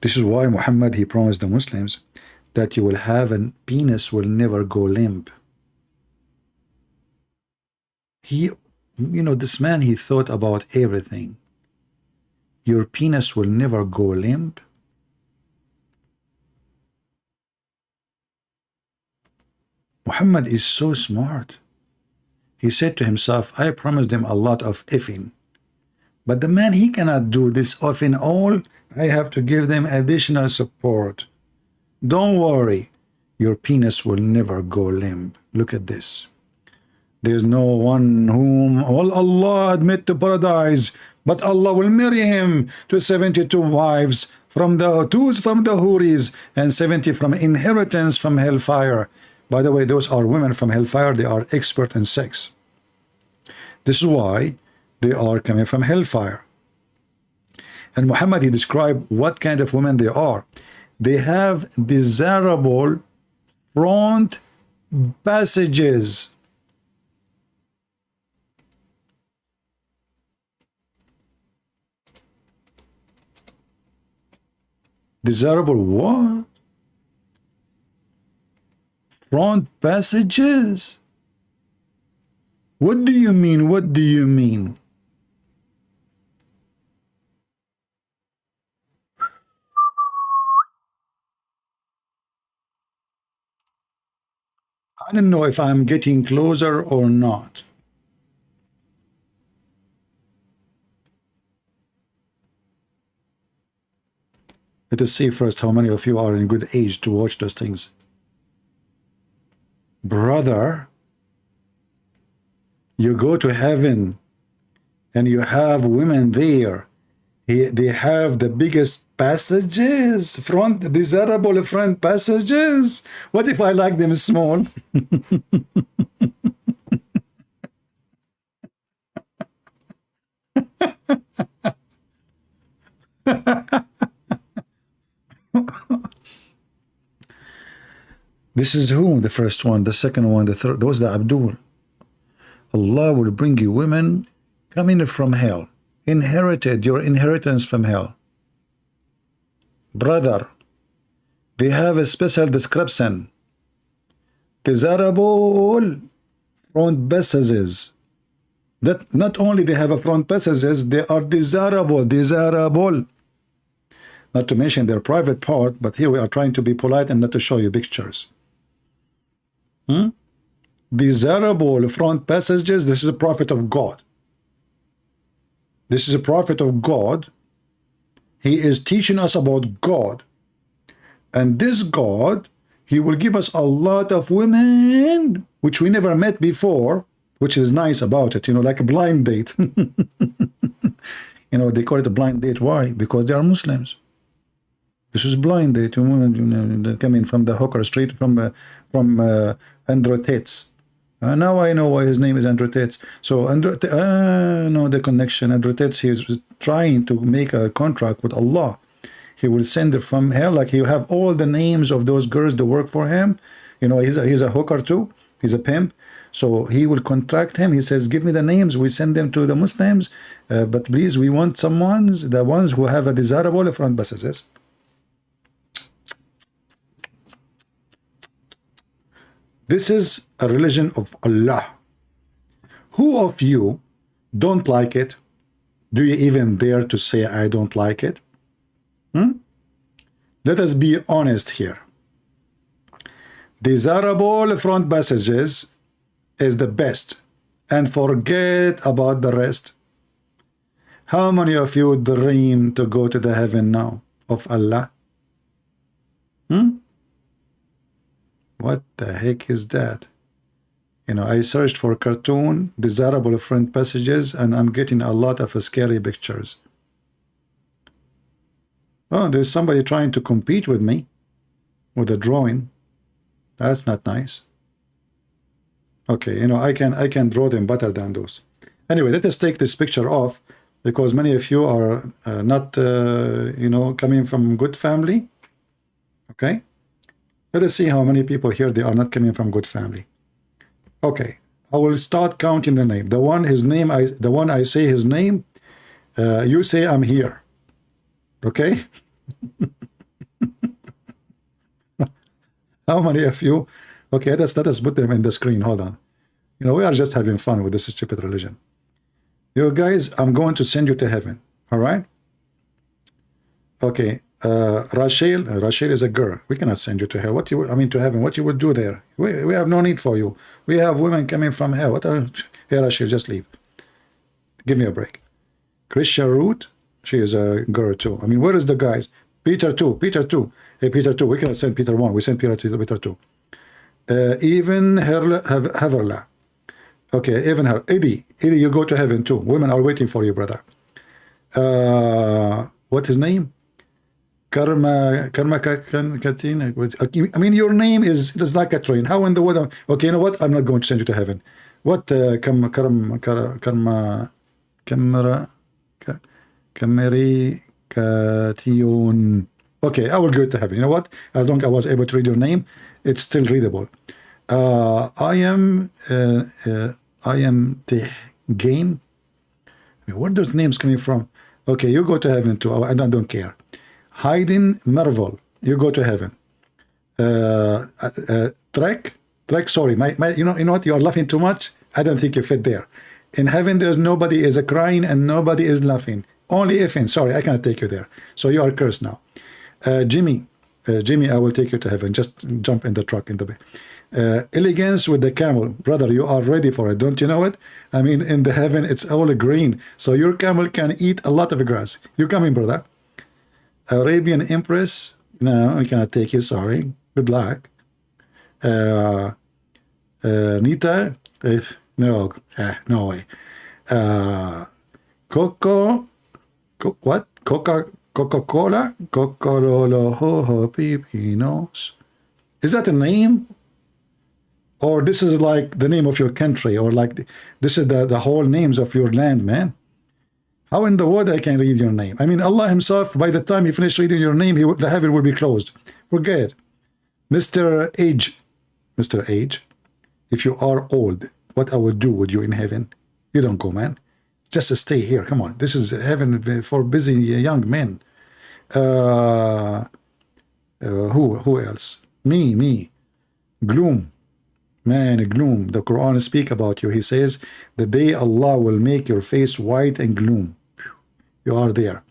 This is why Muhammad, he promised the Muslims that you will have a penis will never go limp. He, this man, he thought about everything. Your penis will never go limp. Muhammad is so smart. He said to himself, I promised him a lot of effing. But the man, he cannot do this effing all. I have to give them additional support. Don't worry. Your penis will never go limp. Look at this. There's no one whom will Allah admit to paradise, but Allah will marry him to 72 wives from the Houris and 70 from inheritance from hellfire. By the way, those are women from hellfire. They are expert in sex. This is why they are coming from hellfire. And Muhammad, he described what kind of women they are. They have desirable front passages. Desirable what? Front passages? What do you mean? What do you mean? I don't know if I'm getting closer or not. Let us see first how many of you are in good age to watch those things. Brother, you go to heaven and you have women there. They have the biggest passages, desirable front passages. What if I like them small? This is who? The first one, the second one, the third. Those are the Abdul. Allah will bring you women coming from hell. Inherited your inheritance from hell. Brother, they have a special description. Desirable front passages. That not only they have a front passages, they are desirable. Not to mention their private part, but here we are trying to be polite and not to show you pictures. Desirable front passages. This is a prophet of God. This is a prophet of God. He is teaching us about God. And this God, he will give us a lot of women, which we never met before, which is nice about it, like a blind date. They call it a blind date. Why? Because they are Muslims. This is blind date. Women coming from the hooker street, from Andrew Tate's. Now I know why his name is Andrew Tate's. So no, the connection. Andrew Tate's, he is trying to make a contract with Allah. He will send it from hell. Like you have all the names of those girls that work for him. He's a hooker too. He's a pimp. So he will contract him. He says, give me the names. We send them to the Muslims. But please, we want the ones who have a desirable front passages. This is a religion of Allah. Who of you don't like it? Do you even dare to say I don't like it? Let us be honest here. Desirable front passages is the best, and forget about the rest. How many of you dream to go to the heaven now of Allah? What the heck is that? I searched for cartoon, desirable front passages, and I'm getting a lot of scary pictures. Oh, there's somebody trying to compete with me with a drawing. That's not nice. Okay, I can draw them better than those. Anyway, let us take this picture off because many of you are not, coming from good family. Okay. Let us see how many people here they are not coming from good family. Okay, I will start counting the name. The one I say his name, you say I'm here. Okay? How many of you? Okay, let us put them in the screen. Hold on. You know, we are just having fun with this stupid religion. You guys, I'm going to send you to heaven. All right? Okay. Rachel is a girl. We cannot send you to hell. To heaven. What you would do there? We have no need for you. We have women coming from hell. What are? Here, Rachel, just leave. Give me a break. Christian Root, she is a girl too. I mean, where is the guys? Peter too. Hey, Peter too. We cannot send Peter 1. We send Peter 2. Even Haverla. Okay, even her. Eddie, you go to heaven too. Women are waiting for you, brother. What his name? Karma Katina. I mean, your name is like a train. How in the world? Okay, you know what? I'm not going to send you to heaven. What? Kameri Kation. Okay, I will go to heaven. You know what? As long as I was able to read your name, it's still readable. I am Game. Where are those names coming from? Okay, you go to heaven too. I don't care. Hayden Marvel, you go to heaven. Trek, sorry, you know what? You are laughing too much. I don't think you fit there. In heaven, there's nobody is crying and nobody is laughing. Only effing. Sorry, I cannot take you there. So you are cursed now. Jimmy, I will take you to heaven. Just jump in the truck in the bay. Elegance with the camel. Brother, you are ready for it. Don't you know it? I mean, in the heaven, it's all green. So your camel can eat a lot of grass. You're coming, brother. Arabian Empress. No, I cannot take you. Sorry. Good luck. Nita. No way. What? Coca-Cola? Coca-Cola Pipinos. Is that a name? Or this is like the name of your country, or like this is the whole names of your land, man. How in the world I can read your name? I mean, Allah himself, by the time he finished reading your name, the heaven will be closed. Forget. Mr. Age, if you are old, what I will do with you in heaven? You don't go, man. Just stay here. Come on. This is heaven for busy young men. Who else? Me. Gloom. Man, gloom. The Quran speak about you. He says, the day Allah will make your face white and gloom. You are there.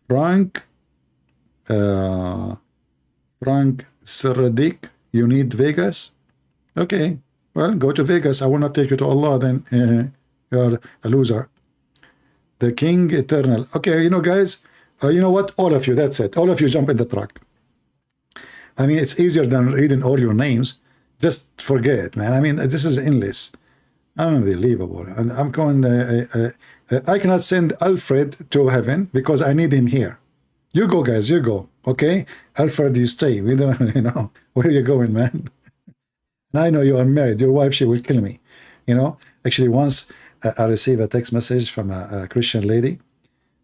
Frank Saradik, you need Vegas? Okay. Well, go to Vegas. I will not take you to Allah then. You are a loser. The King Eternal. Okay, you know, guys, you know what? All of you, that's it. All of you jump in the truck. I mean, it's easier than reading all your names. Just forget, man. I mean, this is endless. Unbelievable. And I'm going, I cannot send Alfred to heaven because I need him here. You go, guys, you go. Okay? Alfred, you stay. We don't, you know, where are you going, man? I know you are married. Your wife, she will kill me. You know, actually, once I received a text message from a Christian lady,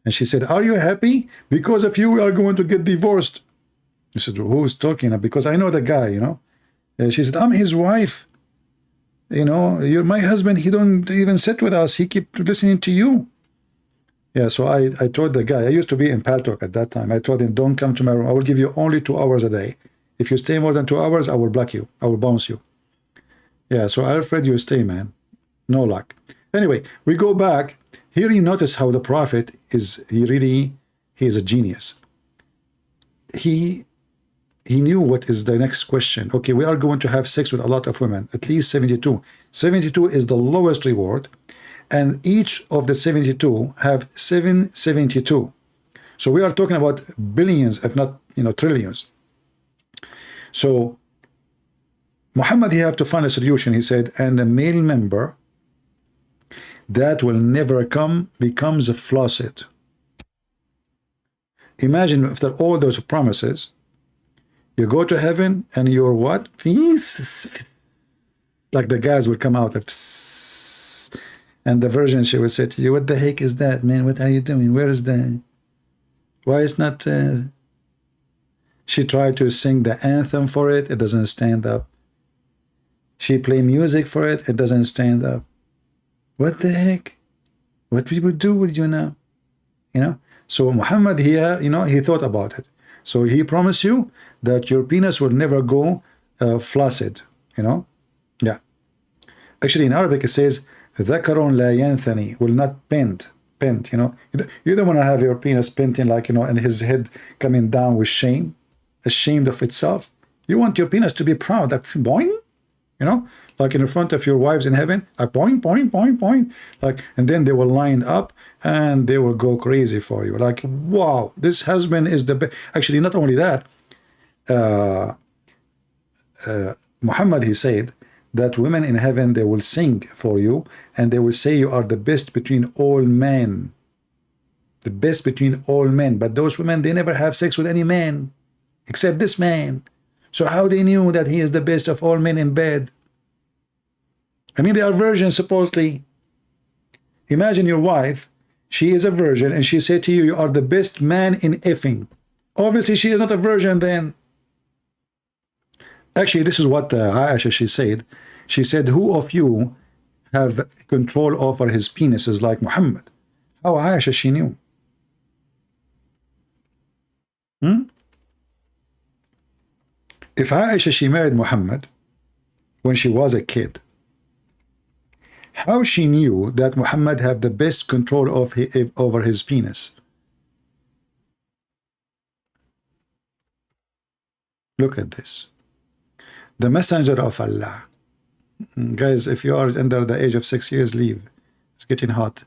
and she said, are you happy? Because of you, we are going to get divorced. I said, who's talking? Because I know the guy, you know. She said, I'm his wife. You know, you're my husband. He don't even sit with us. He keep listening to you. Yeah, so I told the guy, I used to be in Paltalk at that time. I told him, don't come to my room. I will give you only 2 hours a day. If you stay more than 2 hours, I will block you. I will bounce you. Yeah, so Alfred, you stay, man. No luck. Anyway, we go back. Here you notice how the Prophet is, he is a genius. He knew what is the next question. Okay, we are going to have sex with a lot of women, at least 72. 72 is the lowest reward, and each of the 72 have 772. So we are talking about billions, if not, you know, trillions. So Muhammad, he have to find a solution. He said, and the male member that will never come becomes a flaccid. Imagine after all those promises, you go to heaven and you're what? Like the guys will come out of, and the virgin, she will say to you, what the heck is that, man? What are you doing? Where is the, why is not, she tried to sing the anthem for it. It doesn't stand up. She play music for it. It doesn't stand up. What the heck? What we would do with you now? You know? So Muhammad here, you know, he thought about it. So he promised you that your penis will never go flaccid, you know? Yeah. Actually, in Arabic it says, ذَكَرٌ لَا يَنْثَنِي, will not bend, you know? You don't want to have your penis bending like, you know, and his head coming down with shame, ashamed of itself. You want your penis to be proud, like boing, you know, like in front of your wives in heaven, like boing, boing, boing, boing, like, and then they will line up and they will go crazy for you. Like, wow, this husband is the best. Actually, not only that, Muhammad, he said that women in heaven, they will sing for you and they will say you are the best between all men. The best between all men. But those women, they never have sex with any man except this man. So how they knew that he is the best of all men in bed? I mean, they are virgins supposedly. Imagine your wife, she is a virgin, and she said to you, you are the best man in effing. Obviously, she is not a virgin then. Actually, this is what Aisha, she said. She said, who of you have control over his penises like Muhammad? How Aisha, she knew. If Aisha, she married Muhammad when she was a kid, how she knew that Muhammad had the best control over his penis? Look at this. The messenger of Allah. Guys, if you are under the age of 6 years, leave. It's getting hot.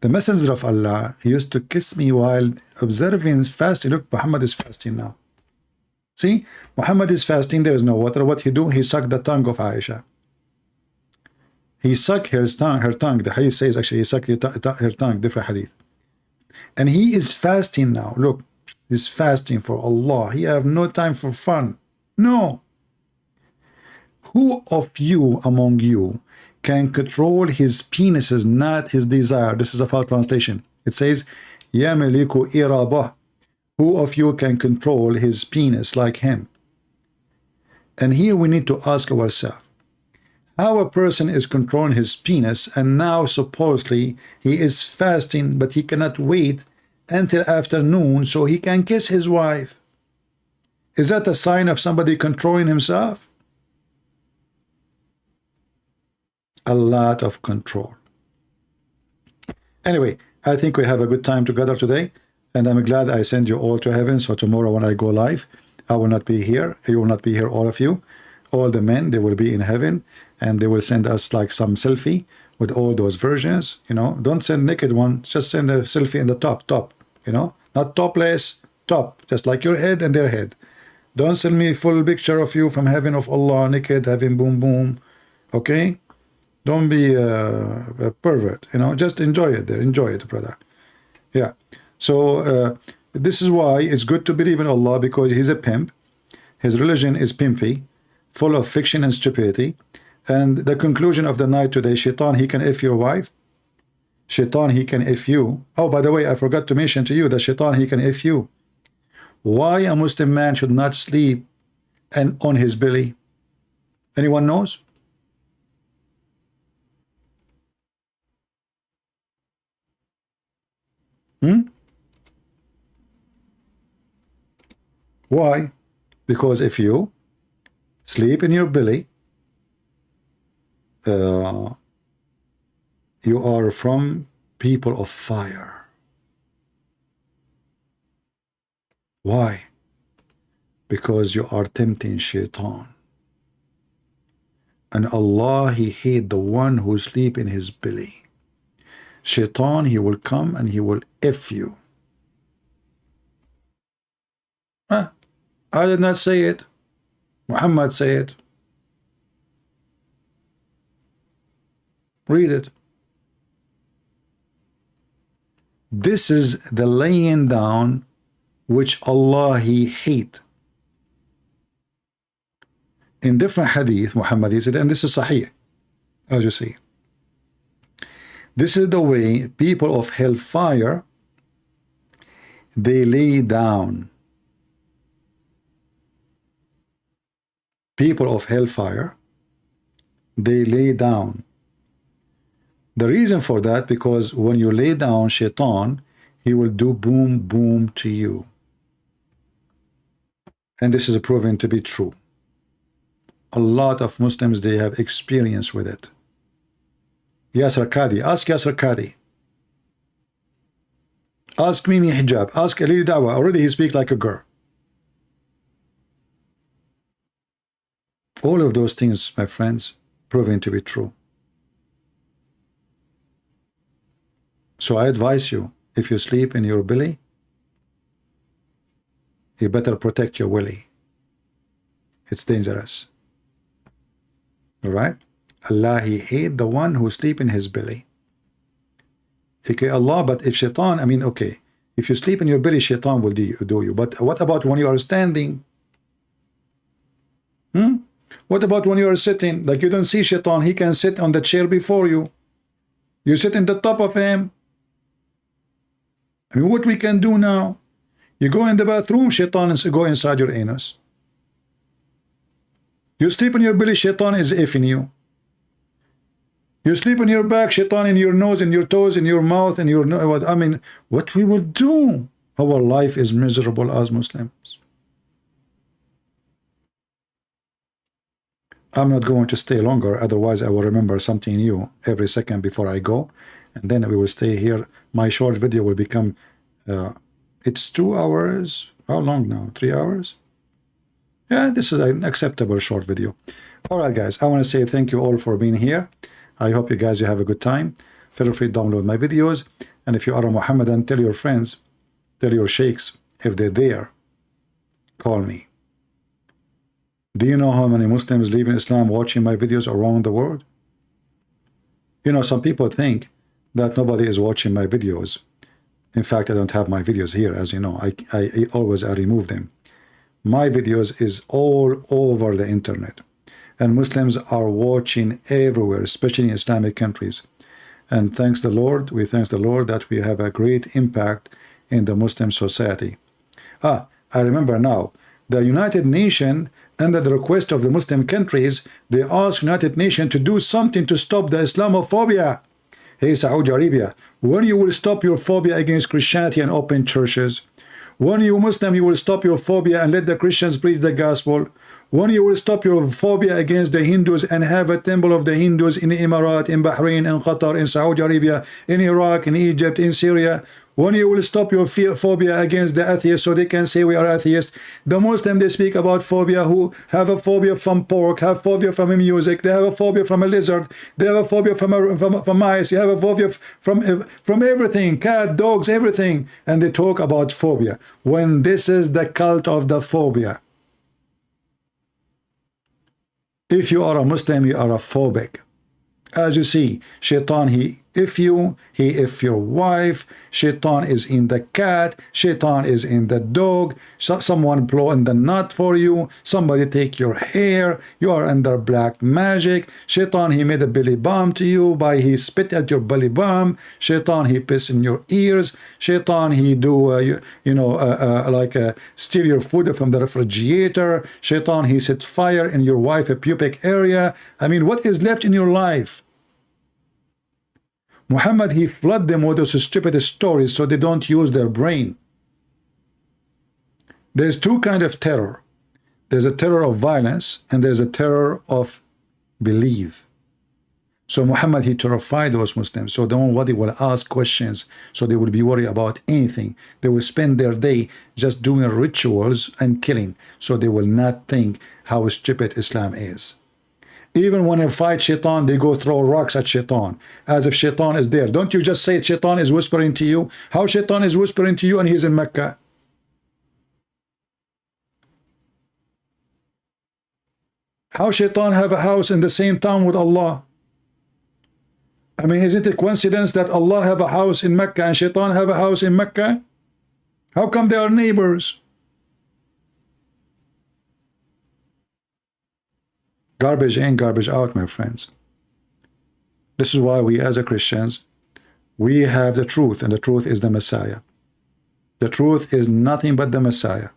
The messenger of Allah, he used to kiss me while observing fasting. Look, Muhammad is fasting now. See, Muhammad is fasting, there is no water. What he do? He sucked the tongue of Aisha. He sucked her tongue. The hadith says actually he sucked her tongue, different hadith. And he is fasting now. Look, he's fasting for Allah. He have no time for fun. No. Who of you among you can control his penises, not his desire? This is a false translation. It says, يَمْلِكُ إِرَابَهُ. Who of you can control his penis like him? And here we need to ask ourselves, how a person is controlling his penis and now supposedly he is fasting, but he cannot wait until afternoon so he can kiss his wife. Is that a sign of somebody controlling himself? A lot of control. Anyway, I think we have a good time together today, and I'm glad I send you all to heaven. So tomorrow when I go live, I will not be here. You will not be here, all of you. All the men, they will be in heaven, and they will send us like some selfie with all those versions. You know, don't send naked one, just send a selfie in the top, you know, not topless, top, just like your head and their head. Don't send me full picture of you from heaven of Allah, naked, having boom boom. Okay? Don't be a pervert, you know, just enjoy it there, enjoy it, brother. Yeah. So this is why it's good to believe in Allah, because he's a pimp. His religion is pimpy, full of fiction and stupidity. And the conclusion of the night today, Shaitan, he can F your wife. Shaitan, he can F you. Oh, by the way, I forgot to mention to you that Shaitan, he can F you. Why a Muslim man should not sleep and on his belly? Anyone knows? Why? Because if you sleep in your belly, you are from people of fire. Why? Because you are tempting Shaitan. And Allah, he hate the one who sleep in his belly. Shaitan, he will come and he will F you. I did not say it. Muhammad said it. Read it. This is the laying down which Allah he hate. In different hadith, Muhammad he said, and this is sahih, as you see. This is the way people of hellfire, they lay down. People of hellfire, they lay down. The reason for that, because when you lay down, Shaitan, he will do boom, boom to you. And this is proven to be true. A lot of Muslims, they have experience with it. Yasser Qadhi, ask Yasser Qadhi. Ask Mimi Hijab, ask Ali Dawah. Already he speaks like a girl. All of those things, my friends, proven to be true. So I advise you, if you sleep in your belly, you better protect your willy. It's dangerous. All right? Allah, He hate the one who sleep in his belly. Okay, Allah, but if shaitan, I mean, okay, if you sleep in your belly, shaitan will do you. But what about when you are standing? What about when you are sitting? Like you don't see shaitan, he can sit on the chair before you. You sit in the top of him. I mean, what we can do now? You go in the bathroom, shaitan is go inside your anus. You sleep in your belly, shaitan is effing you. You sleep on your back, shaitan in your nose, in your toes, in your mouth, in your nose. I mean, what we will do? Our life is miserable as Muslims. I'm not going to stay longer, otherwise I will remember something new every second before I go, and then we will stay here. My short video will become, it's 2 hours. How long now? 3 hours? Yeah, this is an acceptable short video. All right, guys, I want to say thank you all for being here. I hope you guys have a good time. Feel free to download my videos. And if you are a Muhammadan, tell your friends, tell your sheikhs, if they're there, call me. Do you know how many Muslims live in Islam watching my videos around the world? You know, some people think that nobody is watching my videos. In fact, I don't have my videos here, as you know. I always remove them. My videos is all over the internet. And Muslims are watching everywhere, especially in Islamic countries. And thanks the Lord, we thank the Lord that we have a great impact in the Muslim society. I remember now, the United Nations, under the request of the Muslim countries, they asked United Nations to do something to stop the Islamophobia. Hey, Saudi Arabia, when you will stop your phobia against Christianity and open churches? When you Muslim, you will stop your phobia and let the Christians preach the gospel? When you will stop your phobia against the Hindus and have a temple of the Hindus in the Emirat, in Bahrain, in Qatar, in Saudi Arabia, in Iraq, in Egypt, in Syria? When you will stop your phobia against the atheists so they can say we are atheists? The Muslim, they speak about phobia, who have a phobia from pork, have phobia from music, they have a phobia from a lizard, they have a phobia from mice, you have a phobia from everything, cat, dogs, everything. And they talk about phobia. When this is the cult of the phobia. If you are a Muslim, you are a phobic. As you see, shaitan, he if you, he if your wife, shaitan is in the cat, shaitan is in the dog, someone blow in the nut for you, somebody take your hair, you are under black magic, shaitan, he made a belly bomb to you by he spit at your belly bomb, shaitan, he piss in your ears, shaitan, he do, steal your food from the refrigerator, shaitan, he sets fire in your wife's pubic area. I mean, what is left in your life? Muhammad, he flooded them with those stupid stories so they don't use their brain. There's two kinds of terror. There's a terror of violence and there's a terror of belief. So Muhammad, he terrified those Muslims so nobody will ask questions, so they will be worried about anything. They will spend their day just doing rituals and killing, so they will not think how stupid Islam is. Even when they fight shaitan, they go throw rocks at shaitan, as if shaitan is there. Don't you just say shaitan is whispering to you? How shaitan is whispering to you and he's in Mecca? How shaitan have a house in the same town with Allah? I mean, is it a coincidence that Allah have a house in Mecca and shaitan have a house in Mecca? How come they are neighbors? Garbage in, garbage out, my friends. This is why we as a Christians, we have the truth, and the truth is the Messiah. The truth is nothing but the Messiah.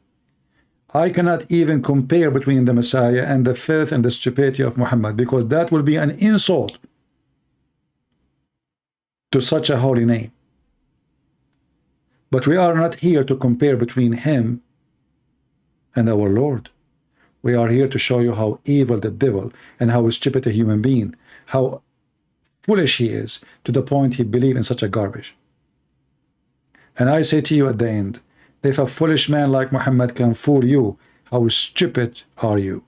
I cannot even compare between the Messiah and the filth and the stupidity of Muhammad, because that will be an insult to such a holy name. But we are not here to compare between him and our Lord. We are here to show you how evil the devil and how stupid a human being, how foolish he is, to the point he believes in such a garbage. And I say to you at the end, if a foolish man like Muhammad can fool you, how stupid are you?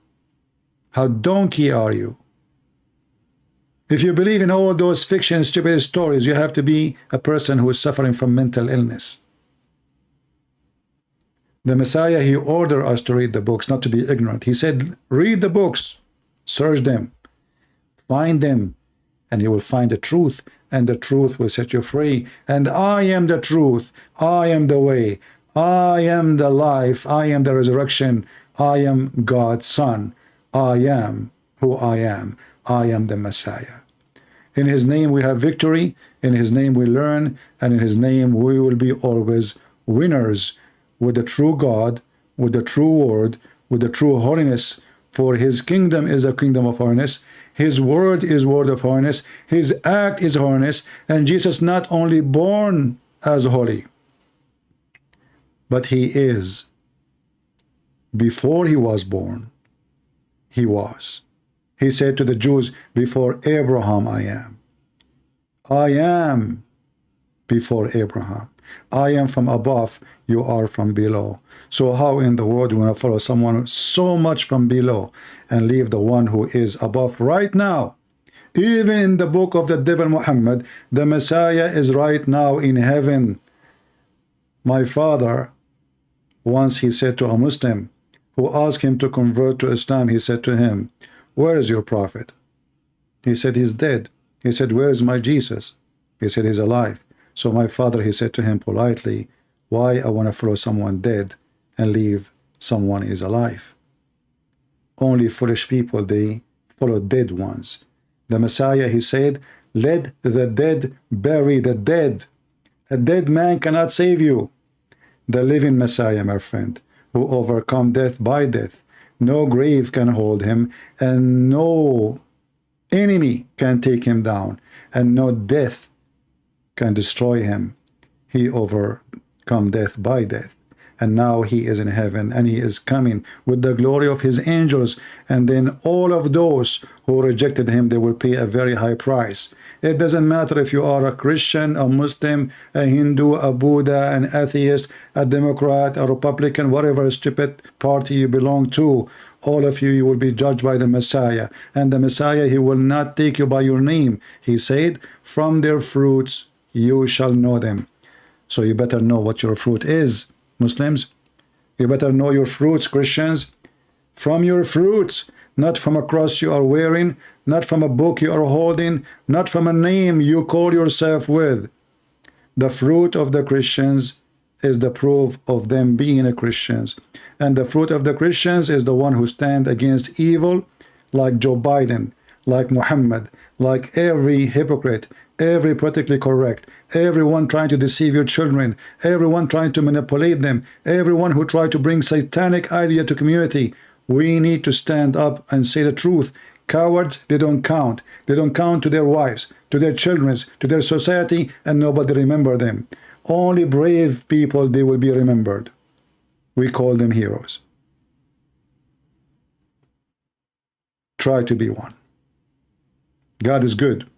How donkey are you? If you believe in all those fiction stupid stories, you have to be a person who is suffering from mental illness. The Messiah, he ordered us to read the books, not to be ignorant. He said, read the books, search them, find them, and you will find the truth, and the truth will set you free. And I am the truth, I am the way, I am the life, I am the resurrection, I am God's Son, I am who I am the Messiah. In his name we have victory, in his name we learn, and in his name we will be always winners, with the true God, with the true word, with the true holiness. For his kingdom is a kingdom of holiness, his word is word of holiness, his act is holiness, and Jesus not only born as holy, but he is. Before he was born, he was. He said to the Jews, before Abraham I am. I am before Abraham. I am from above, you are from below. So how in the world you want to follow someone so much from below and leave the one who is above right now? Even in the book of the devil Muhammad, the Messiah is right now in heaven. My father, once he said to a Muslim who asked him to convert to Islam, he said to him, where is your prophet? He said, he's dead. He said, where is my Jesus? He said, he's alive. So my father, he said to him politely, why I want to follow someone dead and leave someone is alive? Only foolish people, they follow dead ones. The Messiah, he said, let the dead bury the dead. A dead man cannot save you. The living Messiah, my friend, who overcome death by death. No grave can hold him, and no enemy can take him down, and no death can destroy him. He overcome death by death, and now he is in heaven, and he is coming with the glory of his angels, and then all of those who rejected him, they will pay a very high price. It doesn't matter if you are a Christian, a Muslim, a Hindu, a Buddha, an atheist, a Democrat, a Republican, whatever stupid party you belong to. All of you, you will be judged by the Messiah. And the Messiah, he will not take you by your name. He said, from their fruits you shall know them. So you better know what your fruit is, Muslims. You better know your fruits, Christians. From your fruits, not from a cross you are wearing, not from a book you are holding, not from a name you call yourself with. The fruit of the Christians is the proof of them being a Christians. And the fruit of the Christians is the one who stand against evil, like Joe Biden, like Muhammad, like every hypocrite, every politically correct, everyone trying to deceive your children, everyone trying to manipulate them, everyone who try to bring satanic idea to community. We need to stand up and say the truth. Cowards, they don't count. They don't count to their wives, to their children, to their society, and nobody remember them. Only brave people, they will be remembered. We call them heroes. Try to be one. God is good.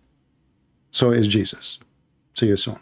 So is Jesus. See you soon.